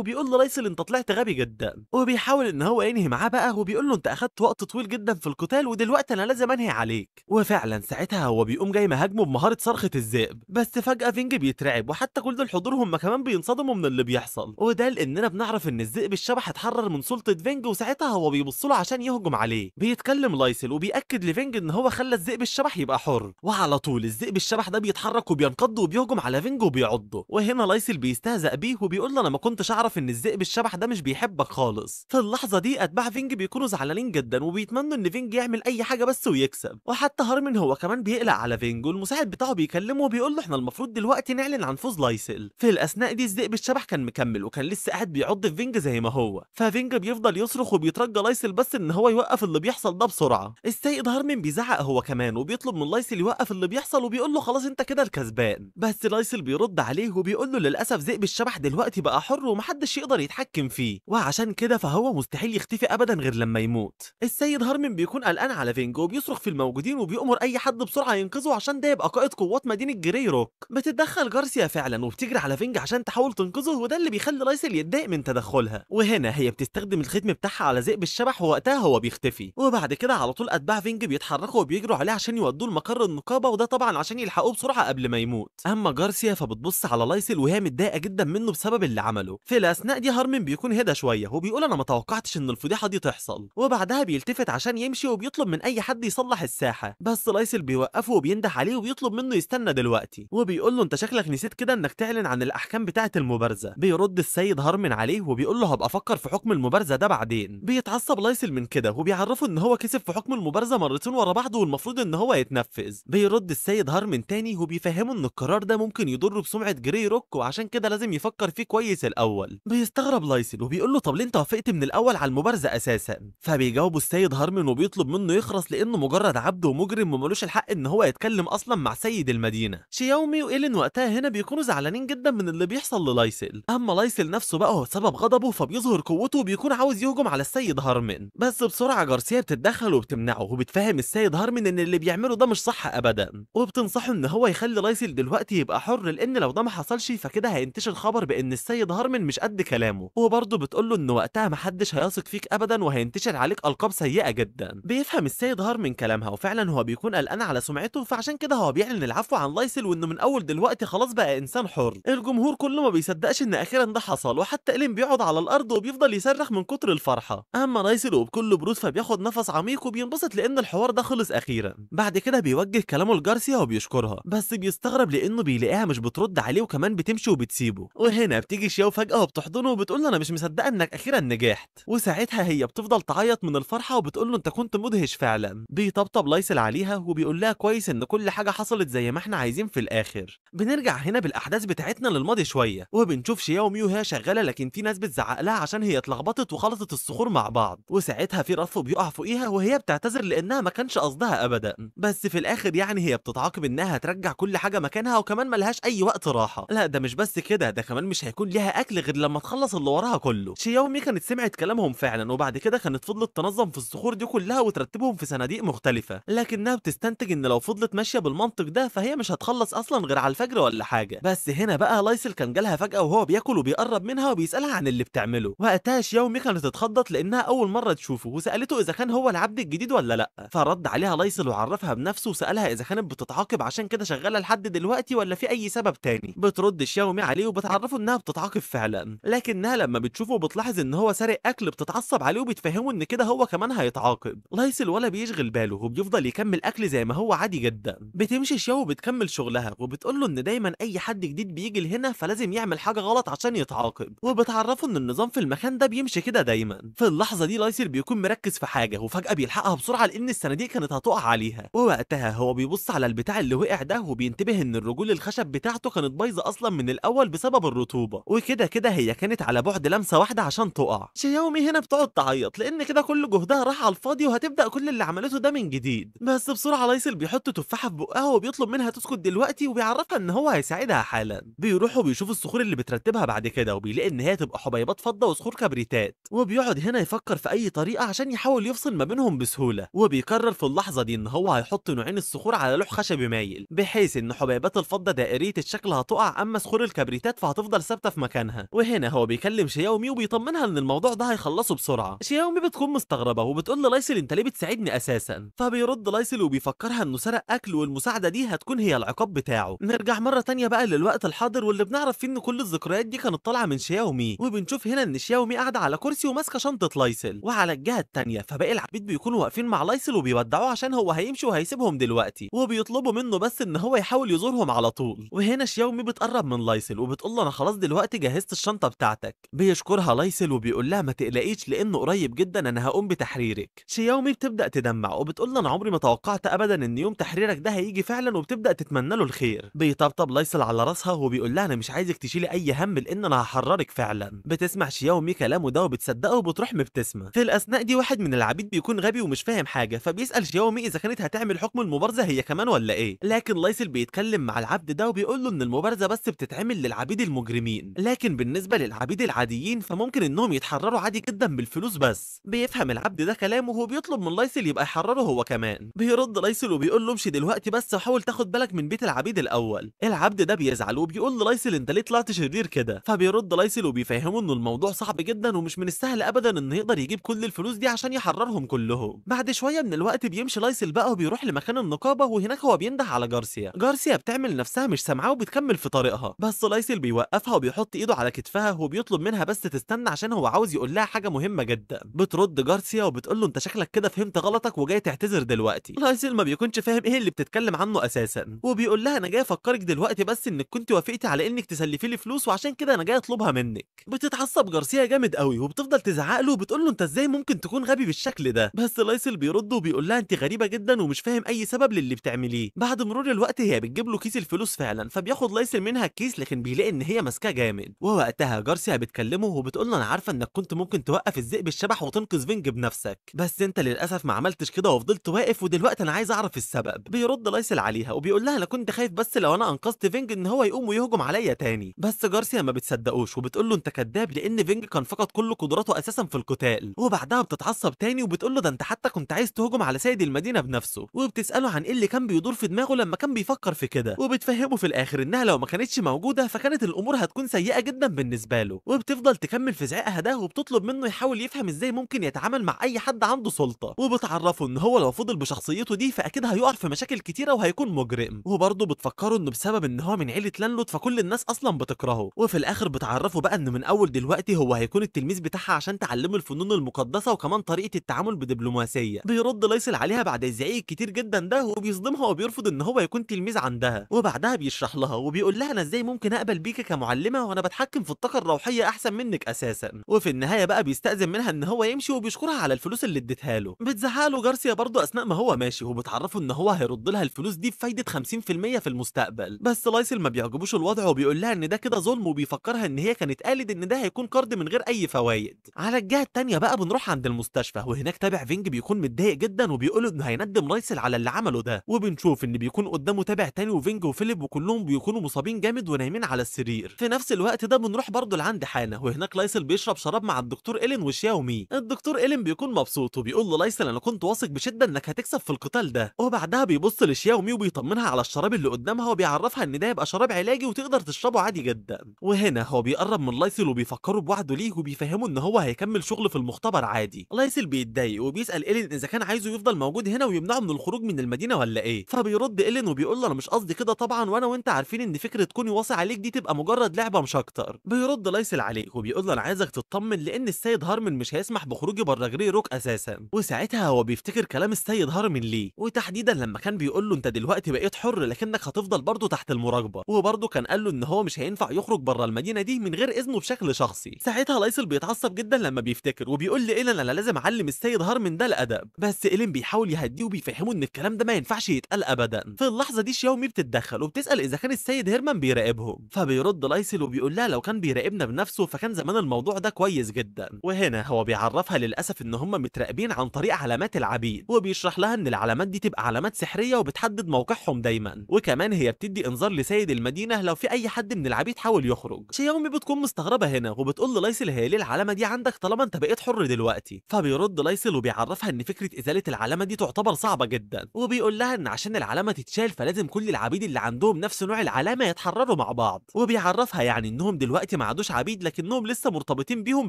وبيقول للايسل انت طلعت غبي جدا، وبيحاول ان هو ينهي معاه بقى وبيقول له انت اخدت وقت طويل جدا في القتال ودلوقتي انا لازم انهي عليك. وفعلا ساعتها هو بيقوم جاي مهاجمه بمهاره صرخه الذئب، بس فجاه فينج بيترعب وحتى كل الحضور هم كمان بينصدموا من اللي بيحصل، وده لاننا بنعرف ان الذئب الشبح اتحرر من سلطه فينج، وساعتها هو بيبص له عشان يهجم عليه. بيتكلم لايسل وبيأكد لفينج ان هو خلى الذئب الشبح يبقى حر، وعلى طول الذئب الشبح ده بيتحرك وبينقض وبيهجم على فينج وبيعضه. وهنا لايسل بيستهزأ بيه وبيقول له انا ما كنتش اعرف ان الذئب الشبح ده مش بيحبك خالص. في اللحظه دي اتباع فينج بيكونوا زعلانين جدا وبيتمنوا ان فينج يعمل اي حاجه بس ويكسب، وحتى هارمن هو كمان بيقلق على فينج، والمساعد بتاعه بيكلمه وبيقول له احنا المفروض دلوقتي نعلن عن فوز لايسل. في الاثناء دي الذئب الشبح كان مكمل وكان لسه قاعد بيعض في فينج زي ما هو، ففينج بيفضل يصرخ وبيترجى لايسل بس ان هو يوقف اللي بيحصل ده بسرعه. السيد هارمن بيزعق هو كمان وبيطلب من لايسل يوقف اللي بيحصل وبيقول له خلاص انت كده الكسبان، بس لايسل بيرد عليه وبيقول له للاسف ذئب الشبح دلوقتي بقى حر ومحدش يقدر يتحكم فيه، وعشان كده فهو مستحيل يختفي ابدا غير لما يموت. السيد هارمن بيكون قلقان على فينج وبيصرخ في الموجودين وبيأمر اي حد بسرعه ينقذه عشان ده يبقى قائد قوات مدينه جري روك. بتتدخل جارسيا فعلا وبتجري على فينج عشان تحاول تنقذه، وده اللي بيخلي لايسل يتضايق من تدخلها، وهنا هي بتستخدم الختم بتاعها على ذئب الشبح ووقتها هو بيختفي. وبعد كده على طول اتباع فينج بيتحركوا وبيجروا عليه عشان يودوه لمقر النقابه، وده طبعا عشان يلحقوه بسرعه قبل ما يموت. اما جارسيا فبتبص على لايسل وهي متضايقه جدا منه بسبب اللي عمله. في الاثناء دي هارمن بيكون هدى شويه وبيقول انا ما توقعتش ان الفضيحه دي تحصل، وبعدها بيلتفت عشان يمشي وبيطلب من اي حد يصلح الساحه، بس لايسل بيوقفه وبينده عليه وبيطلب منه يستنى دلوقتي، وبيقول له انت شكلك نسيت كده انك تعلن عن الاحكام بتاعه المبارزه. بيرد السيد هارمن عليه وبيقول له هبقى افكر في حكم المبارزه ده بعدين. بيتعصب لايسل من كده وبيعرفه ان هو كسب في حكم المبارزه مرتين ورا بعض والمفروض ان هو يتنفذ. بيرد السيد هارمن تاني وبيفهمه ان القرار ده ممكن يضر بسمعه جري روك وعشان كده لازم يفكر فيه كويس الاول. بيستغرب لايسل وبيقول له طب ليه انت وافقت من الاول على المبارزه اساسا؟ فبيجاوبه السيد هارمن وبيطلب منه يخرس لانه مجرد عبد ومجرم وملوش الحق ان هو يتكلم اصلا مع سيد المدينه. شياومي وايلين وقتها هنا بيكونوا زعلانين جدا من اللي بيحصل للايسل، اما لايسل نفسه بقى هو سبب غضبه فبيظهر قوته وبيكون عاوز يهجم على السيد هارمن، بس بسرعه جارسيا بتتدخل وبتمنعه وبتفهم السيد هارمن ان اللي بيعمله ده مش صح ابدا، وبتنصحه ان هو يخلي لايسل دلوقتي يبقى حر لان لو ده ما حصلش فكده هينتشر خبر بان السيد هارمن مش قد كلامه، وبرضه بتقول له ان وقتها محدش هيثق فيك ابدا وهينتشر عليك القاب سيئه جدا. بيفهم السيد هارمن كلامها وفعلا هو بيكون قلقان على سمعته، فعشان كده هو بيعلن العفو عن لايسل وانه من اول دلوقتي خلاص بقى انسان حر. الجمهور كله ما بيصدقش ان اخيرا ده حصل، وحتى إيلين بيقعد على الارض وبيفضل يصرخ من كتر الفرحه. اما لايسل وبكل برود فبياخد نفس عميق وبينبسط لان الحوار ده خلص اخيرا. بعد كده بيوجه كلامه لجارسيا وبيشكرها، بس بيستغرب لانه بيلاقيها مش بترد عليه وكمان بتمشي وبتسيبه. وهنا بتيجي شياو فجاه وبتحضنه وبتقول له انا مش مصدقه انك اخيرا نجحت، وساعتها هي بتفضل تعيط من الفرحه وبتقول له انت كنت مدهش فعلا. بيطبطب لايسل عليها وبيقول لها كويس ان كل حاجه حصلت زي ما احنا عايزين في الاخر. بنرجع هنا بالاحداث بتاعتنا للماضي شويه وبنشوف شياو ميو وهي شغاله لكن في ناس بتزعق لها عشان هي اتلخبطت وخلطت الصخور مع بعض، وساعتها في رف بيقع فوقيها وهي بتعتذر لانها ما كانش قصدها ابدا، بس في الاخر يعني هي بتتعاقب انها هترجع كل حاجه مكانها وكمان ملهاش اي وقت راحه. لا ده مش بس كده، ده كمان مش هيكون ليها اكل غير لما تخلص اللي وراها كله. شياومي كانت سمعت كلامهم فعلا وبعد كده كانت فضلت تنظم في الصخور دي كلها وترتبهم في صناديق مختلفه، لكنها بتستنتج ان لو فضلت ماشيه بالمنطق ده فهي مش هتخلص اصلا غير على الفجر ولا حاجه. بس هنا بقى لايسل كان جالها فجاه وهو بياكل وبيقرب منها وبيسالها عن اللي بتعمله، وقتها شياومي كانت اتخضت لانها اول مره تشوفه وسالته اذا كان هو العبد الجديد ولا لا، فرد عليها لايسل وعرفها بنفسه وسالها اذا كانت بتتعاقب عشان كده شغاله لحد دلوقتي ولا في اي سبب تاني. بترد شياومي عليه وبتعرفه انها بتتعاقب فعلا، لكنها لما بتشوفه بتلاحظ ان هو سارق اكل بتتعصب عليه وبتفهمه ان كده هو كمان هيتعاقب. لايسل ولا بيشغل باله وبيفضل يكمل اكل زي ما هو عادي جدا. بتمشي شياو وبتكمل شغلها وبتقول له ان دايما اي حد جديد بيجي لهنا فلازم يعمل حاجه غلط عشان يتعاقب، وبتعرفه ان النظام في المكان ده بيمشي كده دايما. في اللحظه دي لايسل بيكون مركز في حاجه وفجاه بيلحقها بسرعه لان الصناديق كانت هتقع عليها، ووقتها هو بيبص على البتاع اللي وقع ده وبينتبه ان الرجول الخشب بتاعته كانت بايظه اصلا من الاول بسبب الرطوبه الرطوبة، وكده كده هي كانت على بعد لمسة واحدة عشان تقع. شياومي هنا بتقعد تعيط لان كده كل جهدها راح على الفاضي وهتبدأ كل اللي عملته ده من جديد. بس بسرعة لايسل بيحط تفاحة في بقها وبيطلب منها تسكت دلوقتي وبيعرفها ان هو هيساعدها حالا. بيروحوا بيشوف الصخور اللي بترتبها بعد كده وبيلاقي ان هي تبقى حبيبات فضة وصخور كبريتات، وبيقعد هنا يفكر في اي طريقة عشان يحاول يفصل ما بينهم بسهولة. وبيقرر في اللحظة دي ان هو هيحط نوعين الصخور على لوح خشبي مايل بحيث ان حبيبات الفضة دائرية الشكل هتقع، اما صخور الكبريتات فهتفضل ثابتة في مكانها. وهنا هو بيكلم شياومي وبيطمنها ان الموضوع ده هيخلصه بسرعة. شياومي بتكون مستغربة وبتقول للايسل انت ليه بتساعدني اساسا؟ فبيرد لايسل وبيفكرها انه سرق اكل والمساعدة دي هتكون هي العقاب بتاعه. نرجع مرة تانية بقى للوقت الحاضر واللي بنعرف فيه ان كل الذكريات دي كانت طالعة من شياومي، وبنشوف هنا ان شياومي قاعدة على كرسي وماسكة شنطة لايسل، وعلى الجهة التانية فباقي العبيد بيكونوا واقفين مع لايسل وبيودعوه عشان هو هيمشي وهيسيبهم دلوقتي، وبيطلبوا منه بس ان هو يحاول يزورهم على طول. وهنا شياومي بتقرب من لايسل وبتقول له انا خلاص دلوقتي جهزت الشنطة بتاعتك. بيشكرها لايسل وبيقول لها ما تقلقيش لانه قريب جدا انا هقوم بتحريرك. شياومي بتبدأ تدمع وبتقول له انا عمري ما توقعت ابدا ان يوم تحريرك ده هيجي فعلا، وبتبدأ تتمنى له الخير. بيطبطب لايسل على راسها وبيقول لها انا مش عايزك تشيلي اي هم لان انا هحررك فعلا. بتسمع شياومي كلامه ده وبتصدقه وبتروح مبتسمه. في الاثناء دي واحد من العبيد بيكون غبي ومش فاهم حاجه، فبيسأل شياومي اذا كانت هتعمل حكم المبارزه هي كمان ولا ايه. لكن لايسل بيتكلم مع العبد ده وبيقول له ان المبارزه بس بتتعمل للعبيد المجرمين، لكن بالنسبه للعبيد العاديين فممكن انهم يتحرروا عادي جدا بالفلوس بس. بيفهم العبد ده كلامه وبيطلب من لايسل يبقى يحرره هو كمان. بيرد لايسل وبيقول له امشي دلوقتي بس وحاول تاخد بالك من بيت العبيد الاول. العبد ده بيزعل وبيقول للايسل انت ليه طلعت شرير كده؟ فبيرد لايسل وبيفهمه انه الموضوع صعب جدا ومش من السهل ابدا ان يقدر يجيب كل الفلوس دي عشان يحررهم كلهم. بعد شويه من الوقت بيمشي لايسل بقى وبيروح لمكان النقابه، وهناك هو بينده على جارسيا. جارسيا بتعمل نفسها مش سامعاه وبتكمل في طريقها، بس لايسل بيوقفها وبيحط ايده على كتفها وبيطلب منها بس تستنى عشان هو عاوز يقول لها حاجه مهمه جدا. بترد جارسيا وبتقول له انت شكلك كده فهمت غلطك وجاي تعتذر دلوقتي. لايسل ما بيكونش فاهم ايه اللي بتتكلم عنه اساسا، وبيقول لها انا جاي افكرك دلوقتي بس انك كنت وافقتي على انك تسلفي لي فلوس وعشان كده انا جاي اطلبها منك. بتتعصب جارسيا جامد قوي وبتفضل تزعق له وبتقول له انت ازاي ممكن تكون غبي بالشكل ده؟ بس لايسل بيرد وبيقول لها انت غريبه جدا ومش فاهم اي سبب للي بتعمليه. بعد مرور الوقت هي بتجيب له كيس الفلوس فعلا، فبياخد لايسل منها الكيس لكن بيلاقي ان هي ماسكاه جامد. ووقتها جارسيا بتكلمه وبتقول له انا عارفه انك كنت ممكن توقف الذئب الشبح وتنقذ فينج بنفسك، بس انت للاسف ما عملتش كده وفضلت واقف، ودلوقتي انا عايز اعرف السبب. بيرد لايسل عليها وبيقول لها انا كنت خايف بس لو انا انقذت فينج ان هو يقوم ويهجم عليا تاني. بس جارسيا ما بتصدقوش وبتقول له انت كذاب لان فينج كان فقد كل قدراته اساسا في القتال. وبعدها بتتعصب تاني وبتقول له ده انت حتى كنت عايز تهجم على سيد المدينه بنفسه، وبتساله عن ايه اللي كان بيدور في دماغه لما كان بيفكر في كده، وبتفهمه في الاخر انها لو ما كانتش موجوده فكانت الامور هتكون سيئه جدا بالنسبه له. وبتفضل تكمل في زعيقها ده وبتطلب منه يحاول يفهم ازاي ممكن يتعامل مع اي حد عنده سلطه، وبتعرفه ان هو لو فضل بشخصيته دي فاكيد هيقع في مشاكل كتيره وهيكون مجرم. وبرضه بتفكره انه بسبب ان هو من عيله لانلوت فكل الناس اصلا بتكرهه. وفي الاخر بتعرفه بقى انه من اول دلوقتي هو هيكون التلميذ بتاعها عشان تعلمه الفنون المقدسه وكمان طريقه التعامل بدبلوماسيه. بيرد لايسل عليها بعد الزعيق الكتير جدا ده وبيصدمها وبيرفض ان هو يكون تلميذ عندها. وبعدها بيشرح لها وبيقول لها انا ازاي ممكن اقبل بيكي كمعلمه وانا بتحكم في الطاقه الروحيه احسن منك اساسا. وفي النهايه بقى بيستأذن منها ان هو يمشي وبيشكرها على الفلوس اللي اديتها له. بتزعق له جارسيا برضه اثناء ما هو ماشي وبتعرفه ان هو هيرد لها الفلوس دي بفايده 50% في المستقبل. بس لايسل ما بيعجبوش الوضع وبيقول لها ان ده كده ظلم، وبيفكرها ان هي كانت قالت ان ده هيكون قرض من غير اي فوايد. على الجهه التانيه بقى بنروح عند المستشفى، وهناك تابع فينج بيكون متضايق جدا وبيقول انه هيندم لايسل على اللي عمله ده. وبنشوف ان بيكون قدامه تابع تاني وفينج وفيليب وكلهم بيكونوا مصابين جامد ونايمين على السرير. في نفس الوقت ده بنروح برضه لعند حانه، وهناك لايسل بيشرب شراب مع الدكتور إيلين وشياومي. الدكتور إيلين بيكون مبسوط وبيقول للايسل انا كنت واثق بشده انك هتكسب في القتال ده. وبعدها بيبص لشياومي وبيطمنها على الشراب اللي قدامها وبيعرفها ان ده يبقى شراب علاجي وتقدر تشربه عادي جدا. وهنا هو بيقرب من لايسل وبيفكره بوعده ليه وبيفهمه ان هو هيكمل شغل في المختبر عادي. لايسل بيتضايق وبيسأل إيلين اذا كان عايزه يفضل موجود هنا ويمنعه من الخروج من المدينه ولا ايه. فبيرد إيلين وبيقول له انا مش قصدي كده طبعا، وانا وانت عارفين ان فكره كوني واصي عليك دي تبقى مجرد لعبه مش اكتر. بيرد لايسل عليه وبيقول له انا عايزك تطمن لان السيد هارمن مش هيسمح بخروجي بره جري روك اساسا. وساعتها هو بيفتكر كلام السيد هارمن ليه، وتحديدا لما كان بيقول له انت دلوقتي بقيت حر لكنك هتفضل برضه تحت المراقبه، وبرضه كان قال له ان هو مش هينفع يخرج بره المدينه دي من غير اذنه بشكل شخصي. ساعتها لايسل بيتعصب جدا لما بيفتكر وبيقول لإيلين انا لازم اعلم السيد هارمن ده الادب، بس إيلين بيحاول يهديه وبيفهمه ان الكلام ده ما ينفعش يتقال ابدا. في اللحظه دي شياومي بتتدخل وبتسال اذا كان السيد هيرمان بيراقبهم، فبيرد لايسل وبيقول لها لو كان بيراقبنا بنفسه فكان زمان الموضوع ده كويس جدا. وهنا هو بيعرفها للاسف ان هم متراقبين عن طريق علامات العبيد، وبيشرح لها ان العلامات دي تبقى علامات سحريه وبتحدد موقعهم دايما، وكمان هي بتدي انذار لسيد المدينه لو في اي حد من العبيد حاول يخرج. شياومي بتكون مستغربه هنا وبتقول للايسل هي ليه العلامه دي عندك طالما انت بقيت حر دلوقتي. فبيرد لايسل وبيعرفها ان فكره ازاله العلامه دي تعتبر صعبه جدا، وبيقول لها ان عشان العلامه تتشال فلازم كل العبيد اللي عندهم نفس نوع العلامه يتحرروا مع بعض. وبيعرفها يعني انهم دلوقتي ما عادوش عبيد لكنهم لسه مرتبطين بيهم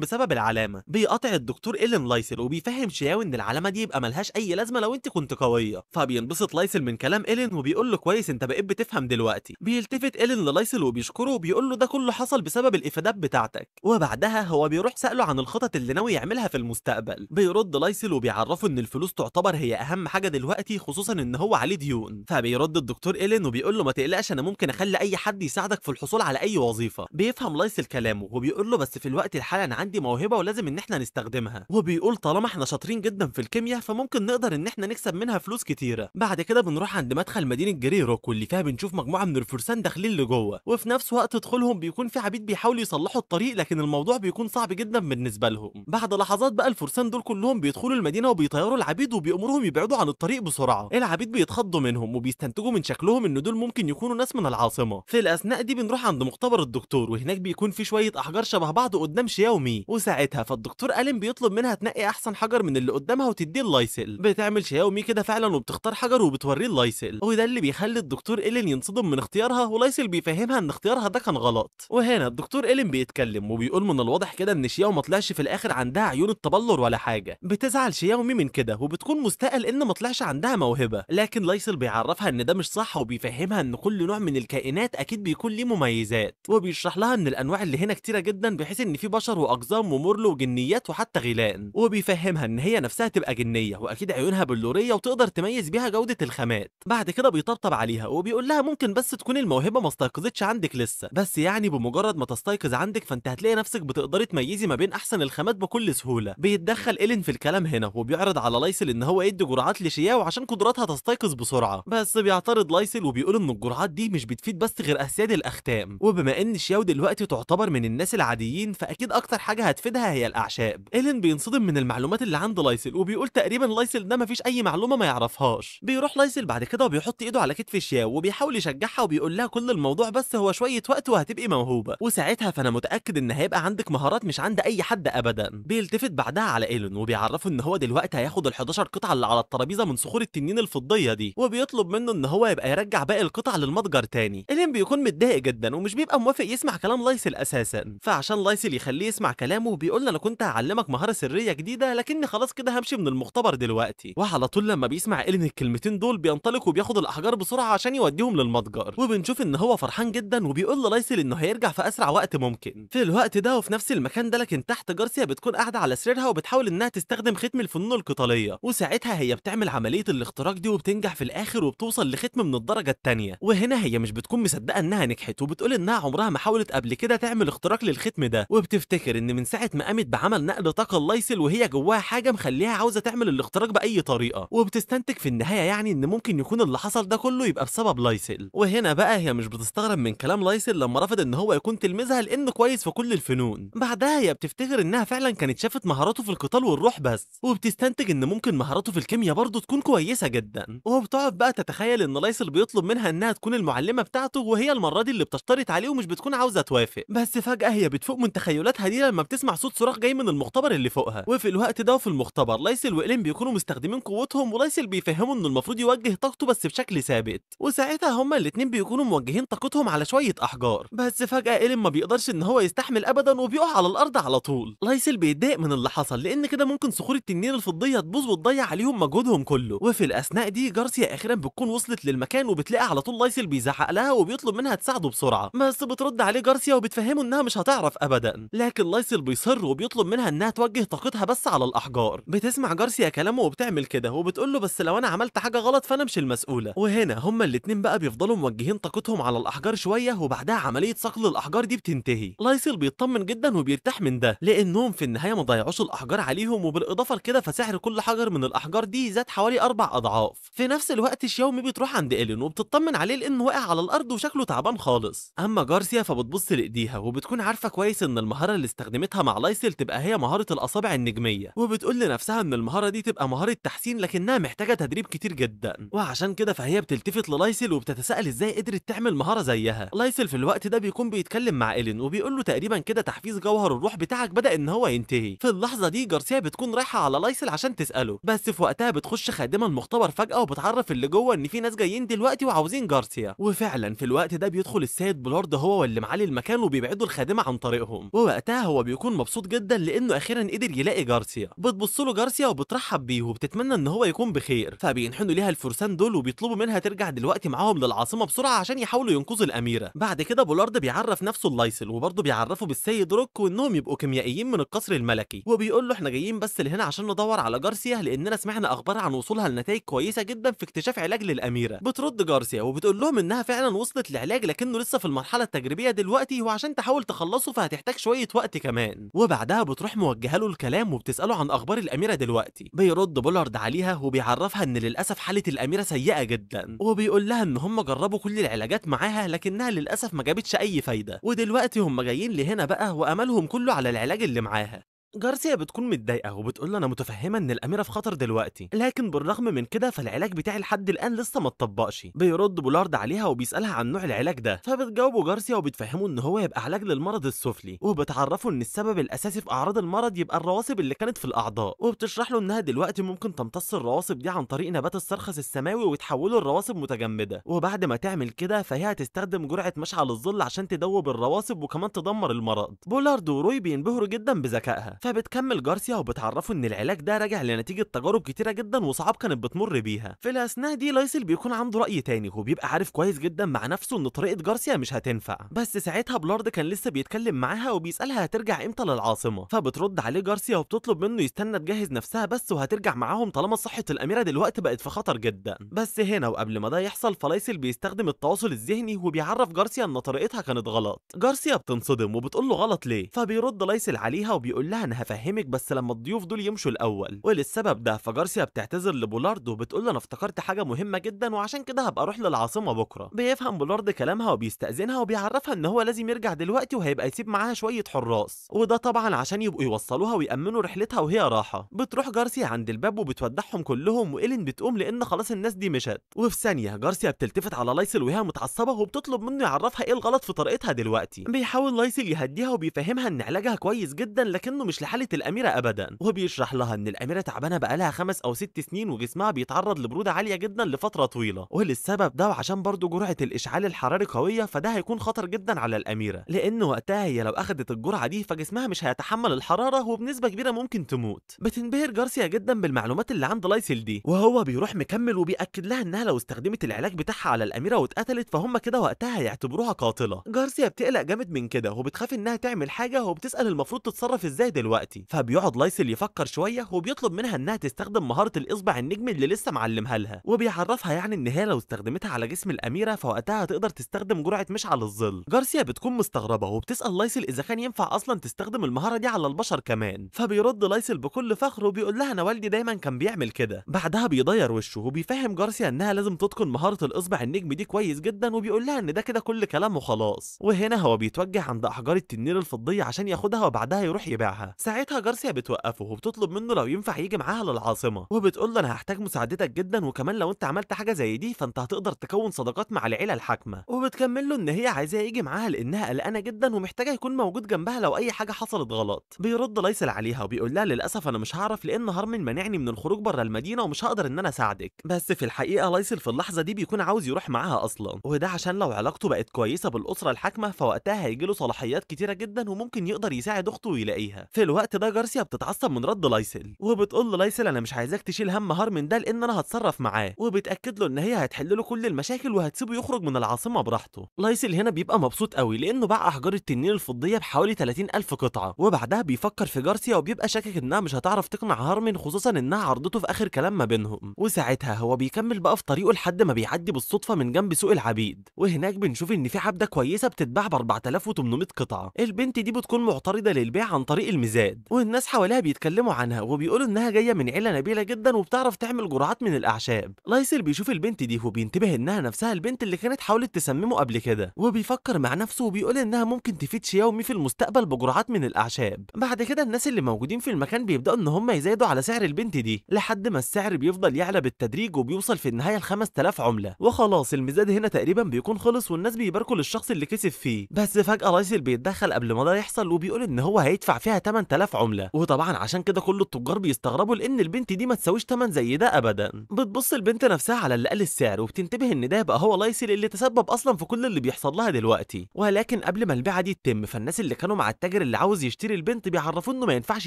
بسبب العلامه. بيقاطع الدكتور إيلين لايسل وبيفهم شياو ان العلامه دي يبقى ملهاش اي لازمه لو انت كنت قويه. فبينبسط لايسل من كلام إيلين وبيقول له كويس انت بقيت بتفهم دلوقتي. بيلتفت إيلين للايسل وبيشكره وبيقول له ده كله حصل بسبب الافادات بتاعتك. وبعدها هو بيروح سأله عن الخطط اللي ناوي يعملها في المستقبل. بيرد لايسل وبيعرفه ان الفلوس تعتبر هي اهم حاجه دلوقتي، خصوصا ان هو عليه ديون. فبيرد الدكتور إيلين وبيقول له ما تقلقش انا ممكن اخلي اي حد يساعدك في الحصول على اي وظيفه. بيفهم لايسل كلامه وبيقول له بس في الوقت الحالي انا عندي موهبه ولازم ان احنا نستخدمها. وبيقول طالما احنا شاطرين جدا في الكيمياء فممكن نقدر ان احنا نكسب منها فلوس كتيره. بعد كده بنروح عند مدخل مدينه جري روك واللي فيها بنشوف مجموعه من الفرسان داخلين لجوه، وفي نفس وقت دخولهم بيكون في عبيد بيحاولوا يصلحوا الطريق لكن الموضوع بيكون صعب جدا بالنسبه لهم. بعد لحظات بقى الفرسان دول كلهم بيدخلوا المدينه وبيطيروا العبيد وبيأمرهم يبعدوا عن الطريق بسرعه. العبيد بيتخضوا منهم وبيستنتجوا من شكلهم ان دول ممكن يكونوا ناس من العاصمه. في الاثناء دي بنروح عند مختبر الدكتور وهناك بيكون في شويه احجار شبه بعض قدام شياومي، وساعتها فالدكتور ألين بيطلب منها تنقي احسن حجر من اللي قدامها وتديه لايسل. بتعمل شياومي كده فعلا وبتختار حجر وبتوريه لايسل، وده اللي بيخلي الدكتور إلين ينصدم من اختيارها ولايسل بيفهمها ان اختيارها ده كان غلط. وهنا الدكتور إلين بيتكلم وبيقول من الواضح كده ان شياو ما طلعش في الاخر عندها عيون التبلور ولا حاجه. بتزعل شياومي من كده وبتكون مستاءه لان ما طلعش عندها موهبه، لكن لايسل بيعرفها ان ده مش صح وبيفهمها ان كل نوع من الكائنات اكيد بيكون ليه مميزات، وبيشرح لها ان الانواع اللي هنا كتيره جدا بحيث ان في بشر واقزام ومرلو وجنيات وحتى غيلان، وبيفهمها ان هي نفسها تبقى جنيه واكيد عيونها بلوريه وتقدر تميز بيها جوده الخامات. بعد كده بيطبطب عليها وبيقول لها ممكن بس تكون الموهبه ما استيقظتش عندك لسه، بس يعني بمجرد ما تستيقظ عندك فانت هتلاقي نفسك بتقدري تميزي ما بين احسن الخامات بكل سهوله. بيتدخل إيلين في الكلام هنا وبيعرض على لايسل ان هو يدي جرعات لشياو عشان قدراتها تستيقظ بسرعه، بس بيعترض لايسل وبيقول ان الجرعات دي مش بتفيد بس غير اسياد الاختام، وبما ان شياو دلوقتي تعتبر من الناس العاديين فاكيد اكتر حاجه هتفيدها هي الاعشاب. إيلين بينصدم من المعلومات اللي عند لايسل وبيقول تقريبا لايسل ده مفيش اي معلومه ما يعرفهاش. بيروح لايسل بعد كده وبيحط ايده على كتف شياو وبيحاول يشجعها وبيقول لها كل الموضوع بس هو شويه وقت وهتبقي موهوبه، وساعتها فانا متاكد ان هيبقى عندك مهارات مش عند اي حد ابدا. بيلتفت بعدها على إيلين وبيعرفه ان هو دلوقتي هياخد ال11 قطعه اللي على الترابيزه من صخور التنين الفضيه دي، وبيطلب منه ان هو يبقى يرجع باقي القطع للمتجر تاني. إيلين بيكون متضايق جدا ومش بيبقى موافق يسمع كلام لايسل اساسا، فعشان لايسل يخليه يسمع كلامه بيقول له انا كنت هعلمك مهاره سريه جديده لكني خلاص كده همشي من المختبر دلوقتي. وعلى طول لما بيسمع إيلين الكلمتين دول بينطلق وبياخد الاحجار بسرعه عشان يوديهم للمتجر، وبنشوف ان هو فرحان جدا وبيقول للايسل انه هيرجع في اسرع وقت ممكن. في الوقت ده وفي نفس المكان ده لكن تحت جارسيا بتكون قاعده على سريرها وبتحاول انها تستخدم ختم الفنون القتاليه، وساعتها هي بتعمل عمليه الاختراق دي وبتنجح في الاخر وبتوصل لختم من الدرجه الثانيه. وهنا هي مش بتكون مصدقه انها نجحت وبتقول انها عمرها ما حاولت قبل كده تعمل اختراق للختم ده، وبتفتكر ان من ساعه ما قامت بعمل نقل طاقه لايسل وهي جواها حاجه مخليها عاوزه تعمل الاختراق باي طريقه، وبتستنتج في النهايه يعني ان ممكن يكون اللي حصل ده كله يبقى بسبب لايسل. وهنا بقى هي مش بتستغرب من كلام لايسل لما رفض ان هو يكون تلميذها لانه كويس في كل الفنون. بعدها هي بتفتكر انها فعلا كانت شافت مهاراته في القتال والروح بس، وبتستنتج ان ممكن مهاراته في الكيمياء برضه تكون كويسه جدا، وبتقعد بقى تتخيل ان لايسل بيطلب منها انها تكون المعلمه بتاعته وهي المره دي اللي بتشترط عليه ومش بتكون عاوزه توافق. بس فجاه هي بتفوق من تخيلاتها دي لما بتسمع صوت صراخ جاي من المختبر اللي فوقها، وفي الوقت ده وفي المختبر لايسل وإيلين بيكونوا مستخدمين قوتهم، ولايسل بيفهموا انه المفروض يوجه طاقته بس بشكل ثابت، وساعتها هما الاتنين بيكونوا موجهين طاقتهم على شويه احجار، بس فجاه إيلين ما بيقدرش ان هو يستحمل ابدا وبيقع على الارض على طول. لايسل بيتضايق من اللي حصل لان كده ممكن صخور التنين الفضيه تبوظ وتضيع عليهم مجهودهم كله، وفي الاثناء دي جارسيا اخيرا بتكون وصلت للمكان وبتلاقي على طول لايسل بيزعق لها وبيطلب منها تساعده بسرعه، بس بترد عليه جارسيا وبتفهمه انها مش هتعرف ابدا، لكن لايسل بيصر وبيطلب منها انها توجه طاقتها بس على الاحجار. بتسمع جارسيا كلامه وبتعمل كده وبتقول له بس لو انا عملت حاجه غلط فانا مش المسؤوله. وهنا هما الاتنين بقى بيفضلوا موجهين طاقتهم على الاحجار شويه وبعدها عمليه صقل الاحجار دي بتنتهي. لايسل بيطمن جدا وبيرتاح من ده لانهم في النهايه ما ضيعوش الاحجار عليهم، وبالاضافه لكده فسعر كل حجر من الاحجار دي زاد حوالي 4 اضعاف. في نفس الوقت شياومي بتروح عند إيلين وبتطمن عليه لانه واقع على الارض وشكله تعبان خالص. اما جارسيا فبتبص لايديها وبتكون عارفه كويس ان المهاره اللي استخدمتها مع لايسل تبقى هي مهاره الاصابع النجميه، وبتقول لنفسها ان المهاره دي تبقى مهاره تحسين لكنها محتاجه تدريب كتير جدا، وعشان كده فهي بتلتفت للايسل وبتتساءل ازاي قدرت تعمل مهاره زيها. لايسل في الوقت ده بيكون بيتكلم مع ايلين وبيقول له تقريبا كده تحفيز جوهر الروح بتاعك بدا ان هو ينتهي. في اللحظه دي جارسيا بتكون رايحه على لايسل عشان تساله، بس في وقتها بتخش خادمه المختبر فجاه وبتعرف اللي جوه ان في ناس جايين دلوقتي وعاوزين جارسيا. وفعلا في الوقت ده بيدخل السيد بولارد هو واللي معاه المكان وبيبعدوا الخادمه عن طريقهم، ووقتها هو بيكون مبسوط جدا لانه اخيرا قدر يلاقي جارسيا. بتبص له جارسيا وبترحب بيه وبتتمنى ان هو يكون بخير، فبينحنوا ليها الفرسان دول وبيطلبوا منها ترجع دلوقتي معاهم للعاصمه بسرعه عشان يحاولوا ينقذوا الاميره. بعد كده بولارد بيعرف نفسه لايسل وبرضه بيعرفه بالسيد روك وانهم يبقوا كيميائيين من القصر الملكي، وبيقول له احنا جايين بس لهنا عشان ندور على جارسيا لاننا سمعنا اخبار عن وصولها لنتائج كويسه جدا في اكتشاف علاج للاميره. بترد جارسيا وبتقول لهم انها فعلا وصلت لعلاج لكنه لسه في المرحله التجريبيه دلوقتي، وعشان تحاول تخلصه فهتحتاج شويه وقت كمان. وبعدها بتروح موجهه له الكلام وبتساله عن اخبار الاميره دلوقتي. بيرد بولارد عليها وبيعرفها ان للاسف حاله الاميره سيئه جدا، وبيقول لها ان هم جربوا كل العلاجات معاها لكنها للاسف ما جابتش اي فايده، ودلوقتي هم جايين لهنا بقى واملهم كله على العلاج اللي معاها. جارسيا بتكون متضايقه وبتقول له انا متفهمه ان الاميره في خطر دلوقتي، لكن بالرغم من كده فالعلاج بتاعي لحد الان لسه ما اتطبقش. بيرد بولارد عليها وبيسالها عن نوع العلاج ده، فبتجاوبه جارسيا وبتفهمه ان هو يبقى علاج للمرض السفلي، وبتعرفه ان السبب الاساسي في اعراض المرض يبقى الرواسب اللي كانت في الاعضاء، وبتشرح له انها دلوقتي ممكن تمتص الرواسب دي عن طريق نبات السرخس السماوي وتحوله لرواسب متجمده، وبعد ما تعمل كده فهي هتستخدم جرعه مشعل الظل عشان تدوب الرواسب وكمان تدمر المرض. بولارد وروي بينبهروا جدا بذكائها، فبتكمل جارسيا وبتعرفه ان العلاج ده راجع لنتيجه تجارب كتيره جدا وصعاب كانت بتمر بيها. في الاثناء دي لايسل بيكون عنده راي تاني وبيبقى عارف كويس جدا مع نفسه ان طريقه جارسيا مش هتنفع، بس ساعتها بولارد كان لسه بيتكلم معاها وبيسالها هترجع امتى للعاصمه، فبترد عليه جارسيا وبتطلب منه يستنى تجهز نفسها بس وهترجع معاهم طالما صحه الاميره دلوقتي بقت في خطر جدا. بس هنا وقبل ما ده يحصل فلايسل بيستخدم التواصل الذهني وبيعرف جارسيا ان طريقتها كانت غلط. جارسيا بتنصدم وبتقول له غلط ليه، فبيرد لايسل عليها وبيقول لها انا هفهمك بس لما الضيوف دول يمشوا الاول، وللسبب ده فجارسيا بتعتذر لبولارد وبتقول له انا افتكرت حاجه مهمه جدا وعشان كده هبقى اروح للعاصمه بكره. بيفهم بولارد كلامها وبيستاذنها وبيعرفها ان هو لازم يرجع دلوقتي وهيبقى يسيب معاها شويه حراس، وده طبعا عشان يبقوا يوصلوها ويامنوا رحلتها وهي راحه. بتروح جارسيا عند الباب وبتودعهم كلهم وايلين بتقوم لان خلاص الناس دي مشت، وفي ثانيه جارسيا بتلتفت على لايسل وهي متعصبه وبتطلب منه يعرفها ايه الغلط في طريقتها دلوقتي. بيحاول لايسل يهديها وبيفهمها ان علاجها كويس جدا لكنه مش لحاله الاميره ابدا، وبيشرح لها ان الاميره تعبانه بقالها 5 أو 6 سنين وجسمها بيتعرض لبروده عاليه جدا لفتره طويله، وللسبب ده وعشان برضه جرعه الاشعال الحراري قويه فده هيكون خطر جدا على الاميره، لان وقتها هي لو اخذت الجرعه دي فجسمها مش هيتحمل الحراره وبنسبه كبيره ممكن تموت. بتنبهر جارسيا جدا بالمعلومات اللي عند لايسل دي، وهو بيروح مكمل وبيأكد لها انها لو استخدمت العلاج بتاعها على الاميره واتقتلت فهم كده وقتها هيعتبروها قاتله. جارسيا بتقلق جامد من كده وبتخاف انها تعمل حاجه وبتسال المفروض تتصرف ازاي دلوقتي، فبيقعد لايسل يفكر شويه وبيطلب منها انها تستخدم مهاره الاصبع النجمي اللي لسه معلمها لها، وبيعرفها يعني ان هي لو استخدمتها على جسم الاميره فوقتها هتقدر تستخدم جرعه مشعل الظل. جارسيا بتكون مستغربه وبتسال لايسل اذا كان ينفع اصلا تستخدم المهاره دي على البشر كمان، فبيرد لايسل بكل فخر وبيقول لها انا والدي دايما كان بيعمل كده. بعدها بيضير وشه وبيفهم جارسيا انها لازم تتقن مهاره الاصبع النجمي دي كويس جدا، وبيقول لها ان ده كده كل كلام وخلاص. وهنا هو بيتوجه عند احجار التنين الفضيه عشان ياخدها وبعدها يروح يبيعها. ساعتها جارسيا بتوقفه وبتطلب منه لو ينفع يجي معاها للعاصمه، وبتقول له انا هحتاج مساعدتك جدا وكمان لو انت عملت حاجه زي دي فانت هتقدر تكون صداقات مع العيله الحاكمه، وبتكمل له ان هي عايزاه يجي معاها لانها قلقانه جدا ومحتاجه يكون موجود جنبها لو اي حاجه حصلت غلط. بيرد لايسل عليها وبيقول لها للاسف انا مش هعرف لان هارمن منعني من الخروج بره المدينه ومش هقدر ان انا اساعدك، بس في الحقيقه لايسل في اللحظه دي بيكون عاوز يروح معاها اصلا، وده عشان لو علاقته بقت كويسه بالاسره الحاكمه فوقتها هيجي له صلاحيات كتيره جدا وممكن يقدر يساعد اخته ويلاقيها. في الوقت ده جارسيا بتتعصب من رد لايسل وبتقول له لايسل انا مش عايزاك تشيل هم هارمن ده لان انا هتصرف معاه، وبتاكد له ان هي هتحل له كل المشاكل وهتسيبه يخرج من العاصمه براحته. لايسل هنا بيبقى مبسوط قوي لانه باع احجار التنين الفضيه بحوالي 30,000 قطعه، وبعدها بيفكر في جارسيا وبيبقى شاكك انها مش هتعرف تقنع هارمن خصوصا انها عرضته في اخر كلام ما بينهم. وساعتها هو بيكمل بقى في طريقه لحد ما بيعدي بالصدفه من جنب سوق العبيد، وهناك بنشوف ان في عبده كويسه بتتباع ب 4800 قطعه. البنت دي بتكون معترضه للبيع عن طريق الميزان زاد، والناس حواليها بيتكلموا عنها وبيقولوا انها جايه من عيله نبيله جدا وبتعرف تعمل جرعات من الاعشاب. لايسل بيشوف البنت دي وبينتبه انها نفسها البنت اللي كانت حاولت تسممه قبل كده، وبيفكر مع نفسه وبيقول انها ممكن تفيد شياومي في المستقبل بجرعات من الاعشاب. بعد كده الناس اللي موجودين في المكان بيبداوا ان هم يزايدوا على سعر البنت دي لحد ما السعر بيفضل يعلى بالتدريج وبيوصل في النهايه ل 5000 عمله. وخلاص المزاد هنا تقريبا بيكون خلص والناس بيباركوا للشخص اللي كسب فيه. بس فجاه لايسل بيتدخل قبل ما ده يحصل وبيقول ان هو هيدفع فيها 8000 عمله، وطبعا عشان كده كل التجار بيستغربوا لان البنت دي ما تساويش تمن زي ده ابدا. بتبص البنت نفسها على اللي قال السعر وبتنتبه ان ده بقى هو لايسل اللي تسبب اصلا في كل اللي بيحصل لها دلوقتي. ولكن قبل ما البيعه دي تتم فالناس اللي كانوا مع التاجر اللي عاوز يشتري البنت بيعرفوه انه ما ينفعش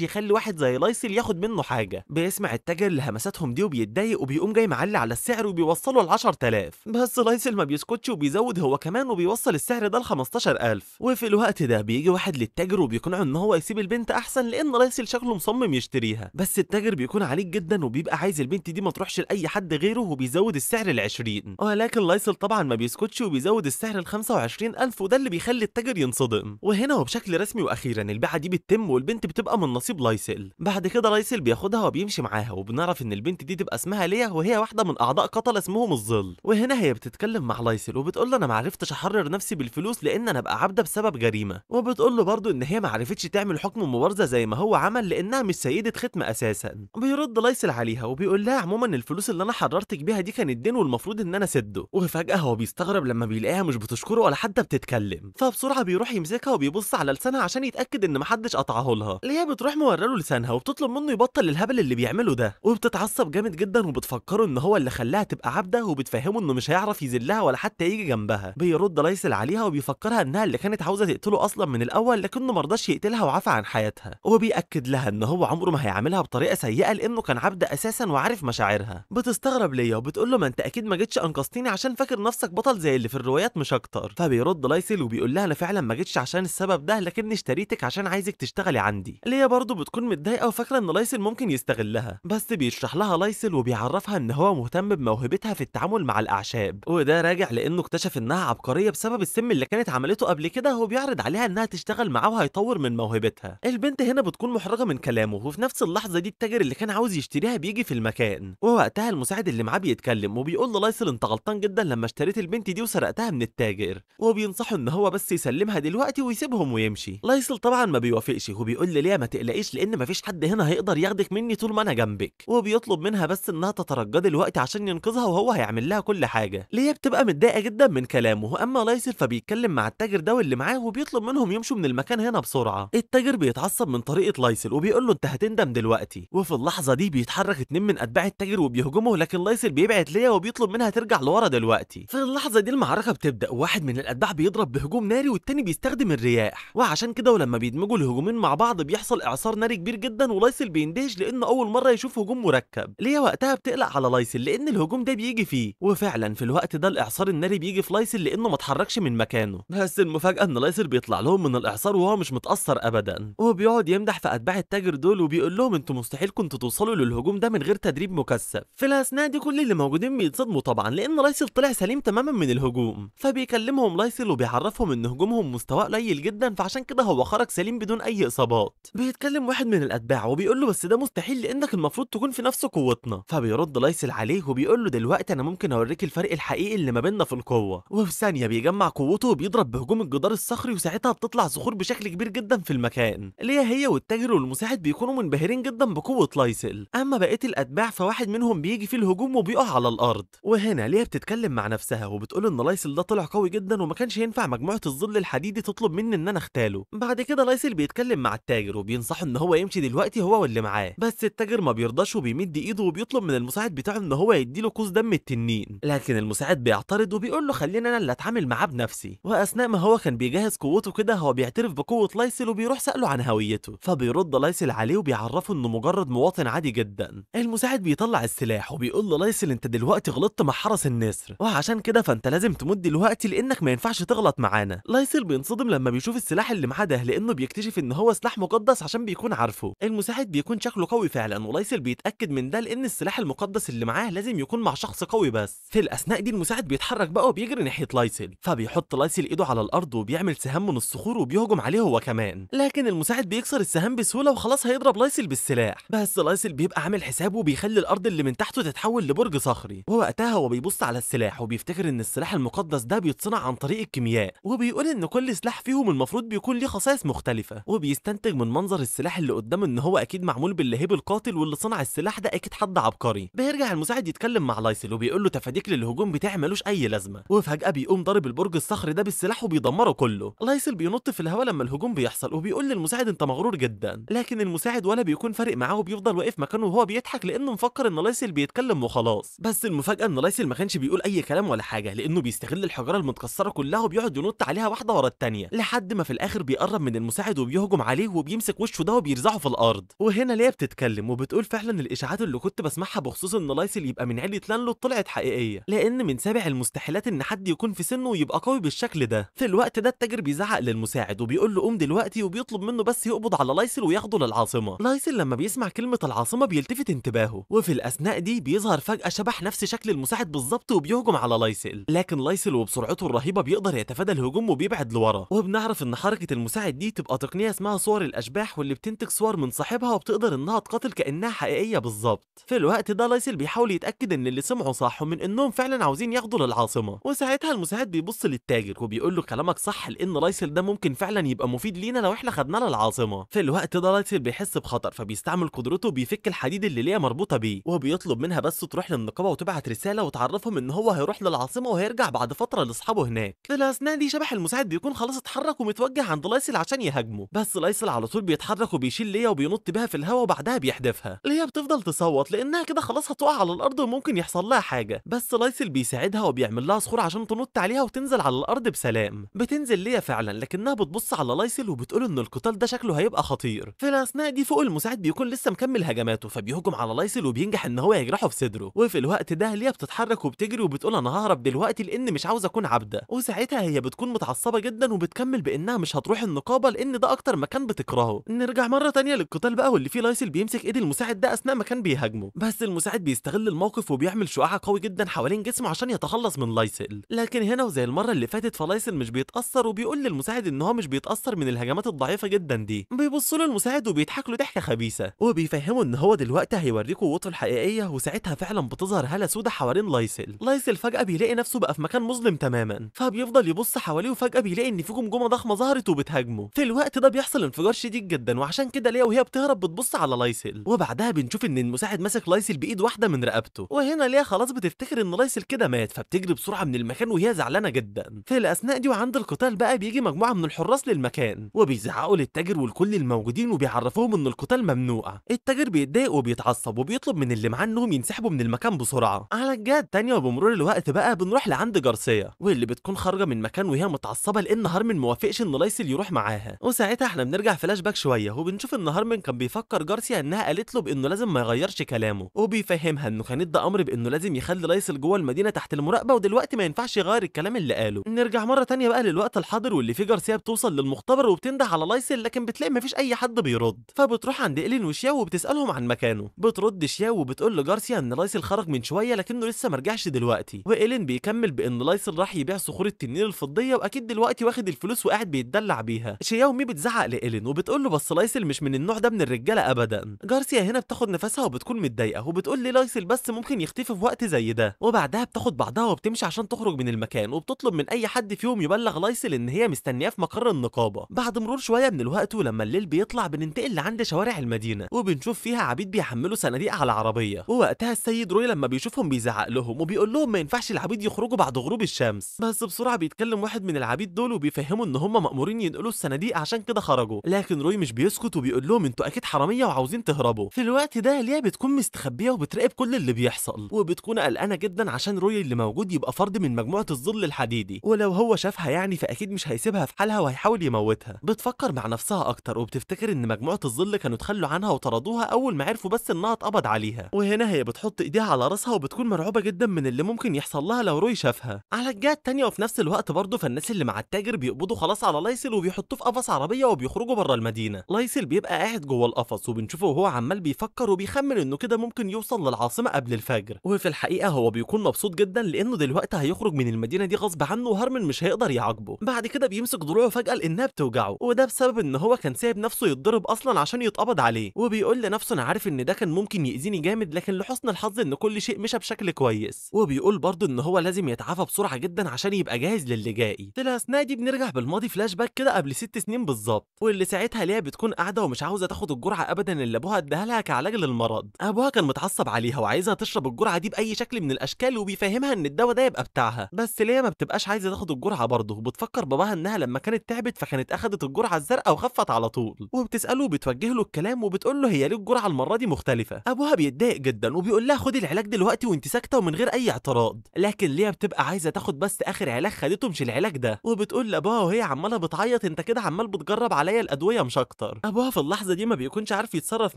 يخلي واحد زي لايسل ياخد منه حاجه. بيسمع التاجر لهمساتهم دي وبيتضايق وبيقوم جاي معلي على السعر وبيوصله ل 10000. بس لايسل ما بيسكتش وبيزود هو كمان وبيوصل السعر ده ل 15000. وفي الوقت ده بيجي واحد للتاجر وبيقنعه ان هو يسيب البنت احسن لان لايسل شكله مصمم يشتريها. بس التاجر بيكون عنيد جدا وبيبقى عايز البنت دي ما تروحش لاي حد غيره وبيزود السعر ل 20. ولكن لايسل طبعا ما بيسكتش وبيزود السعر ل 25000 وده اللي بيخلي التاجر ينصدم. وهنا وبشكل رسمي واخيرا البيعه دي بتتم والبنت بتبقى من نصيب لايسل. بعد كده لايسل بياخدها وبيمشي معاها وبنعرف ان البنت دي تبقى اسمها ليا وهي واحده من اعضاء قتله اسمهم الظل. وهنا هي بتتكلم مع لايسل وبتقول له انا ما عرفتش احرر نفسي بالفلوس لان انا ابقى عبده بسبب جريمه. وبتقول له برضه ان هي ما عرفتش تعمل حكم مبارزه زي ما هو عمل لانها مش سيده ختم اساسا. بيرد لايسل عليها وبيقول لها عموما الفلوس اللي انا حررتك بيها دي كانت دين والمفروض ان انا اسده. وفجاه هو بيستغرب لما بيلاقيها مش بتشكره ولا حتى بتتكلم، فبسرعه بيروح يمسكها وبيبص على لسانها عشان يتاكد ان محدش قطعه لها. هي بتروح موراله لسانها وبتطلب منه يبطل الهبل اللي بيعمله ده، وبتتعصب جامد جدا وبتفكره ان هو اللي خلاها تبقى عبده وبتفهمه انه مش هيعرف يذلها ولا حتى يجي جنبها. بيرد لايسل عليها وبيفكرها انها اللي كانت عاوزه تقتله اصلا من الاول لكنه مرضاش يقتلها وعفى عن حياتها. وبيأكد لها ان هو عمره ما هيعاملها بطريقه سيئه لانه كان عبد اساسا وعارف مشاعرها. بتستغرب ليا وبتقول له ما انت اكيد ما جيتش انقذتني عشان فاكر نفسك بطل زي اللي في الروايات مش اكتر. فبيرد لايسل وبيقول لها انا فعلا ما جيتش عشان السبب ده لكني اشتريتك عشان عايزك تشتغلي عندي. ليا برضه بتكون متضايقه وفاكره ان لايسل ممكن يستغلها، بس بيشرح لها لايسل وبيعرفها ان هو مهتم بموهبتها في التعامل مع الاعشاب، وده راجع لانه اكتشف انها عبقريه بسبب السم اللي كانت عملته قبل كده وبيعرض عليها انها تشتغل معاه وهيطور من موهبتها. البنت هنا بتكون محرجه من كلامه وفي نفس اللحظه دي التاجر اللي كان عاوز يشتريها بيجي في المكان، ووقتها المساعد اللي معاه بيتكلم وبيقول للايسل انت غلطان جدا لما اشتريت البنت دي وسرقتها من التاجر، وبينصحه ان هو بس يسلمها دلوقتي ويسيبهم ويمشي. لايسل طبعا ما بيوافقش وبيقول ليا ما تقلقيش لان مفيش حد هنا هيقدر ياخدك مني طول ما انا جنبك، وبيطلب منها بس انها تترجى دلوقتي عشان ينقذها وهو هيعمل لها كل حاجه. ليا بتبقى متضايقه جدا من كلامه، اما لايسل فبيتكلم مع التاجر ده واللي معاه وبيطلب منهم يمشوا من المكان هنا بسرعه. التاجر بيتعصب من طريقه لايسل وبيقول له انت هتندم دلوقتي. وفي اللحظه دي بيتحرك 2 من اتباع التاجر وبيهجموا لكن لايسل بيبعد ليا وبيطلب منها ترجع لورا دلوقتي. في اللحظه دي المعركه بتبدا وواحد من الاتباع بيضرب بهجوم ناري والتاني بيستخدم الرياح، وعشان كده ولما بيدمجوا الهجومين مع بعض بيحصل اعصار ناري كبير جدا ولايسل بيندهش لانه اول مره يشوف هجوم مركب. ليا وقتها بتقلق على لايسل لان الهجوم ده بيجي فيه، وفعلا في الوقت ده الاعصار الناري بيجي في لايسل لانه ما اتحركش من مكانه. بس المفاجاه ان لايسل بيطلع لهم من الاعصار وهو مش متاثر ابدا، وبيقعد يمدح في اتباع التاجر دول وبيقول لهم انتوا مستحيل كنتوا توصلوا للهجوم ده من غير تدريب مكثف. في الاثناء دي كل اللي موجودين بيتصدموا طبعا لان لايسل طلع سليم تماما من الهجوم، فبيكلمهم لايسل وبيعرفهم ان هجومهم مستواه قليل جدا فعشان كده هو خرج سليم بدون اي اصابات. بيتكلم واحد من الاتباع وبيقول له بس ده مستحيل لانك المفروض تكون في نفس قوتنا. فبيرد لايسل عليه وبيقول له دلوقتي انا ممكن اوريك الفرق الحقيقي اللي ما بيننا في القوه. وفي ثانيه بيجمع قوته وبيضرب بهجوم الجدار الصخري وساعتها بتطلع صخور بشكل كبير جدا في المكان. ليا هي والتاجر والمساعد بيكونوا منبهرين جدا بقوه لايسل، اما بقيه الاتباع فواحد منهم بيجي في الهجوم وبيقع على الارض. وهنا ليا بتتكلم مع نفسها وبتقول ان لايسل ده طلع قوي جدا وما كانش ينفع مجموعه الظل الحديدي تطلب مني ان انا اختاله. بعد كده لايسل بيتكلم مع التاجر وبينصحه ان هو يمشي دلوقتي هو واللي معاه، بس التاجر ما بيرضاش وبيمد ايده وبيطلب من المساعد بتاعه ان هو يديله كوز دم التنين، لكن المساعد بيعترض وبيقول له خليني انا اللي اتعامل معاه بنفسي. واثناء ما هو كان بيجهز قوته كده هو بيعترف بقوه لايسل وبيروح سأله عن هويته، فبيرد لايسل عليه وبيعرفه انه مجرد مواطن عادي جدا. المساعد بيطلع السلاح وبيقول له لايسل انت دلوقتي غلطت مع حرس النسر وعشان كده فانت لازم تموت دلوقتي لانك ما ينفعش تغلط معانا. لايسل بينصدم لما بيشوف السلاح اللي معاه ده لانه بيكتشف ان هو سلاح مقدس عشان بيكون عارفه. المساعد بيكون شكله قوي فعلا ولايسل بيتاكد من ده لان السلاح المقدس اللي معاه لازم يكون مع شخص قوي. بس في الاثناء دي المساعد بيتحرك بقى وبيجري ناحيه لايسل، فبيحط لايسل ايده على الارض وبيعمل سهام من الصخور وبيهجم عليه هو كمان، لكن المساعد بيكسر السهام بسهوله وخلاص هيضرب لايسل بالسلاح، بس لايسل بيبقى عامل حسابه وبيخلي الارض اللي من تحته تتحول لبرج صخري. ووقتها هو بيبص على السلاح وبيفتكر ان السلاح المقدس ده بيتصنع عن طريق الكيمياء، وبيقول ان كل سلاح فيهم المفروض بيكون ليه خصائص مختلفه، وبيستنتج من منظر السلاح اللي قدامه ان هو اكيد معمول باللهيب القاتل، واللي صنع السلاح ده اكيد حد عبقري. بيرجع المساعد يتكلم مع لايسل وبيقول له تفاديك للهجوم بتاعي ملوش اي لازمه، وفجاه بيقوم ضارب البرج الصخري ده بالسلاح وبيدمره كله. لايسل بينط في الهواء لما الهجوم بيحصل وبيقول للمساعد انت مغرور جدا، لكن المساعد ولا بيكون فارق معاه وبيفضل واقف مكانه وهو بيضحك لانه مفكر ان لايسل بيتكلم وخلاص. بس المفاجاه ان لايسل ما كانش بيقول اي كلام ولا حاجه، لانه بيستغل الحجاره المتكسره كلها وبيقعد ينط عليها واحده ورا الثانيه لحد ما في الاخر بيقرب من المساعد وبيهجم عليه وبيمسك وشه ده وبيرزعه في الارض. وهنا ليا بتتكلم وبتقول فعلا الاشاعات اللي كنت بسمعها بخصوص ان لايسل يبقى من عيله لانلوت طلعت حقيقيه، لان من سابع المستحيلات ان حد يكون في سنه ويبقى قوي بالشكل ده. في الوقت ده التاجر بيزعق للمساعد وبيقول له قوم دلوقتي، وبيطلب منه بس يقبض على لايسل وياخده للعاصمه. لايسل لما بيسمع كلمه العاصمه بيلتفت انتباهه، وفي الاثناء دي بيظهر فجاه شبح نفس شكل المساعد بالظبط وبيهجم على لايسل، لكن لايسل وبسرعته الرهيبه بيقدر يتفادى الهجوم وبيبعد لورا. وبنعرف ان حركه المساعد دي تبقى تقنيه اسمها صور الاشباح، واللي بتنتج صور من صاحبها وبتقدر انها تقاتل كانها حقيقيه بالظبط. في الوقت ده لايسل بيحاول يتاكد ان اللي سمعه صح ومن انهم فعلا عاوزين ياخدوا للعاصمه، وساعتها المساعد بيبص للتاجر وبيقول له كلامك صح، لان لايسل ده ممكن فعلا يبقى مفيد لينا لو احنا خدناه للعاصمه. في الوقت ده لايسل بيحس بخطر فبيستعمل قدرته وبيفك الحديد اللي ليها مربوطه بيه، وبيطلب منها بس تروح للنقابه وتبعت رساله وتعرفهم ان هو هيروح للعاصمه وهيرجع بعد فتره لاصحابه هناك. في الاثناء دي شبح المساعد بيكون خلاص اتحرك ومتوجه عند لايسل عشان يهاجمه، بس لايسل على طول بيتحرك وبيشيل ليا وبينط بيها في الهواء وبعدها بيحدفها. ليا بتفضل تصوت لانها كده خلاص هتقع على الارض وممكن يحصل لها حاجه، بس لايسل بيساعدها وبيعمل لها صخور عشان تنط عليها وتنزل على الارض بسلام. بتنزل ليا فعلا لكنها بتبص على لايسل وبتقول ان القتال ده شكله هيبقى خطير. في الاثناء دي فوق المساعد بيكون لسه مكمل هجماته فبيهجم على لايسل وبينجح ان هو يجرحه في صدره. وفي الوقت ده ليا بتتحرك وبتجري وبتقول انا ههرب دلوقتي لان مش عاوز اكون عبده، وساعتها هي بتكون متعصبه جدا وبتكمل بانها مش هتروح النقابه لان ده اكتر مكان بتكرهه. نرجع مره تانية للقتال بقى، واللي فيه لايسل بيمسك ايد المساعد ده اثناء ما كان بيهاجمه، بس المساعد بيستغل الموقف وبيعمل شعاع قوي جدا حوالين جسمه عشان يتخلص من لايسل. لكن هنا وزي المره اللي فاتت فلايسل مش بيتاثر وبيقول للمساعد ان هو مش بيتاثر من الهجمات الضعيفه جدا دي. بيبص له المساعد وبيضحك له ضحكه خبيثه وبيفهمه ان هو دلوقتي هيوريه قوته الحقيقيه، وساعتها فعلا بتظهر هاله سودا حوالين لايسل. لايسل فجاه بيلاقي نفسه بقى في مكان مظلم تماما، فبيفضل يبص حواليه وفجاه بيلاقي ان في جمجمه ضخمه ظهرت وبتهاجمه. في الوقت ده بيحصل انفجار شديد جدا، وعشان كده ليا وهي بتهرب بتبص على لايسل، وبعدها بنشوف ان المساعد ماسك لايسل بايد واحده من رقبته. وهنا ليا خلاص بتفتكر ان لايسل كده مات فبتجري بسرعه من المكان وهي زعلانه جدا. في الاثناء دي وعند القتال بقى بيجي مجموعه من الحراس للمكان وبيزعقوا للتاجر ولكل الموجودين وبيعرفوهم ان القتال ممنوع. التاجر بيتضايق وبيتعصب وبيطلب من اللي معاه انهم ينسحبوا من المكان بسرعه. على الجهه التانيه وبمرور الوقت بقى بنروح لعند جارسيا، واللي بتكون خارجه من مكان وهي متعصبه لان هارمن موافقش ان لايسل يروح معاها. وساعتها احنا بنرجع فلاش باك شويه وبنشوف ان هارمن كان بيفكر جارسيا انها قالت له بانه لازم ما يغيرش كلامه، وبيفهمها انه كان ادى امر بانه لازم يخلي لايسل جوه المدينه تحت المراقبه، ودلوقتي ما ينفعش يغير الكلام اللي قاله. نرجع مره تانيه بقى للوقت الحاضر واللي فيه جارسيا بتوصل للمختبر وبتنده على لايسل، لكن بتلاقي مفيش اي حد بيرد، فبتروح عند إيلين وشياو وبتسالهم عن مكانه. بترد شياو وبتقول لجارسيا ان لايسل خرج من شويه لكنه لسه ما رجعش دلوقتي، وإيلين بيكمل بان لايسل راح يبيع صخور التنين الفضيه واكيد دلوقتي واخد الفلوس وقاعد بيتدلع بيها. شياو مي بتزعق لإيلين وبتقول له بس لايسل مش من النوع ده من الرجاله ابدا. جارسيا هنا بتاخد نفسها وبتكون متضايقه وبتقول لي لايسل بس ممكن يختفي في وقت زي ده، وبعدها بتاخد بعضها وبتمشي عشان تخرج من المكان وبتطلب من اي حد فيهم يبلغ لايسل ان هي مستنياه في مقر النقابه. بعد مرور شويه من الوقت ولما الليل بيطلع بننتقل لعند شوارع المدينه وبنشوف فيها عبيد بيحملوا صناديق على عربيه، ووقتها السيد روي لما بيشوفهم بيزعق لهم وبيقول لهم ما ينفعش العبيد يخرجوا بعد غروب الشمس، بس بسرعه بيتكلم واحد من العبيد دول وبيفهموا ان هم مأمورين ينقلوا الصناديق عشان كده خرجوا، لكن روي مش بيسكت وبيقول لهم انتوا اكيد حراميه وعاوزين تهربوا. في الوقت ده ليا بتكون مستخبيه وبتراقب كل اللي بيحصل، وبتكون قلقانه جدا عشان روي اللي موجود يبقى فرد من مجموعه الظل الحديدي، ولو هو شافها يعني فاكيد مش هيسيبها في حالها وهيحاول يموتها. بتفكر مع نفسها اكتر وبتفتكر ان مجموعه الظل كانوا اتخلوا عنها وطردوها اول ما عرفوا بس انها اتقبض عليها، وهنا هي بتحط ايديها على راسها وبتكون مرعوبه جدا من اللي ممكن يحصل لها لو روي شافها. على الجهه التانيه وفي نفس الوقت برضه فالناس اللي مع التاجر بيقبضوا خلاص على لايسل وبيحطوه في قفص عربيه وبيخرجوا بره المدينه. لايسل بيبقى قاعد جوه القفص وبنشوفه وهو عمال بيفكر وبيخمن انه كده ممكن يوصل للعاصمه قبل الفجر، وفي الحقيقه هو بيكون مبسوط جدا لانه دلوقتي هيخرج من المدينه دي غصب عنه وهارمن مش هيقدر يعاقبه. بعد كده بيمسك ضلوعه فجاه لانها بتوجعه، وده بسبب ان هو كان سايب نفسه يتضرب اصلا عشان يتقبض عليه، وبيقول لنفسه انا عارف ان ده كان ممكن يأذيني جامد، لكن لحسن الحظ ان كل شيء مشى بشكل كويس. وبيقول برضه ان هو لازم يتعافى بسرعه جدا عشان يبقى جاهز للي جاي. في الاثناء دي بنرجع بالماضي فلاش باك كده قبل 6 سنين بالظبط، واللي ساعتها ليا بتكون قاعده ومش عاوزه تاخد الجرعه ابدا اللي ابوها اداها لها كعلاج للمرض. ابوها كان متعصب عليها وعايزها تشرب الجرعه دي باي شكل من الاشكال، وبيفهمها ان الدواء ده يبقى بتاعها، بس ليا ما بتبقاش عايزه تاخد الجرعه برضه، وبتفكر باباها انها لما كانت تعبت فكانت اخدت الجرعه الزرقاء وخفت على طول، وبتساله وبتوجه له الكلام وبتقول له هي ليه الجرعه المره دي مختلفه. ابوها بيتضايق جدا وبيقول لها خدي العلاج دلوقتي وانت ساكته ومن غير اي اعتراض، لكن ليا بتبقى عايزه تاخد بس اخر علاج خدته مش العلاج ده، وبتقول لابوها وهي عماله بتعيط انت كده عمال بتجرب عليا الادويه مش اكتر. ابوها في اللحظه دي ما بيكونش عارف يتصرف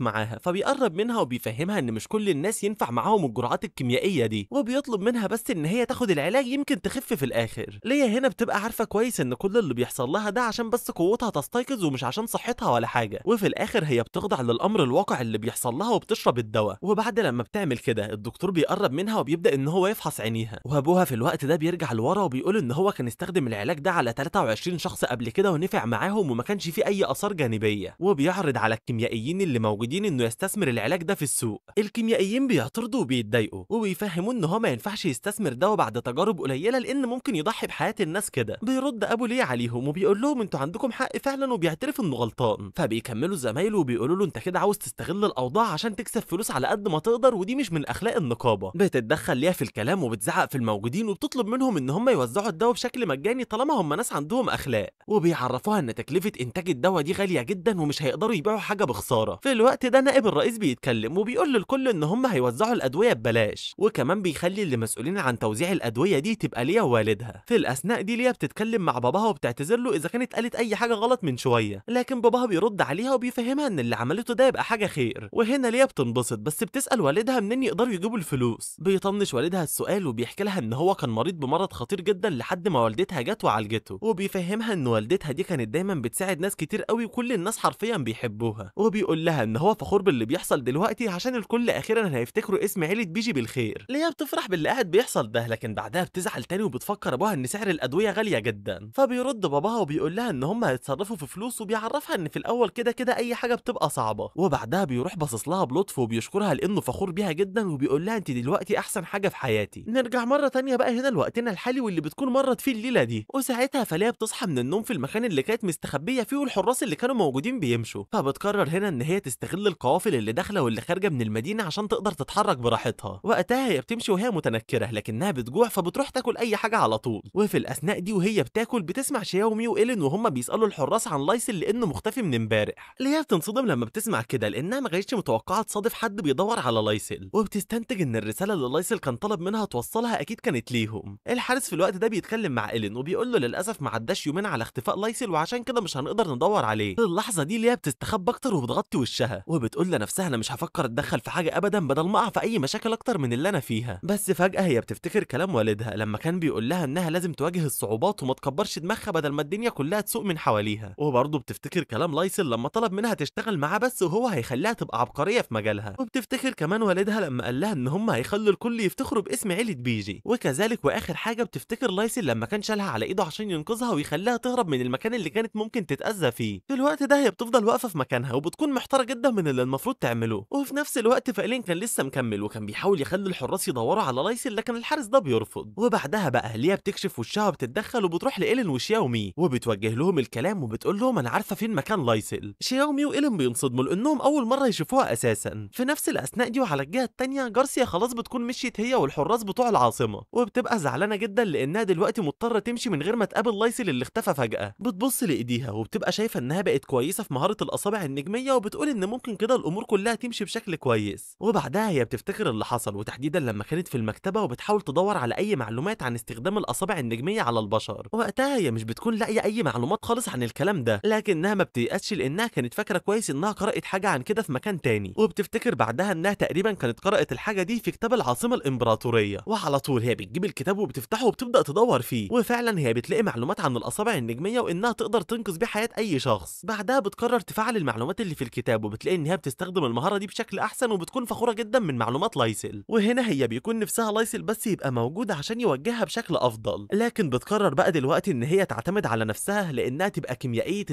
معاها، فبيقرب منها وبيفهمها ان مش كل الناس ينفع معاهم الجرعات الكيميائيه دي، وبيطلب منها بس ان هي تاخد العلاج يمكن تخف في الاخر. ليا هنا بتبقى عارفه كويس ان كل اللي بيحصل لها ده عشان بس قوتها تستيقظ ومش عشان صحتها ولا حاجه، وفي الاخر هي بتخضع للامر الواقع اللي بيحصل لها وبتشرب الدواء. وبعد لما بتعمل كده الدكتور بيقرب منها وبيبدا ان هو يفحص عينيها، وابوها في الوقت ده بيرجع لورا وبيقول ان هو كان استخدم العلاج ده على 23 شخص قبل كده ونفع معاهم وما كانش فيه اي اثار جانبيه، وبيعرض على الكيميائيين اللي موجودين انه يستثمر العلاج ده في السوق. الكيميائيين بيعترضوا وبيتضايقوا وبيفهموه ان هو ما ينفعش يستثمر دواء بعد تجارب قليله لان ممكن يضحي بحياه الناس كده. بيرد ابو ليه عليهم وبيقول لهم انتوا عندكم حق فعلا وبيعترف انه غلطان، فبيكملوا زمايله وبيقولوا له انت كده عاوز تستغل الاوضاع عشان تكسب فلوس على قد ما تقدر، ودي مش من اخلاق النقابه. بتتدخل ليها في الكلام وبتزعق في الموجودين وبتطلب منهم ان هم يوزعوا الدواء بشكل مجاني طالما هم ناس عندهم اخلاق، وبيعرفوها ان تكلفه انتاج الدواء دي غاليه جدا ومش هيقدروا يبيعوا حاجه بخساره. في الوقت ده نائب الرئيس بيتكلم وبيقول للكل ان هم هيوزعوا الادويه ببلاش، وكمان بيخلي اللي مسؤولين عن توزيع الادويه دي تبقى ليا ووالدها. في الاثناء دي ليا بتتكلم مع باباها وبتعتذر له اذا كانت قالت اي حاجه غلط من شويه، لكن باباها بيرد عليها وبيفهمها ان اللي عملته ده يبقى حاجه خير. وهنا ليا بتنبسط بس بتسال والدها منين يقدروا يجيبوا الفلوس. بيطنش والدها السؤال وبيحكي لها ان هو كان مريض بمرض خطير جدا لحد ما والدتها جت وعالجته، وبيفهمها ان والدتها دي كانت دايما بتساعد ناس كتير قوي وكل الناس حرفيا بيحبوها، وبيقول لها ان هو فخور باللي بيحصل دلوقتي عشان الكل اخيرا هيفتكروا اسم عيله بيجي بالخير. ليا بتفرح باللي قاعد بيحصل ده، لكن بعدها بتزعل تاني وبتفكر ابوها ان سعر الادويه غاليه جدا، فبيرد باباها وبيقول لها ان هم هيتصرفوا في فلوس، وبيعرفها ان في الاول كده كده اي حاجه بتبقى صعبه، وبعدها بيروح باصص لها بلطف وبيشكرها لانه فخور بيها جدا وبيقول لها انت دلوقتي احسن حاجه في حياتي. نرجع مره تانية بقى هنا لوقتنا الحالي واللي بتكون مرت فيه الليله دي، وساعتها فليا بتصحى من النوم في المكان اللي كانت مستخبيه فيه والحراس اللي كانوا موجودين بيمشوا، فبتقرر هنا ان هي تستغل القوافل اللي داخله واللي خارجه من المدينه عشان تقدر تتحرك براحتها. وقتها هي بتمشي وهي متنكره لكنها بتجوع فبتروح تاكل اي حاجه على طول، وفي الاثناء دي وهي بتاكل بتسمع شياومي وايلين وهم بيسالوا الحراس عن لايسل لانه مختفي من امبارح. ليا بتنصدم لما بتسمع كده لانها ما كانتش متوقعه تصادف حد بيدور على لايسل، وبتستنتج ان الرساله اللي لايسل كان طلب منها توصلها اكيد كانت ليهم. الحارس في الوقت ده بيتكلم مع ايلين وبيقول له للاسف ما عداش يومين على اختفاء لايسل وعشان كده مش هنقدر ندور عليه. في اللحظه دي ليا بتستخبى اكتر وبتغطي وشها وبتقول لنفسها انا مش هفكر اتدخل في حاجه ابدا بدل ما اقع في اي مشاكل اكتر من اللي انا فيها. بس فجاه هي بتفتكر كلام والدها لما كان بيقول لها انها لازم تواجه الصعوبات وما تكبرش دماغها بدل ما الدنيا كلها تسوق من حواليها، وبرضه بتفتكر كلام لايسل لما طلب منها تشتغل معاه بس وهو هيخليها تبقى عبقريه في مجالها، وبتفتكر كمان والدها لما قال لها ان هم هيخلوا الكل يفتخروا باسم عيله بيجي، وكذلك واخر حاجه بتفتكر لايسل لما كان شالها على ايده عشان ينقذها ويخليها تهرب من المكان اللي كانت ممكن تتاذى فيه. في الوقت ده هي بتفضل واقفه في مكانها وبتكون محتاره جدا من اللي المفروض تعمله، وفي نفس الوقت فايلين كان لسه مكمل وكان بيحاول يخلي الحراس يدوروا على لايسل لكن الحارس ده بيرفض. وبعدها بقى ليا بتكشف وشها وبتتدخل وبتروح لايلين وشياومي وبتوجه لهم الكلام وبتقول لهم انا عارفه فين مكان لايسل. شياومي وايلين بينصدموا لانهم اول مره يشوفوها اساسا. في نفس الاثناء دي وعلى الجهه الثانيه جارسيا خلاص بتكون مشيت هي والحراس بتوع العاصمه، وبتبقى زعلانه جدا لانها دلوقتي مضطره تمشي من غير ما تقابل لايسل اللي اختفى فجاه. بتبص لايديها وبتبقى شايفه انها بقت كويسه في مهاره الاصابع النجميه وبتقول ان ممكن كده الامور كلها تمشي بشكل كويس. وبعدها هي بتفتكر اللي حصل وتحديدا لما كانت في المكتبه وبتحاول تدور على اي معلومات عن استخدام الاصابع النجميه على البشر. وقتها هي مش بتكون لاقيه اي معلومات خالص عن الكلام ده لكنها ما بتيأسش لانها كانت فاكره كويس انها قرأت حاجه عن كده في مكان تاني، وبتفتكر بعدها انها تقريبا كانت قرأت الحاجه دي في كتاب العاصمه الامبراطوريه. وعلى طول هي بتجيب الكتاب وبتفتحه وبتبدا تدور فيه، وفعلا هي بتلاقي معلومات عن الاصابع النجميه وانها تقدر تنقذ بيه حياه اي شخص. بعدها بتقرر تفعل المعلومات اللي في الكتاب وبتلاقي ان هي بتستخدم المهاره دي بشكل احسن وبتكون فخوره جدا من معلومات لايسل. وهنا هي بيكون نفسها لايسل بس يبقى موجود عشان يوجهها بشكل افضل، لكن بتقرر بقى دلوقتي ان هي تعتمد على نفسها لانها تبقى كيميائيه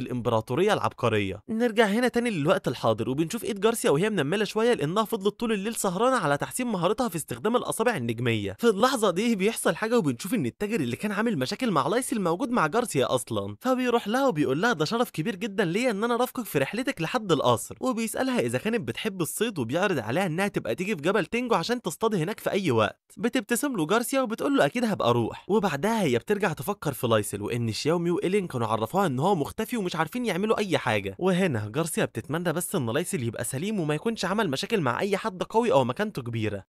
الامبراطوريه العبقريه. نرجع هنا تاني للوقت الحاضر، وبنشوف ايد جارسيا وهي منمله شويه لانها فضلت طول الليل سهرانه على تحسين مهارتها في استخدام الاصابع النجميه. في اللحظه دي بيحصل حاجه، وبنشوف ان التاجر اللي كان عامل مشاكل مع لايسي الموجود مع جارسيا اصلا، فبيروح لها وبيقول لها ده شرف كبير جدا ليا ان انا رافقك في رحلتك لحد القصر، وبيسالها اذا كانت بتحب الصيد، وبيعرض عليها انها تبقى تيجي في جبل تينجو عشان تصطاد هناك في اي وقت. بتبتسم له جارسيا وبتقول له اكيد هبقى اروح، وبعدها هي بترجع تفكر في لايسل، وان شياومي وايلين كانوا عرفوها ان هو مختفي ومش عارفين يعملوا اي حاجه. وهنا جارسيا بتتمنى بس ان لايسل يبقى سليم وما يكونش عمل مشاكل مع اي حد قوي او مكانته كبيره.